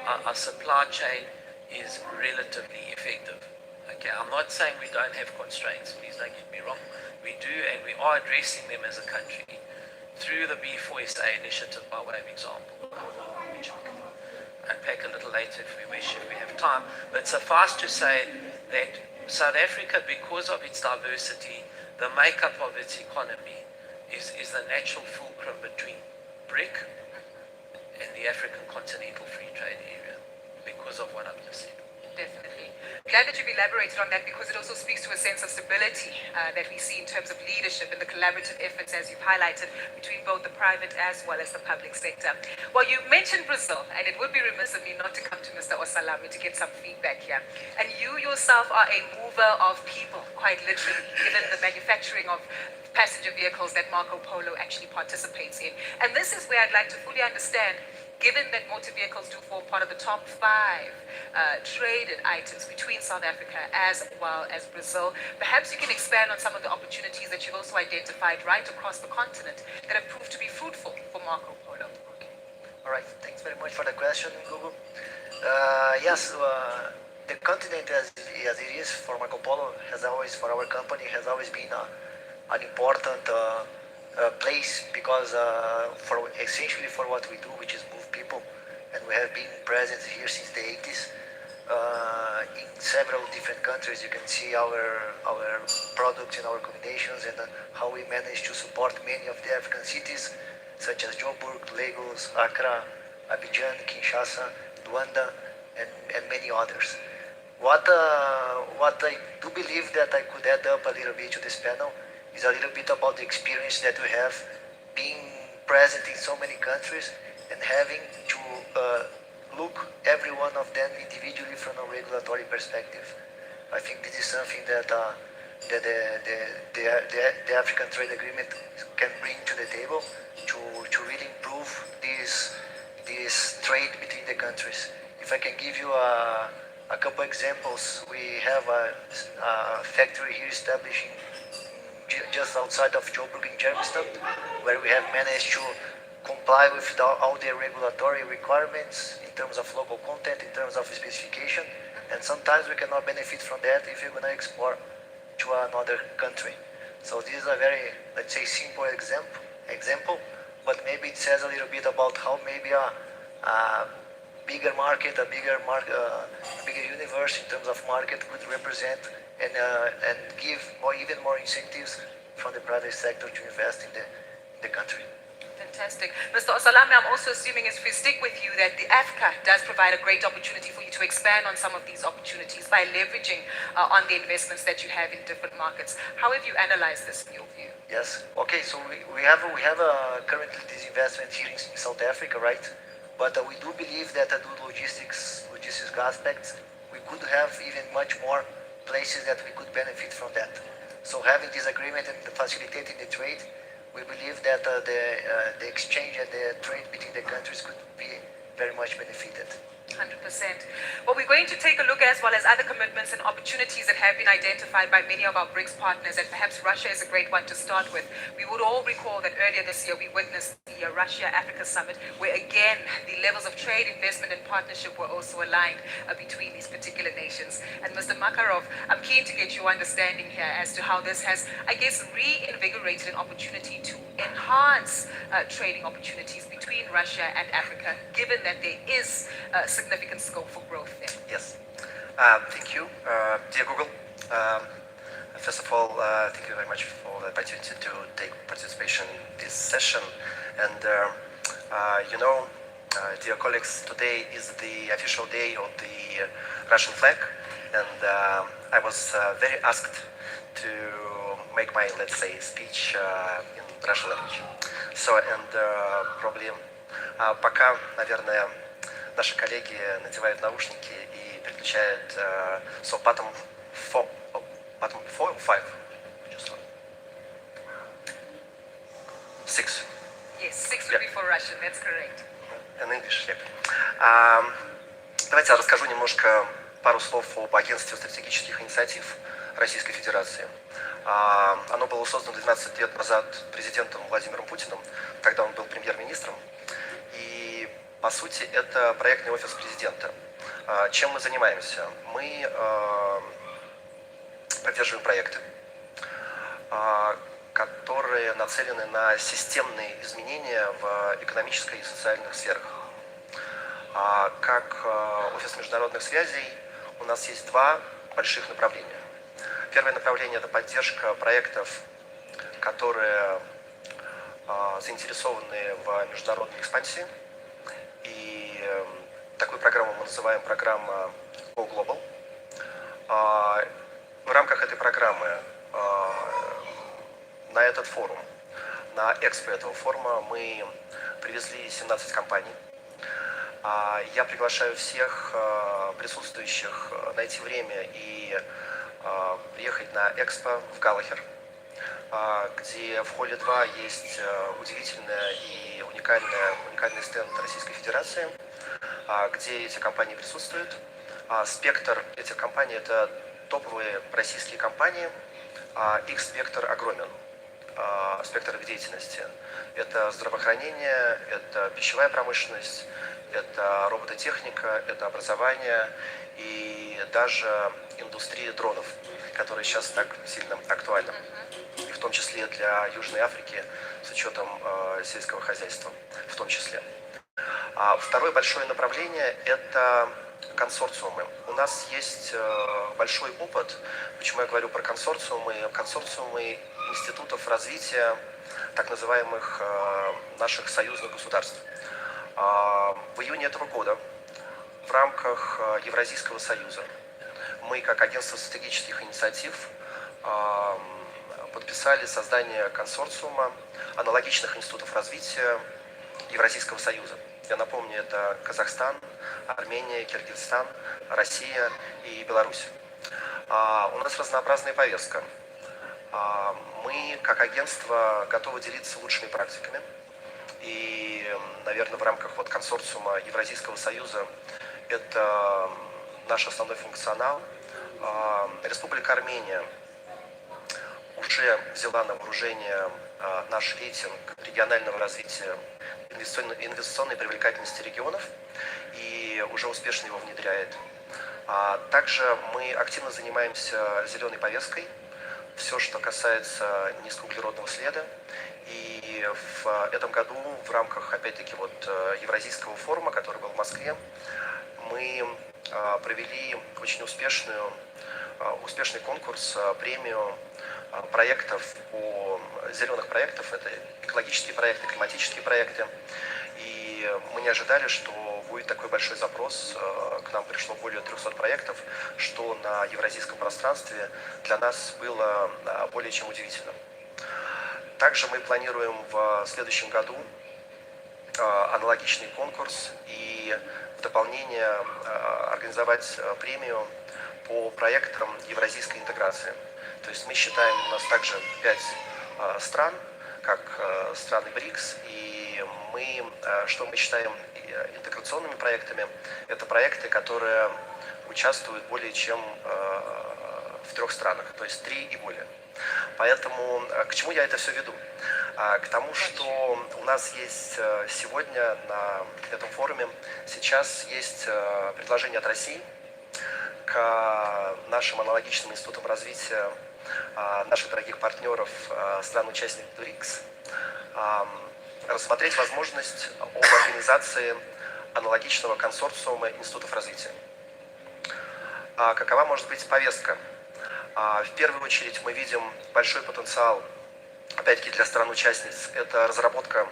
our supply chain is relatively effective. Okay, I'm not saying we don't have constraints, please don't get me wrong. We do, and we are addressing them as a country through the B4SA initiative by way of example, which we can unpack a little later if we wish, if we have time. But suffice to say that South Africa, because of its diversity, the makeup of its economy is the natural fulcrum between BRIC and the African Continental Free Trade Area, because of what I've just said. Definitely. Glad that you've elaborated on that, because it also speaks to a sense of stability that we see in terms of leadership and the collaborative efforts, as you've highlighted, between both the private as well as the public sector. Well, you mentioned Brazil, and it would be remiss of me not to come to Mr. Osalami to get some feedback here. And you yourself are a mover of people, quite literally, given the manufacturing of passenger vehicles that Marco Polo actually participates in. And this is where I'd like to fully understand, given that motor vehicles do form part of the top 5 traded items between South Africa as well as Brazil, perhaps you can expand on some of the opportunities that you've also identified right across the continent that have proved to be fruitful for Marco Polo. All right, thanks very much for the question, Gugu. Yes, the continent as it is for Marco Polo has always, for our company, has always been an important place, because essentially for what we do, which is move people, and we have been present here since the 80s in several different countries. You can see our products and our combinations, and how we manage to support many of the African cities such as Joburg, Lagos, Accra, Abidjan, Kinshasa, Luanda, and many others. What I do believe that I could add up a little bit to this panel is a little bit about the experience that we have being present in so many countries and having to look every one of them individually from a regulatory perspective. I think this is something that the African Trade Agreement can bring to the table to really improve this trade between the countries. If I can give you a couple examples, we have a factory here establishing just outside of Joburg in Germiston, where we have managed to comply with all the regulatory requirements in terms of local content, in terms of specification, and sometimes we cannot benefit from that if you're going to export to another country. So this is a very, let's say, simple example, but maybe it says a little bit about how maybe a bigger market, a bigger universe in terms of market could represent and give even more incentives from the private sector to invest in the country. Fantastic. Mr. Osalami, I'm also assuming, as we stick with you, that the AFCA does provide a great opportunity for you to expand on some of these opportunities by leveraging on the investments that you have in different markets. How have you analyzed this in your view? Yes. Okay. So we have currently this investment here in South Africa, right? But we do believe that due to logistics aspects, we could have even much more places that we could benefit from that. So having this agreement and facilitating the trade, we believe that the exchange and the trade between the countries could be very much benefited. 100%. Well, we're going to take a look as well as other commitments and opportunities that have been identified by many of our BRICS partners, and perhaps Russia is a great one to start with. We would all recall that earlier this year we witnessed the Russia-Africa Summit, where again the levels of trade, investment and partnership were also aligned between these particular nations. And Mr. Makarov, I'm keen to get your understanding here as to how this has, I guess, reinvigorated an opportunity to enhance trading opportunities between Russia and Africa, given that there is significant scope for growth there. Yes. Thank you, dear Google. First of all, thank you very much for the opportunity to take participation in this session. And dear colleagues, today is the official day of the Russian flag, and I was very asked to make my, let's say, speech in Russian language. So, and probably пока, наверное, наши коллеги надевают наушники и переключают so bottom 4 or 5? Just 6. Yes, 6 would be for Russian, that's correct. In English, yeah. Давайте я расскажу немножко пару слов об агентстве стратегических инициатив Российской Федерации. Оно было создано 12 лет назад президентом Владимиром Путиным, когда он был премьер-министром. И, по сути, это проектный офис президента. Чем мы занимаемся? Мы поддерживаем проекты, которые нацелены на системные изменения в экономической и социальных сферах. Как офис международных связей у нас есть два больших направления. Первое направление – это поддержка проектов, которые заинтересованы в международной экспансии. И такую программу мы называем программа Go Global. В рамках этой программы на этот форум, на экспо этого форума мы привезли 17 компаний. Я приглашаю всех присутствующих найти время и приехать на экспо в Галлахер, где в холле 2 есть удивительный и уникальный стенд Российской Федерации, где эти компании присутствуют. Спектр этих компаний – это топовые российские компании, их спектр огромен, спектр их деятельности. Это здравоохранение, это пищевая промышленность, это робототехника, это образование и даже индустрия дронов, которая сейчас так сильно актуальна, и в том числе для Южной Африки с учетом сельского хозяйства в том числе. Второе большое направление – это консорциумы. У нас есть большой опыт. Почему я говорю про консорциумы? Консорциумы институтов развития так называемых наших союзных государств. В июне этого года в рамках Евразийского союза мы, как агентство стратегических инициатив, подписали создание консорциума аналогичных институтов развития Евразийского союза. Я напомню, это Казахстан, Армения, Киргизстан, Россия и Беларусь. У нас разнообразная повестка. Мы, как агентство, готовы делиться лучшими практиками. И, наверное, в рамках консорциума Евразийского союза это наш основной функционал. Республика Армения уже взяла на вооружение наш рейтинг регионального развития инвестиционной привлекательности регионов и уже успешно его внедряет. Также мы активно занимаемся зеленой повесткой, все, что касается низкоуглеродного следа. И в этом году в рамках, опять-таки, Евразийского форума, который был в Москве, мы провели очень успешный конкурс, премию проектов зеленых проектов. Это экологические проекты, климатические проекты. И мы не ожидали, что будет такой большой запрос. К нам пришло более 300 проектов, что на евразийском пространстве для нас было более чем удивительно. Также мы планируем в следующем году аналогичный конкурс и в дополнение организовать премию по проектам евразийской интеграции. То есть мы считаем, у нас также 5 стран, как страны БРИКС, и что мы считаем интеграционными проектами, это проекты, которые участвуют более чем в 3 странах, то есть 3 и более. Поэтому к чему я это все веду? К тому, что у нас есть сегодня на этом форуме, сейчас есть предложение от России к нашим аналогичным институтам развития наших дорогих партнеров, стран-участников БРИКС, рассмотреть возможность об организации аналогичного консорциума институтов развития. Какова может быть повестка? В первую очередь мы видим большой потенциал, опять-таки для стран-участниц, это разработка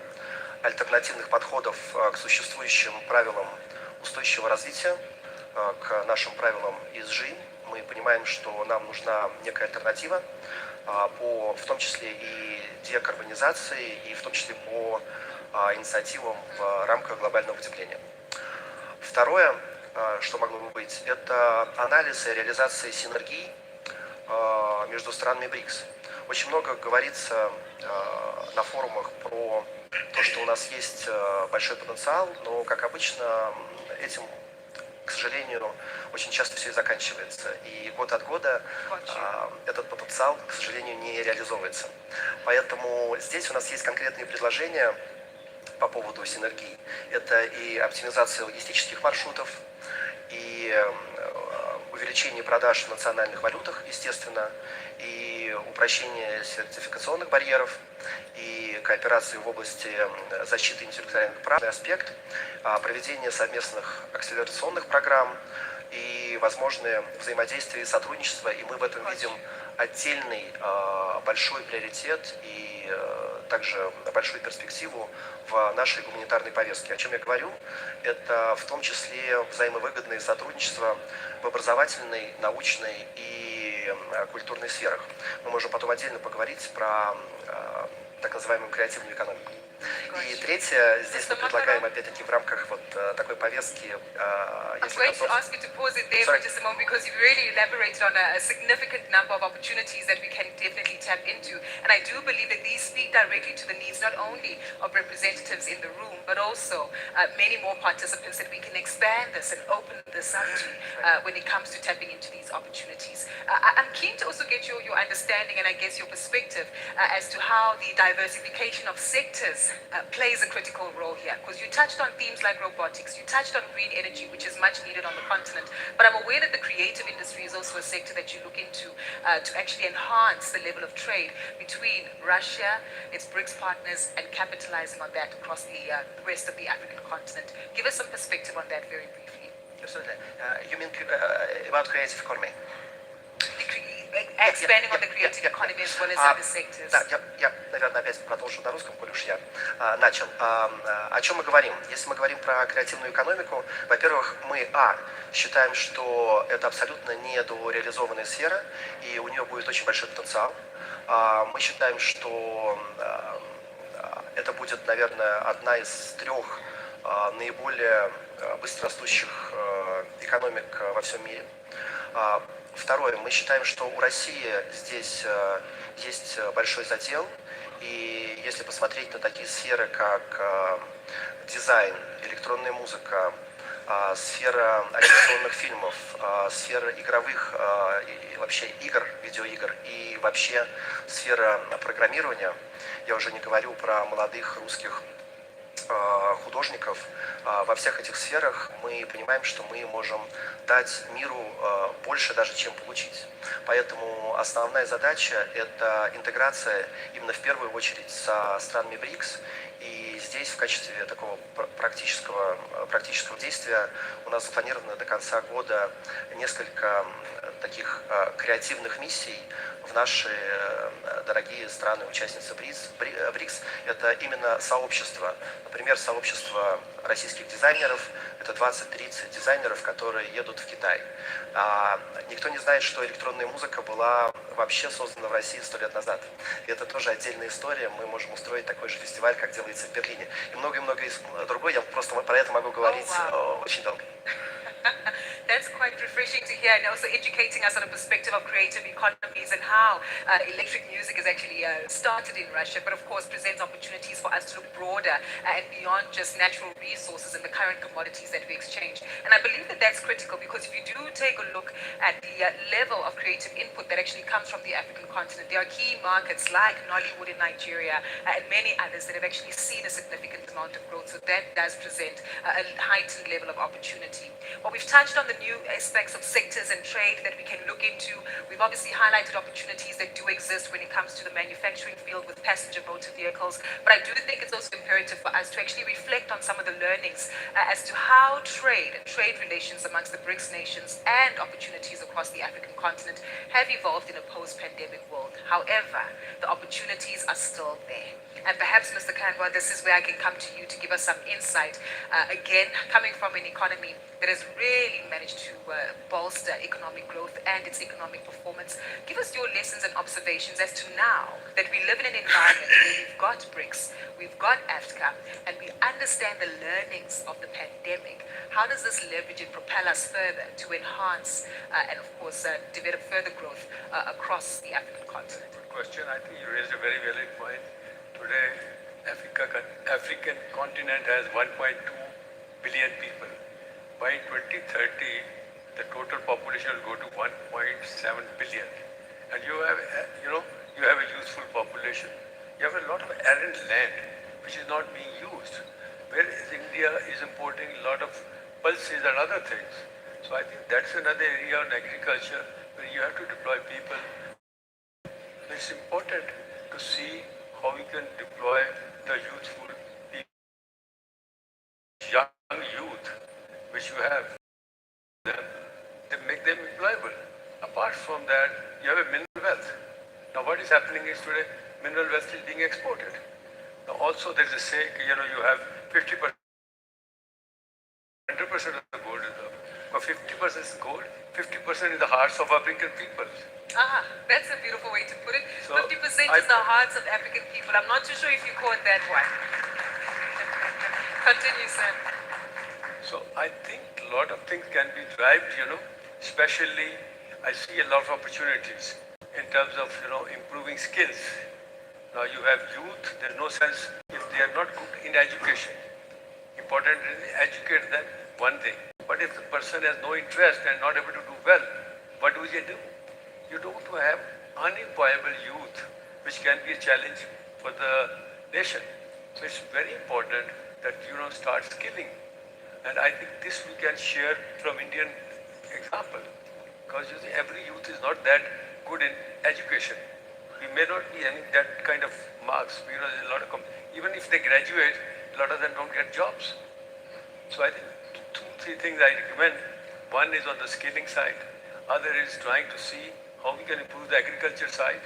альтернативных подходов к существующим правилам устойчивого развития, к нашим правилам ESG. Мы понимаем, что нам нужна некая альтернатива, в том числе и декарбонизации, и в том числе по инициативам в рамках глобального потепления. Второе, что могло бы быть, это анализ и реализация синергий между странами БРИКС. Очень много говорится на форумах про то, что у нас есть большой потенциал, но, как обычно, этим, к сожалению, очень часто все и заканчивается. И год от года этот потенциал, к сожалению, не реализовывается. Поэтому здесь у нас есть конкретные предложения по поводу синергии. Это и оптимизация логистических маршрутов, и увеличение продаж в национальных валютах, естественно, и упрощение сертификационных барьеров, и кооперации в области защиты интеллектуальных прав, аспект, проведение совместных акселерационных программ и возможное взаимодействие и сотрудничество. И мы в этом видим отдельный большой приоритет и также большую перспективу в нашей гуманитарной повестке. О чем я говорю? Это в том числе взаимовыгодное сотрудничество в образовательной, научной и культурной сферах. Мы можем потом отдельно поговорить про так называемую креативную экономику. И третье, здесь мы предлагаем, опять-таки, в рамках вот такой повестки... I'm going to ask you to pause it there for just a moment because you've really elaborated on a significant number of opportunities that we can definitely tap into. And I do believe that these speak directly to the needs not only of representatives in the room, but also many more participants, that we can expand this and open this up to when it comes to tapping into these opportunities. I'm keen to also get your understanding and I guess your perspective as to how the diversification of sectors plays a critical role here, because you touched on themes like robotics, you touched on green energy, which is much needed on the continent, but I'm aware that the creative industry is also a sector that you look into to actually enhance the level of trade between Russia, its BRICS partners, and capitalizing on that across the rest of the African continent. Give us some perspective on that very briefly. Absolutely. You mean about creative economy? Expanding on the creative economy as well as other sectors. Да, я, наверное, опять продолжу на русском, коль уж я начал. О чем мы говорим? Если мы говорим про креативную экономику, во-первых, мы, считаем, что это абсолютно недореализованная сфера, и у нее будет очень большой потенциал. Мы считаем, что это будет, наверное, одна из 3 наиболее быстрорастущих экономик во всем мире. Второе, мы считаем, что у России здесь есть большой задел, и если посмотреть на такие сферы, как дизайн, электронная музыка, сфера анимационных фильмов, сфера игровых и вообще игр, видеоигр, и вообще сфера программирования, я уже не говорю про молодых русских художников, во всех этих сферах мы понимаем, что мы можем дать миру больше даже, чем получить. Поэтому основная задача – это интеграция именно в первую очередь со странами БРИКС. И здесь в качестве такого практического действия у нас запланировано до конца года несколько таких креативных миссий в наши дорогие страны-участницы БРИКС. Это именно сообщество. Например, сообщество российских дизайнеров. Это 20-30 дизайнеров, которые едут в Китай. Никто не знает, что электронная музыка была вообще создана в России 100 лет назад. И это тоже отдельная история. Мы можем устроить такой же фестиваль, как делается в Берлине. И многое-многое другое. Я просто про это могу говорить очень долго. That's quite refreshing to hear, and also educating us on a perspective of creative economies things and how electric music is actually started in Russia, but of course presents opportunities for us to look broader and beyond just natural resources and the current commodities that we exchange. And I believe that that's critical, because if you do take a look at the level of creative input that actually comes from the African continent, there are key markets like Nollywood in Nigeria and many others that have actually seen a significant amount of growth. So that does present a heightened level of opportunity. Well, we've touched on the new aspects of sectors and trade that we can look into. We've obviously highlighted opportunities that do exist when it comes to the manufacturing field with passenger motor vehicles. But I do think it's also imperative for us to actually reflect on some of the learnings as to how trade and trade relations amongst the BRICS nations and opportunities across the African continent have evolved in a post-pandemic world. However, the opportunities are still there. And perhaps, Mr. Kandwa, this is where I can come to you to give us some insight. Again, coming from an economy that has really managed to bolster economic growth and its economic performance, give us your lessons and observations as to now that we live in an environment where we've got BRICS, we've got AFCA, and we understand the learnings of the pandemic. How does this leverage and propel us further to enhance and, of course, develop further growth across the African continent? Good question. I think you raised a very valid point. Today, African continent has 1.2 billion people. By 2030, the total population will go to 1.7 billion. And you have a useful population. You have a lot of arable land which is not being used. Whereas India is importing a lot of pulses and other things. So I think that's another area on agriculture where you have to deploy people. It's important to see how we can deploy the youthful people, young youth, which you have, they make them employable. Apart from that, you have a mineral wealth. Now what is happening is today, mineral wealth is being exported. Now also there is a say, you have 50%, 100% of the gold reserve. But 50% is gold, 50% is the hearts of African people. That's a beautiful way to put it. 50% is the hearts of African people. I'm not too sure if you caught that one. Continue, sir. So I think a lot of things can be derived, especially I see a lot of opportunities in terms of, improving skills. Now you have youth, there's no sense if they are not good in education. Important is educate them, one thing. But if the person has no interest and not able to do well, what do you do? You don't have unemployable youth, which can be a challenge for the nation. So it's very important that start skilling. And I think this we can share from Indian example. Because every youth is not that good in education. We may not be having that kind of marks. There's a lot of even if they graduate, a lot of them don't get jobs. So I think 2-3 things I recommend. One is on the skilling side. Other is trying to see how we can improve the agriculture side.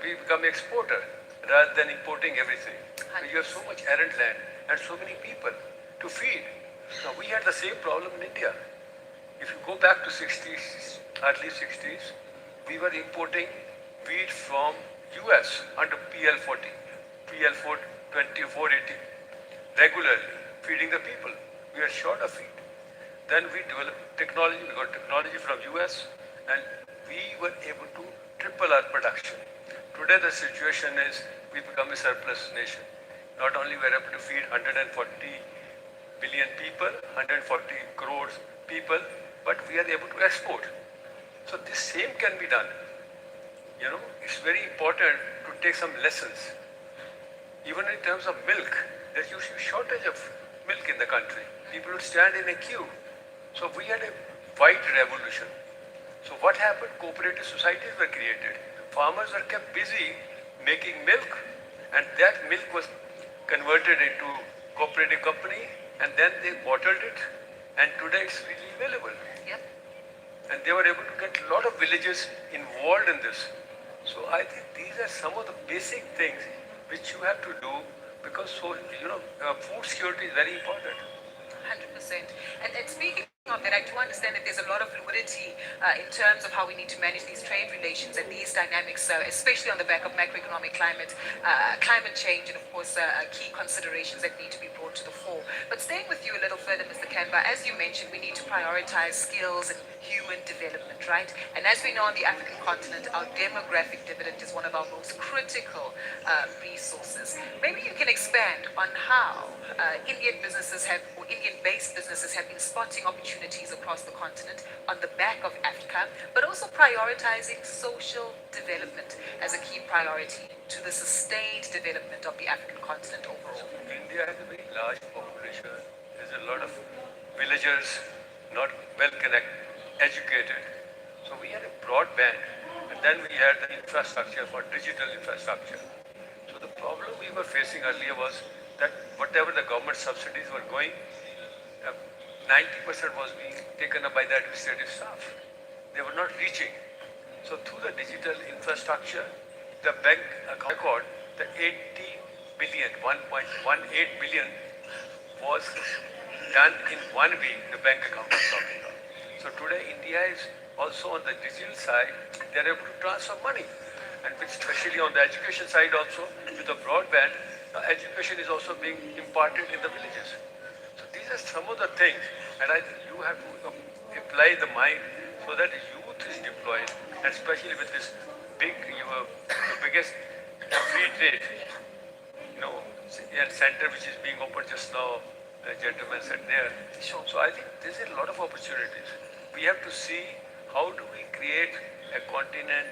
We become exporter rather than importing everything. So you have so much arable land and so many people to feed. Now we had the same problem in India. If you go back to 60s, early 60s, we were importing wheat from US under PL40, PL420, 480, regularly, feeding the people. We are short of feed. Then we developed technology, we got technology from US, and we were able to triple our production. Today the situation is we become a surplus nation. Not only we are able to feed 140 billion people, 140 crores people, but we are able to export. So this same can be done. It's very important to take some lessons. Even in terms of milk, there's usually shortage of milk in the country. People would stand in a queue. So we had a white revolution. So what happened? Cooperative societies were created. Farmers were kept busy making milk, and that milk was converted into cooperative company, and then they bottled it, and today it's really available. Yep. And they were able to get a lot of villages involved in this. So I think these are some of the basic things which you have to do, because food security is very important. 100%. And speaking that I do understand that there's a lot of fluidity in terms of how we need to manage these trade relations and these dynamics, especially on the back of macroeconomic climate change, and of course key considerations that need to be brought to the fore. But staying with you a little further, Mr. Kanba, as you mentioned, we need to prioritize skills and human development, right? And as we know, on the African continent, our demographic dividend is one of our most critical resources. Maybe you can expand on how Indian businesses or Indian-based businesses have been spotting opportunities across the continent on the back of Africa, but also prioritizing social development as a key priority to the sustained development of the African continent overall. India has a very large population. There's a lot of villagers, not well connected, educated. So we had a broadband, and then we had the infrastructure for digital infrastructure. So the problem we were facing earlier was that whatever the government subsidies were going, 90% was being taken up by the administrative staff. They were not reaching. So through the digital infrastructure, the bank account record, the 80 billion, 1.18 billion was done in 1 week, the bank account was talking about. So today India is also on the digital side, they are able to transfer money. And especially on the education side also, with the broadband, education is also being imparted in the villages. So these are some of the things, and you have to apply the mind so that youth is deployed, and especially with this big, the biggest free trade, center which is being opened just now, the gentleman said there. So I think there's a lot of opportunities. We have to see how do we create a continent.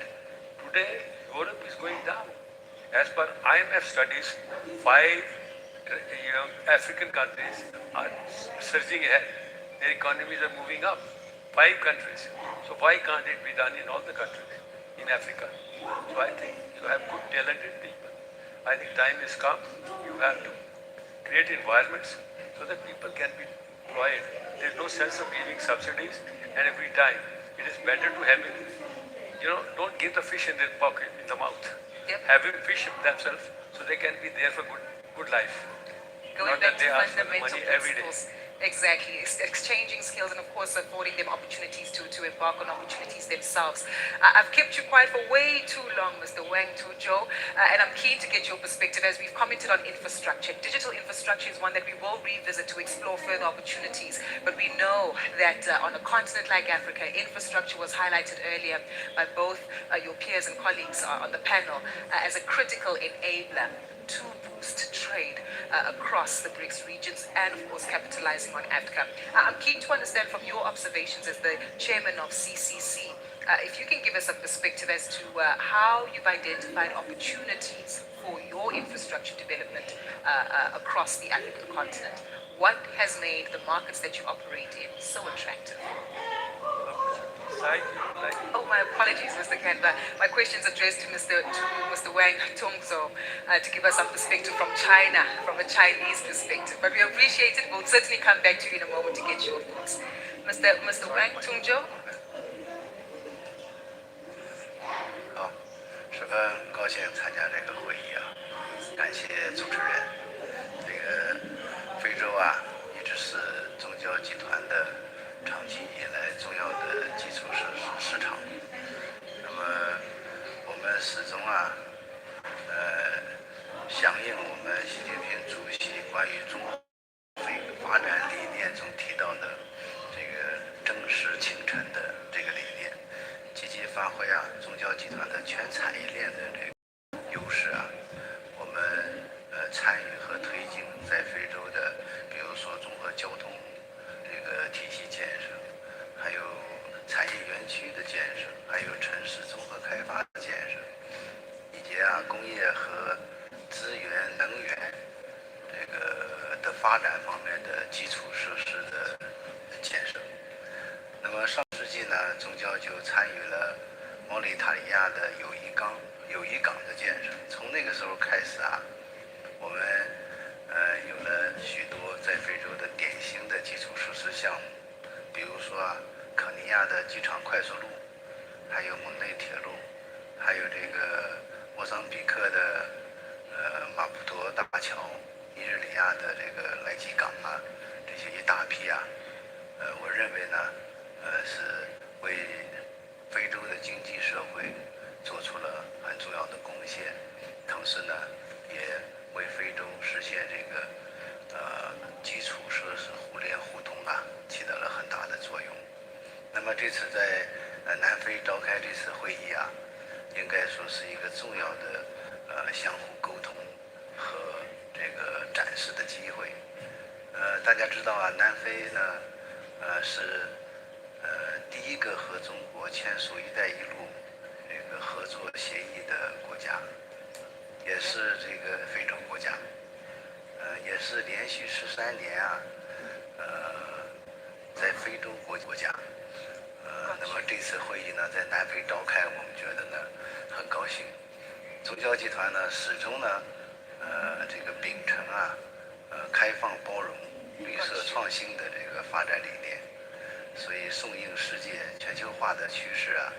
Today, Europe is going down. As per IMF studies, 5 African countries are surging ahead. Their economies are moving up. 5 countries. So why can't it be done in all the countries in Africa? So I think you have good, talented people. I think time has come. You have to create environments so that people can be employed. There's no sense of giving subsidies, and every time it is better to have it. Don't give the fish in their pocket, in the mouth. Yep. Have them fish themselves so they can be there for good life. Going Not back that they to ask for the fundamental money every day. principles. Exactly. It's exchanging skills and, of course, affording them opportunities to embark on opportunities themselves. I've kept you quiet for way too long, Mr. Wang Tujo, and I'm keen to get your perspective as we've commented on infrastructure. Digital infrastructure is one that we will revisit to explore further opportunities, but we know that on a continent like Africa, infrastructure was highlighted earlier by both your peers and colleagues on the panel as a critical enabler to boost trade across the BRICS regions and, of course, capitalizing on Africa. I'm keen to understand from your observations as the chairman of CCC, if you can give us a perspective as to how you've identified opportunities for your infrastructure development across the African continent. What has made the markets that you operate in so attractive? Oh, my apologies, Mr. Kanba. My question is addressed to Mr. Wang Tongzo to give us some perspective from China, from a Chinese perspective. But we appreciate it. We'll certainly come back to you in a moment to get your thoughts. Mr. Wang Tongzo? 好，十分高兴参加这个会议啊，感谢主持人。这个非洲啊，一直是中交集团的长期以来重要的基础设施市场。那么我们始终啊，响应我们习近平主席关于中国发展理念中提到的这个正视倾城的这个理念，积极发挥啊中交集团的全产业链的这个优势啊，我们参与和推进在非洲的，比如说综合交通这个体系建设，还有产业园区的建设，还有城市综合开发的建设，以及啊工业和资源能源这个的发展方面的基础设施的建设。那么上世纪呢，中交就参与了毛里塔尼亚的友谊港的建设。从那个时候开始啊，我们有了许多在非洲的典型的基础设施项目，比如说啊，肯尼亚的机场快速路，还有蒙内铁路，还有这个莫桑比克的马普托大桥，尼日利亚的这个莱基港啊，这些一大批啊，我认为呢，是为非洲的经济社会做出了很重要的贡献，同时呢，也为非洲实现这个基础设施互联互通啊，起到了很大的作用。那么这次在南非召开这次会议啊，应该说是一个重要的相互沟通和这个展示的机会。大家知道啊，南非呢是第一个和中国签署“一带一路”这个合作协议的国家，也是这个非洲国家，也是连续13年啊，在非洲国家。那么这次会议呢，在南非召开，我们觉得呢很高兴。中交集团呢始终呢，这个秉承啊，开放包容、绿色创新的这个发展理念，所以顺应世界全球化的趋势啊，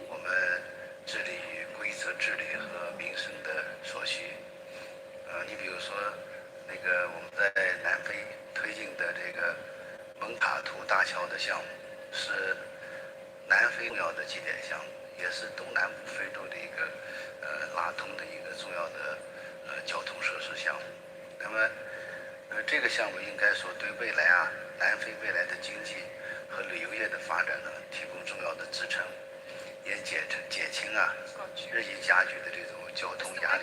我们致力于规则治理和民生的所需。你比如说，那个我们在南非推进的这个蒙卡图大桥的项目，是南非重要的基点项目，也是东南部非洲的一个拉通的一个重要的交通设施项目。那么这个项目应该说对未来啊南非未来的经济和旅游业的发展呢提供重要的支撑，也减轻啊日益加剧的这种交通压力。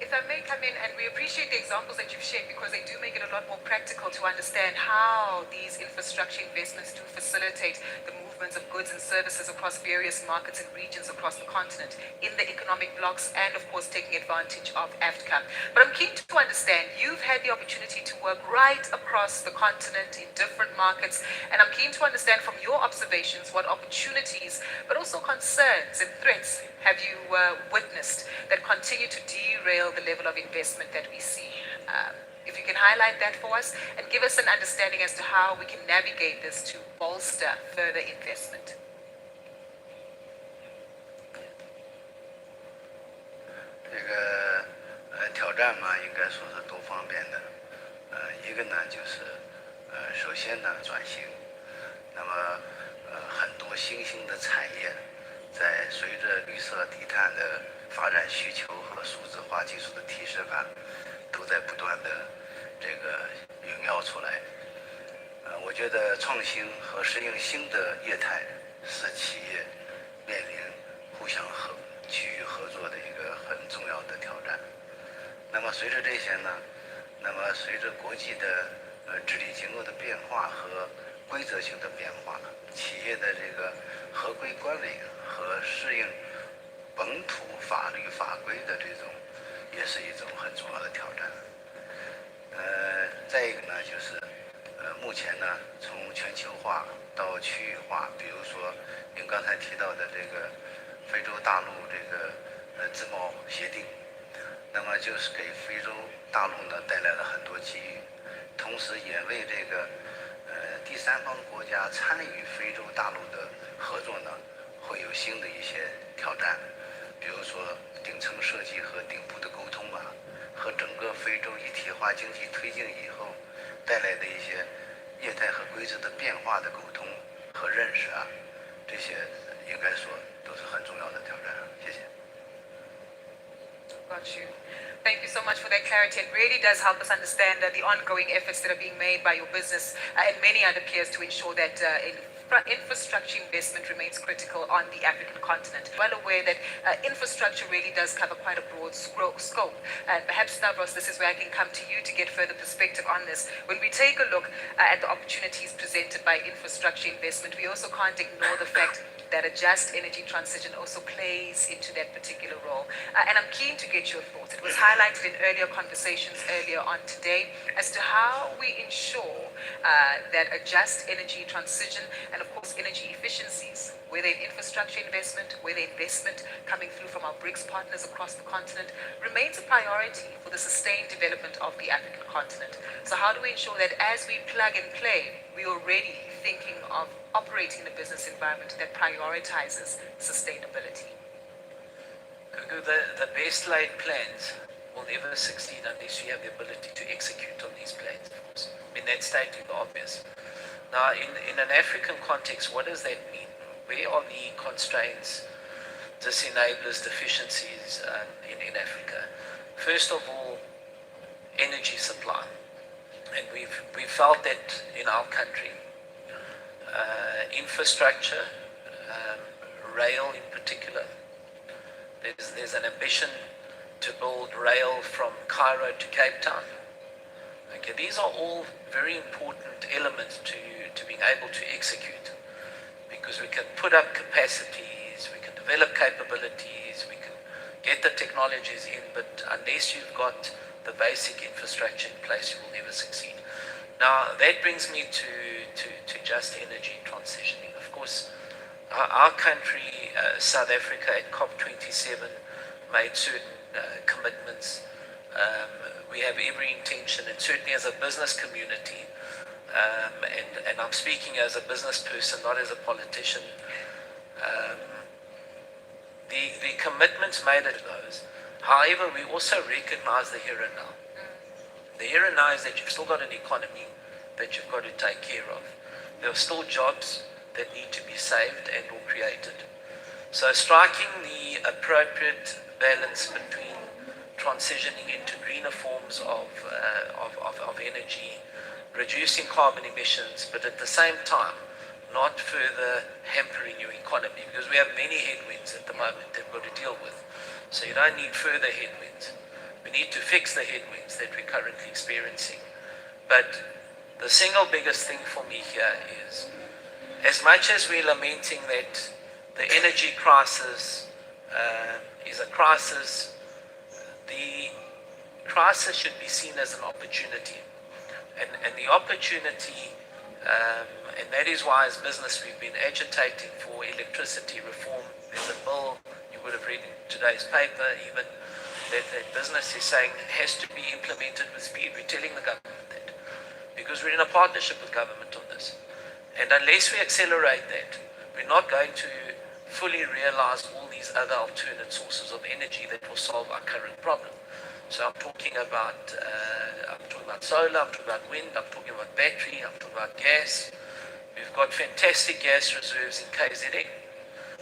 If I may come in, and we appreciate the examples that you've shared because they do make it a lot more practical to understand how these infrastructure investments do facilitate the movements of goods and services across various markets and regions across the continent in the economic blocks and, of course, taking advantage of AFCA. But I'm keen to understand, you've had the opportunity to work right across the continent in different markets, and I'm keen to understand from your observations what opportunities, but also concerns and threats have you witnessed that continue to derail the level of investment that we see? If you can highlight that for us and give us an understanding as to how we can navigate this to bolster further investment. 这个挑战嘛，应该说是多方面的。一个呢就是首先呢转型，那么很多新兴的产业在随着绿色低碳的发展需求和数字化技术的提升啊，都在不断的这个涌耀出来。我觉得创新和适应新的业态是企业面临互相区域合作的一个很重要的挑战。那么随着这些呢，那么随着国际的治理结构的变化和规则性的变化，企业的这个合规管理和适应本土法律法规的这种，也是一种很重要的挑战。再一个呢，就是目前呢，从全球化到区域化，比如说您刚才提到的这个非洲大陆这个自贸协定，那么就是给非洲大陆呢带来了很多机遇，同时也为这个第三方国家参与非洲大陆的合作呢，会有新的一些挑战，比如说顶层设计和顶部的沟通啊，和整个非洲一体化经济推进以后带来的一些业态和规则的变化的沟通和认识啊，这些应该说都是很重要的挑战。谢谢。Got you. Thank you so much for that clarity. It really does help us understand the ongoing efforts that are being made by your business and many other peers to ensure that infrastructure investment remains critical on the African continent. Well aware that infrastructure really does cover quite a broad scope. And perhaps, Stavros, this is where I can come to you to get further perspective on this. When we take a look at the opportunities presented by infrastructure investment, we also can't ignore the fact that a just energy transition also plays into that particular role. And I'm keen to get your thoughts. It was highlighted in earlier conversations earlier on today as to how we ensure that a just energy transition and of course energy efficiencies, whether in infrastructure investment, whether investment coming through from our BRICS partners across the continent, remains a priority for the sustained development of the African continent. So how do we ensure that as we plug and play, we're already thinking of operating in a business environment that prioritizes sustainability? The baseline plans will never succeed unless you have the ability to execute on these plans, of course. I mean, that's stating the obvious. Now, in an African context, what does that mean? Where are the constraints, disenablers, deficiencies in Africa? First of all, energy supply. And we've felt that in our country. Infrastructure, rail in particular. There's an ambition to build rail from Cairo to Cape Town. Okay, these are all very important elements to being able to execute, because we can put up capacities, we can develop capabilities, we can get the technologies in, but unless you've got the basic infrastructure in place, you will never succeed. Now, that brings me to just energy transitioning. Of course, our country, South Africa, at COP27 made certain commitments. We have every intention, and certainly as a business community, and I'm speaking as a business person, not as a politician, the commitments made at those. However, we also recognize the here and now. The here and now is that you've still got an economy that you've got to take care of. There are still jobs that need to be saved and or created. So striking the appropriate balance between transitioning into greener forms of energy, reducing carbon emissions, but at the same time, not further hampering your economy, because we have many headwinds at the moment that we've got to deal with. So you don't need further headwinds. We need to fix the headwinds that we're currently experiencing. But the single biggest thing for me here is, as much as we're lamenting that the energy crisis is a crisis, the crisis should be seen as an opportunity. And the opportunity, and that is why as business we've been agitating for electricity reform. There's a bill, you would have read in today's paper even, that business is saying has to be implemented with speed. We're telling the government that, because we're in a partnership with government on this. And unless we accelerate that, we're not going to fully realize all these other alternate sources of energy that will solve our current problem. So I'm talking about solar, I'm talking about wind, I'm talking about battery, I'm talking about gas. We've got fantastic gas reserves in KZN.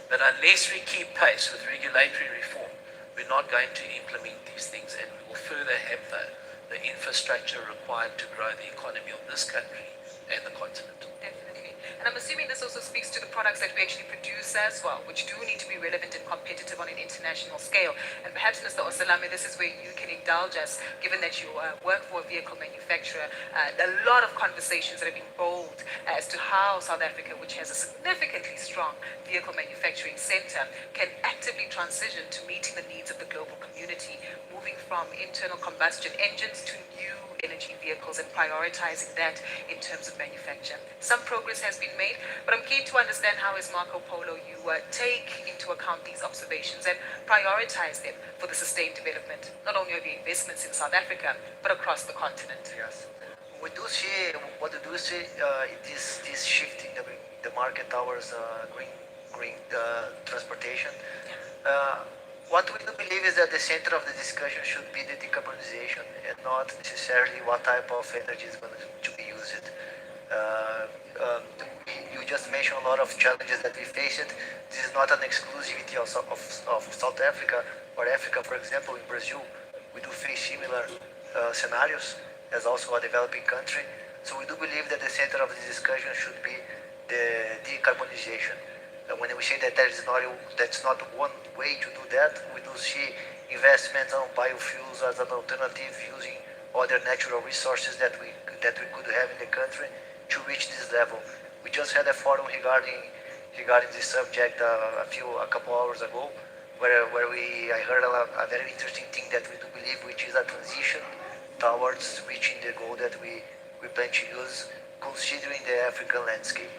But unless we keep pace with regulatory reform, we're not going to implement these things, and we will further hamper the infrastructure required to grow the economy of this country and the continent. Definitely. And I'm assuming this also speaks to the products that we actually produce as well, which do need to be relevant and competitive on an international scale. And perhaps, Mr. Osalame, this is where you can indulge us, given that you work for a vehicle manufacturer. A lot of conversations that have been bold as to how South Africa, which has a significantly strong vehicle manufacturing center, can actively transition to meeting the needs of the global community, moving from internal combustion engines to new energy vehicles and prioritizing that in terms of manufacture. Some progress has been made, but I'm keen to understand how, as Marco Polo, you take into account these observations and prioritize them for the sustained development, not only of the investments in South Africa, but across the continent. Yes. We do see, this shift in the market towards green transportation. What we do believe is that the center of the discussion should be the decarbonization and not necessarily what type of energy is going to be used. You just mentioned a lot of challenges that we face. This is not an exclusivity of South Africa or Africa. For example, in Brazil, we do face similar scenarios as also a developing country. So we do believe that the center of the discussion should be the decarbonization. When we say that that's not one way to do that, we do see investments on biofuels as an alternative, using other natural resources that we could have in the country to reach this level. We just had a forum regarding this subject a couple hours ago, where I heard a very interesting thing that we do believe, which is a transition towards reaching the goal that we plan to use, considering the African landscape.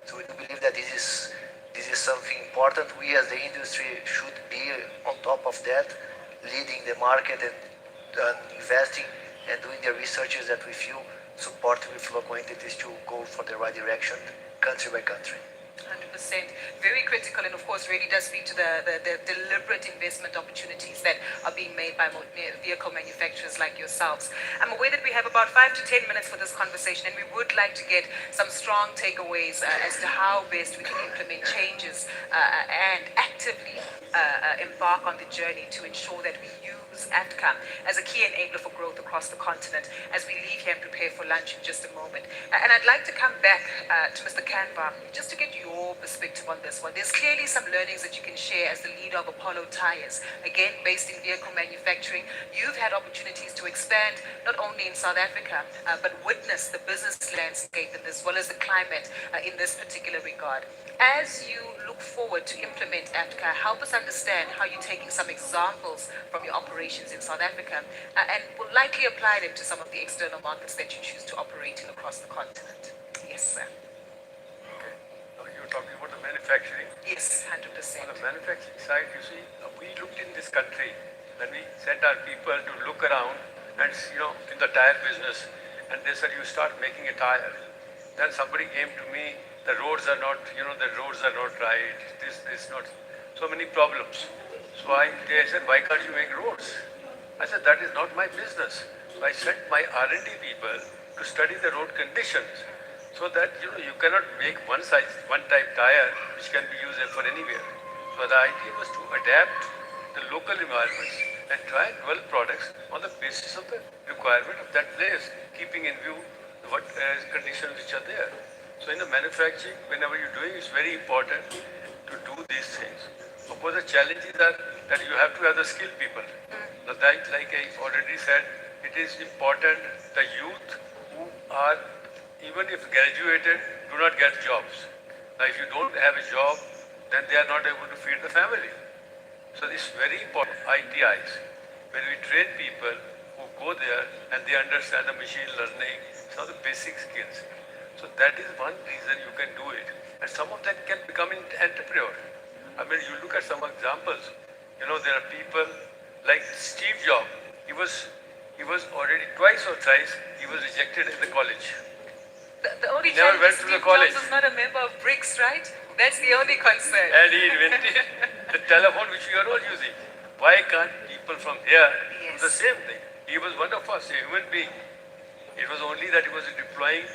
So we do believe that this is something important. We as the industry should be on top of that, leading the market and investing and doing the researches that we feel support with local entities to go for the right direction, country by country. 100%. very critical, and of course really does speak to the deliberate investment opportunities that are being made by vehicle manufacturers like yourselves. I'm aware that we have about 5 to 10 minutes for this conversation, and we would like to get some strong takeaways as to how best we can implement changes and actively embark on the journey to ensure that we use AFCA as a key enabler for growth across the continent as we leave here and prepare for lunch in just a moment. And I'd like to come back to Mr. Kanvar just to get your perspective on this one. There's clearly some learnings that you can share as the leader of Apollo Tires, again based in vehicle manufacturing. You've had opportunities to expand not only in South Africa but witness the business landscape and as well as the climate in this particular regard. As you look forward to implement AFCA, help us understand how you're taking some examples from your operations in South Africa and will likely apply them to some of the external markets that you choose to operate in across the continent. Yes, sir. Okay. Now you're talking about the manufacturing? Yes, 100%. On the manufacturing side, you see, we looked in this country when we sent our people to look around and, in the tire business, and they said, you start making a tire. Then somebody came to me, the roads are not, the roads are not right, this not, so many problems. So they said, why can't you make roads? I said, that is not my business. So I sent my R&D people to study the road conditions so that, you cannot make one type tire which can be used for anywhere. So the idea was to adapt the local environments and try and develop products on the basis of the requirement of that place, keeping in view what conditions which are there. So in the manufacturing, whenever you're doing, it's very important to do these things. Of course, the challenges are that you have to have the skilled people. So that, like I already said, it is important the youth who are, even if graduated, do not get jobs. Now, if you don't have a job, then they are not able to feed the family. So this is very important, ITIs, when we train people who go there and they understand the machine learning, some of the basic skills. So that is one reason you can do it. And some of them can become an entrepreneur. I mean, you look at some examples. There are people like Steve Jobs. He was already twice or thrice, he was rejected in the college. The only he never challenge went is to Steve the college. Jobs was not a member of BRICS, right? That's the only concern. And he invented the telephone which we are all using. Why can't people from here do the same thing? He was one of us, a human being. It was only that he was deploying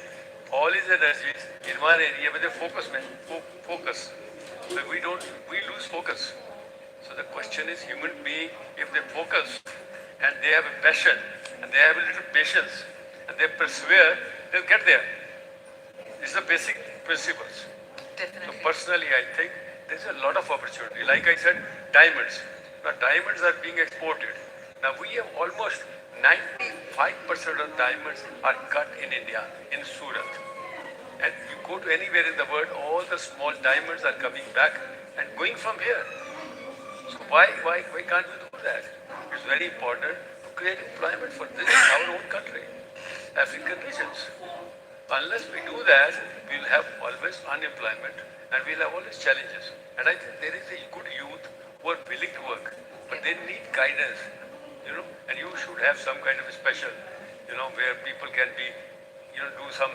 all his energies in one area with a focus. So we lose focus. So the question is, human being, if they focus and they have a passion and they have a little patience and they persevere, they'll get there. These are basic principles. Definitely. So personally, I think there's a lot of opportunity. Like I said, diamonds. Now diamonds are being exported. Now we have almost 95% of diamonds are cut in India, in Surat. And you go to anywhere in the world, all the small diamonds are coming back and going from here. So why can't we do that? It's very important to create employment for this, our own country, African regions. Unless we do that, we'll have always unemployment and we'll have always challenges. And I think there is a good youth who are willing to work, but they need guidance. And you should have some kind of a special, where people can be, do some,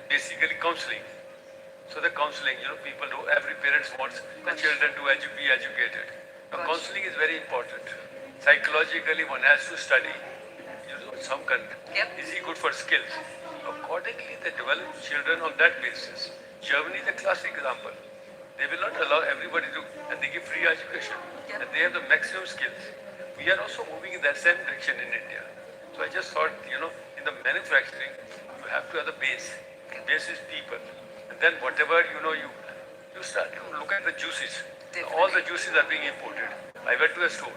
basically counseling. So the counseling, people do, every parent wants the children to be educated. Now counseling is very important. Psychologically, one has to study, some country. Is he good for skills? Accordingly, they develop children on that basis. Germany is a classic example. They will not allow everybody to, and they give free education. And they have the maximum skills. We are also moving in that same direction in India. So I just thought, in the manufacturing, you have to have the base. The base is people. And then whatever, you start to look at the juices. All the juices are being imported. I went to a store.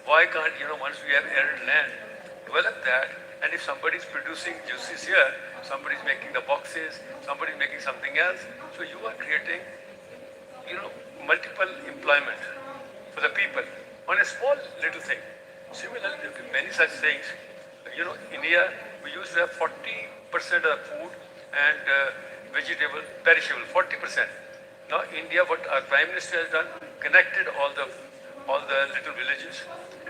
Why can't, once we have arid land, develop that, and if somebody is producing juices here, somebody is making the boxes, somebody is making something else, so you are creating, multiple employment for the people on a small little thing. Similarly, many such things. India, we used to have 40% of food and vegetable, perishable, 40%. Now India, what our Prime Minister has done, connected all the little villages,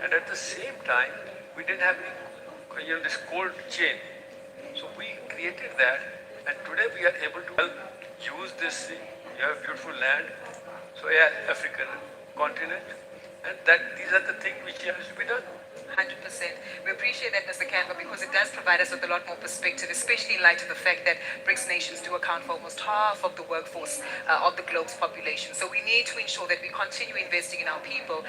and at the same time, we didn't have any, this cold chain. So we created that, and today we are able to use this thing you have beautiful land, so yeah, African continent, and these are the things which has to be done. 100%. We appreciate that, Mr. Kanga, because it does provide us with a lot more perspective, especially in light of the fact that BRICS nations do account for almost half of the workforce of the globe's population. So we need to ensure that we continue investing in our people,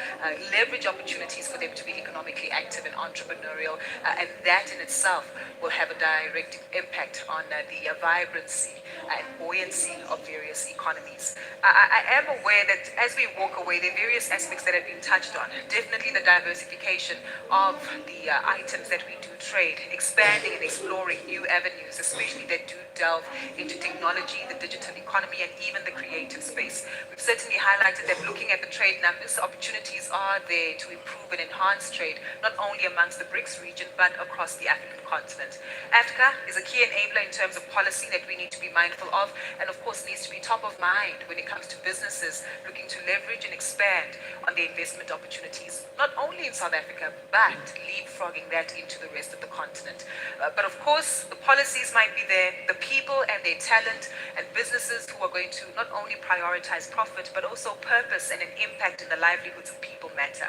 leverage opportunities for them to be economically active and entrepreneurial, and that in itself will have a direct impact on the vibrancy and buoyancy of various economies. I am aware that as we walk away, there are various aspects that have been touched on. Definitely the diversification of the items that we do trade, expanding and exploring new avenues, especially that do delve into technology, the digital economy, and even the creative space. We've certainly highlighted that looking at the trade numbers, opportunities are there to improve and enhance trade, not only amongst the BRICS region, but across the African continent. Africa is a key enabler in terms of policy that we need to be mindful of, and of course needs to be top of mind when it comes to businesses looking to leverage and expand on their investment opportunities, not only in South Africa, but leapfrogging that into the rest of the continent. But of course, the policies might be there, the people and their talent, and businesses who are going to not only prioritize profit, but also purpose and an impact in the livelihoods of people matter.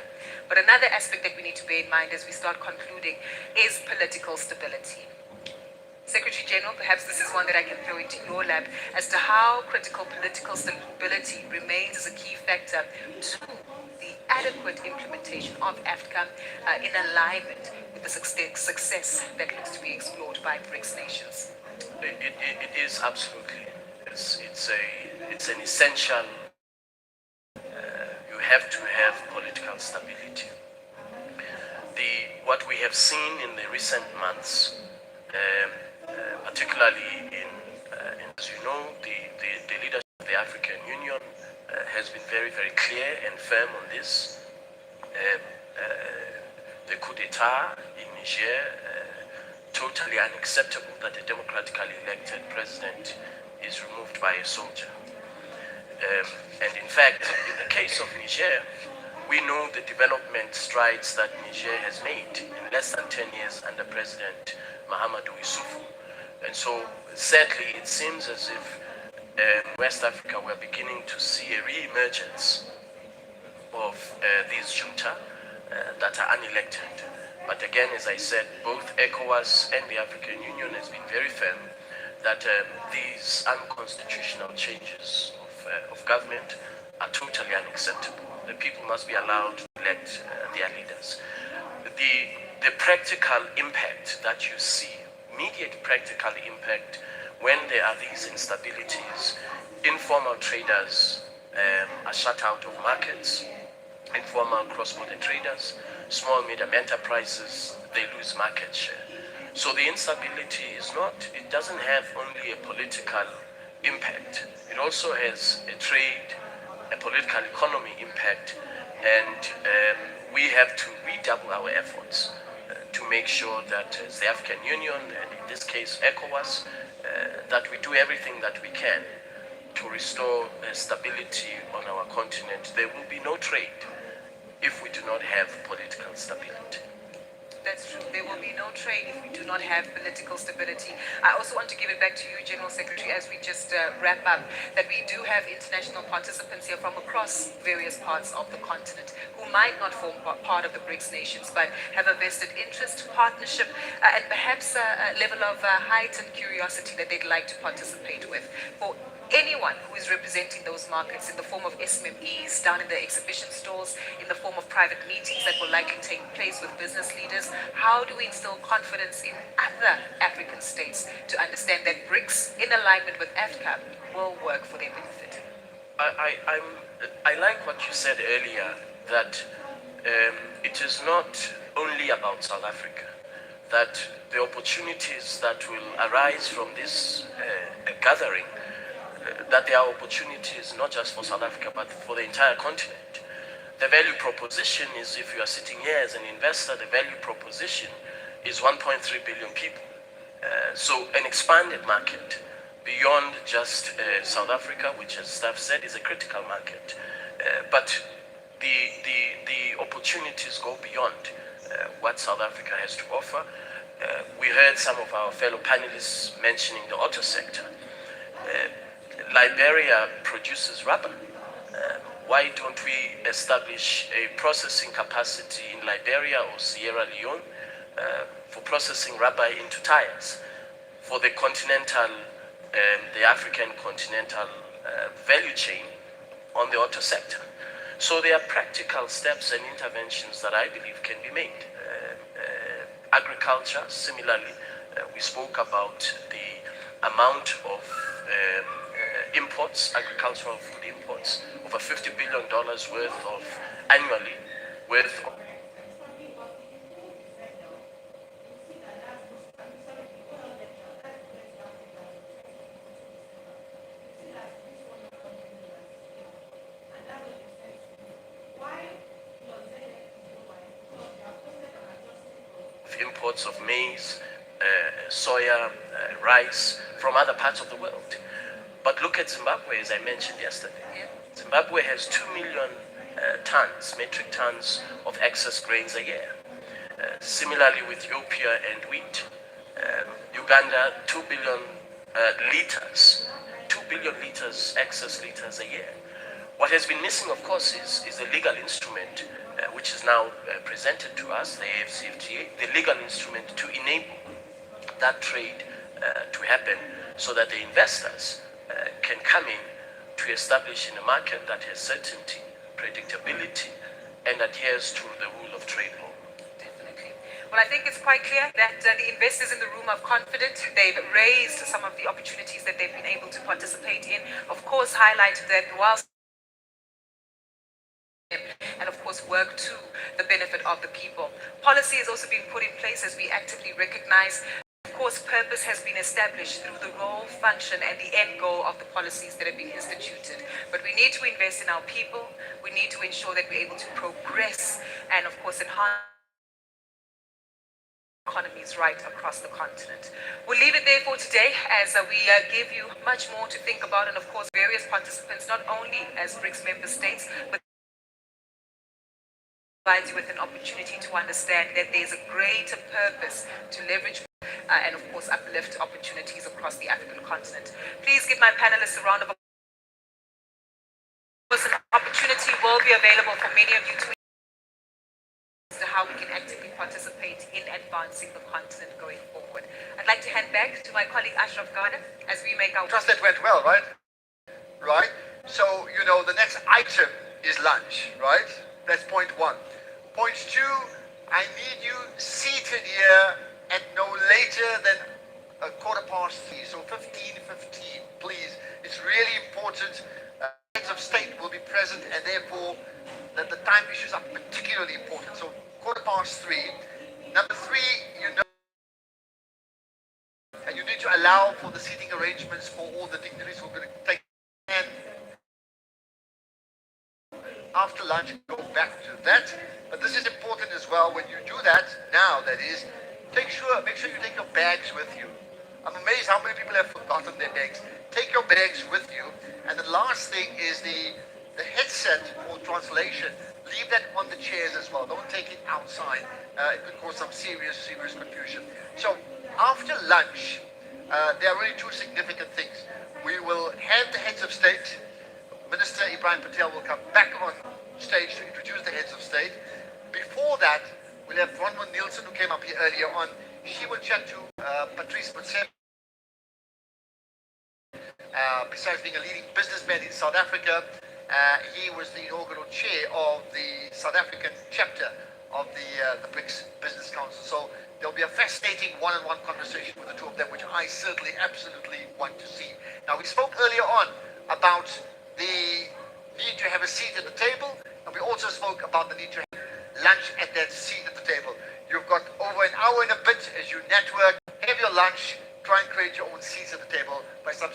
But another aspect that we need to bear in mind as we start concluding is political stability. Secretary General, perhaps this is one that I can throw into your lap as to how critical political stability remains as a key factor to the adequate implementation of AFCA in alignment with the success that looks to be explored by BRICS nations. It is absolutely. It's an essential. You have to have political stability. What we have seen in the recent months, particularly as you know, the leadership of the African Union has been very, very clear and firm on this. The coup d'etat in Niger, totally unacceptable that a democratically elected president is removed by a soldier. And in fact, in the case of Niger, we know the development strides that Niger has made in less than 10 years under President Mahamadou Issoufou. And so, sadly, it seems as if West Africa we're beginning to see a re-emergence of these junta that are unelected. But again, as I said, both ECOWAS and the African Union has been very firm that these unconstitutional changes of government are totally unacceptable. The people must be allowed to elect their leaders. The practical impact that you see, immediate practical impact when there are these instabilities, informal traders are shut out of markets, informal cross-border traders, small medium enterprises, they lose market share. So the instability it doesn't have only a political impact, it also has a trade, a political economy impact, and we have to redouble our efforts to make sure that as the African Union, and in this case ECOWAS, that we do everything that we can to restore stability on our continent. There will be no trade if we do not have political stability. That's true. There will be no trade if we do not have political stability. I also want to give it back to you, General Secretary, as we just wrap up, that we do have international participants here from across various parts of the continent who might not form part of the BRICS nations, but have a vested interest, partnership, and perhaps a level of heightened curiosity that they'd like to participate with. For anyone who is representing those markets in the form of SMMEs down in the exhibition stalls, in the form of private meetings that will likely take place with business leaders, how do we instill confidence in other African states to understand that BRICS, in alignment with AFCA, will work for their benefit? I like what you said earlier, that it is not only about South Africa, that the opportunities that will arise from this gathering, that there are opportunities not just for South Africa, but for the entire continent. The value proposition is, if you are sitting here as an investor, the value proposition is 1.3 billion people. So an expanded market beyond just South Africa, which as staff said is a critical market. But the opportunities go beyond what South Africa has to offer. We heard some of our fellow panelists mentioning the auto sector. Liberia produces rubber. Why don't we establish a processing capacity in Liberia or Sierra Leone for processing rubber into tires for the continental and the African continental value chain on the auto sector? So there are practical steps and interventions that I believe can be made. Agriculture, similarly, we spoke about the amount of imports, agricultural food imports, over $50 billion worth of annually, worth of imports of maize, soya, rice from other parts of the world. But look at Zimbabwe, as I mentioned yesterday. Zimbabwe has 2 million tons, metric tons of excess grains a year. Similarly with Ethiopia and wheat. Uganda, 2 billion liters, 2 billion liters, excess liters a year. What has been missing, of course, is a legal instrument, which is now presented to us, the AFCFTA, the legal instrument to enable that trade to happen so that the investors can come in to establish in a market that has certainty, predictability, and adheres to the rule of trade law. Well, I think it's quite clear that the investors in the room are confident. They've raised some of the opportunities that they've been able to participate in. Of course, highlighted that whilst and of course work to the benefit of the people. Policy is also being put in place as we actively recognize. Of course, purpose has been established through the role, function, and the end goal of the policies that have been instituted. But we need to invest in our people. We need to ensure that we're able to progress and, of course, enhance economies right across the continent. We'll leave it there for today as we give you much more to think about, and, of course, various participants, not only as BRICS member states, but provides you with an opportunity to understand that there's a greater purpose to leverage and, of course, uplift opportunities across the African continent. Please give my panelists a round of applause. An opportunity will be available for many of you to how we can actively participate in advancing the continent going forward. I'd like to hand back to my colleague Ashraf Garda as we make our... Trust that went well, right? Right? So, you know, the next item is lunch, right? That's point one. Point two, I need you seated here at no later than 3:15, so 15:15, please. It's really important. Heads of state will be present, and therefore that the time issues are particularly important. So 3:15. Number three, you know, and you need to allow for the seating arrangements for all the dignitaries who are going to take. And after lunch, go back to that. But this is important as well. When you do that, now that is, make sure you take your bags with you. I'm amazed how many people have forgotten their bags. Take your bags with you. And the last thing is the headset for translation. Leave that on the chairs as well. Don't take it outside. It could cause some serious confusion. So after lunch, there are really two significant things. We will have the heads of state. Minister Ibrahim Patel will come back on stage to introduce the heads of state. Before that, we'll have Bronwyn Nielsen, who came up here earlier on. She will chat to Patrice Motsepe. Besides being a leading businessman in South Africa, he was the inaugural chair of the South African chapter of the BRICS Business Council. So there'll be a fascinating one-on-one conversation with the two of them, which I certainly, absolutely want to see. Now, we spoke earlier on about the need to have a seat at the table, and we also spoke about the need to have lunch at that seat at the table. You've got over an hour and a bit as you network. Have your lunch, try and create your own seats at the table by some...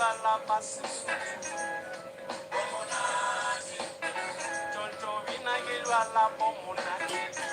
lwala basesotho bomonate tonto bina ke lwala bomonate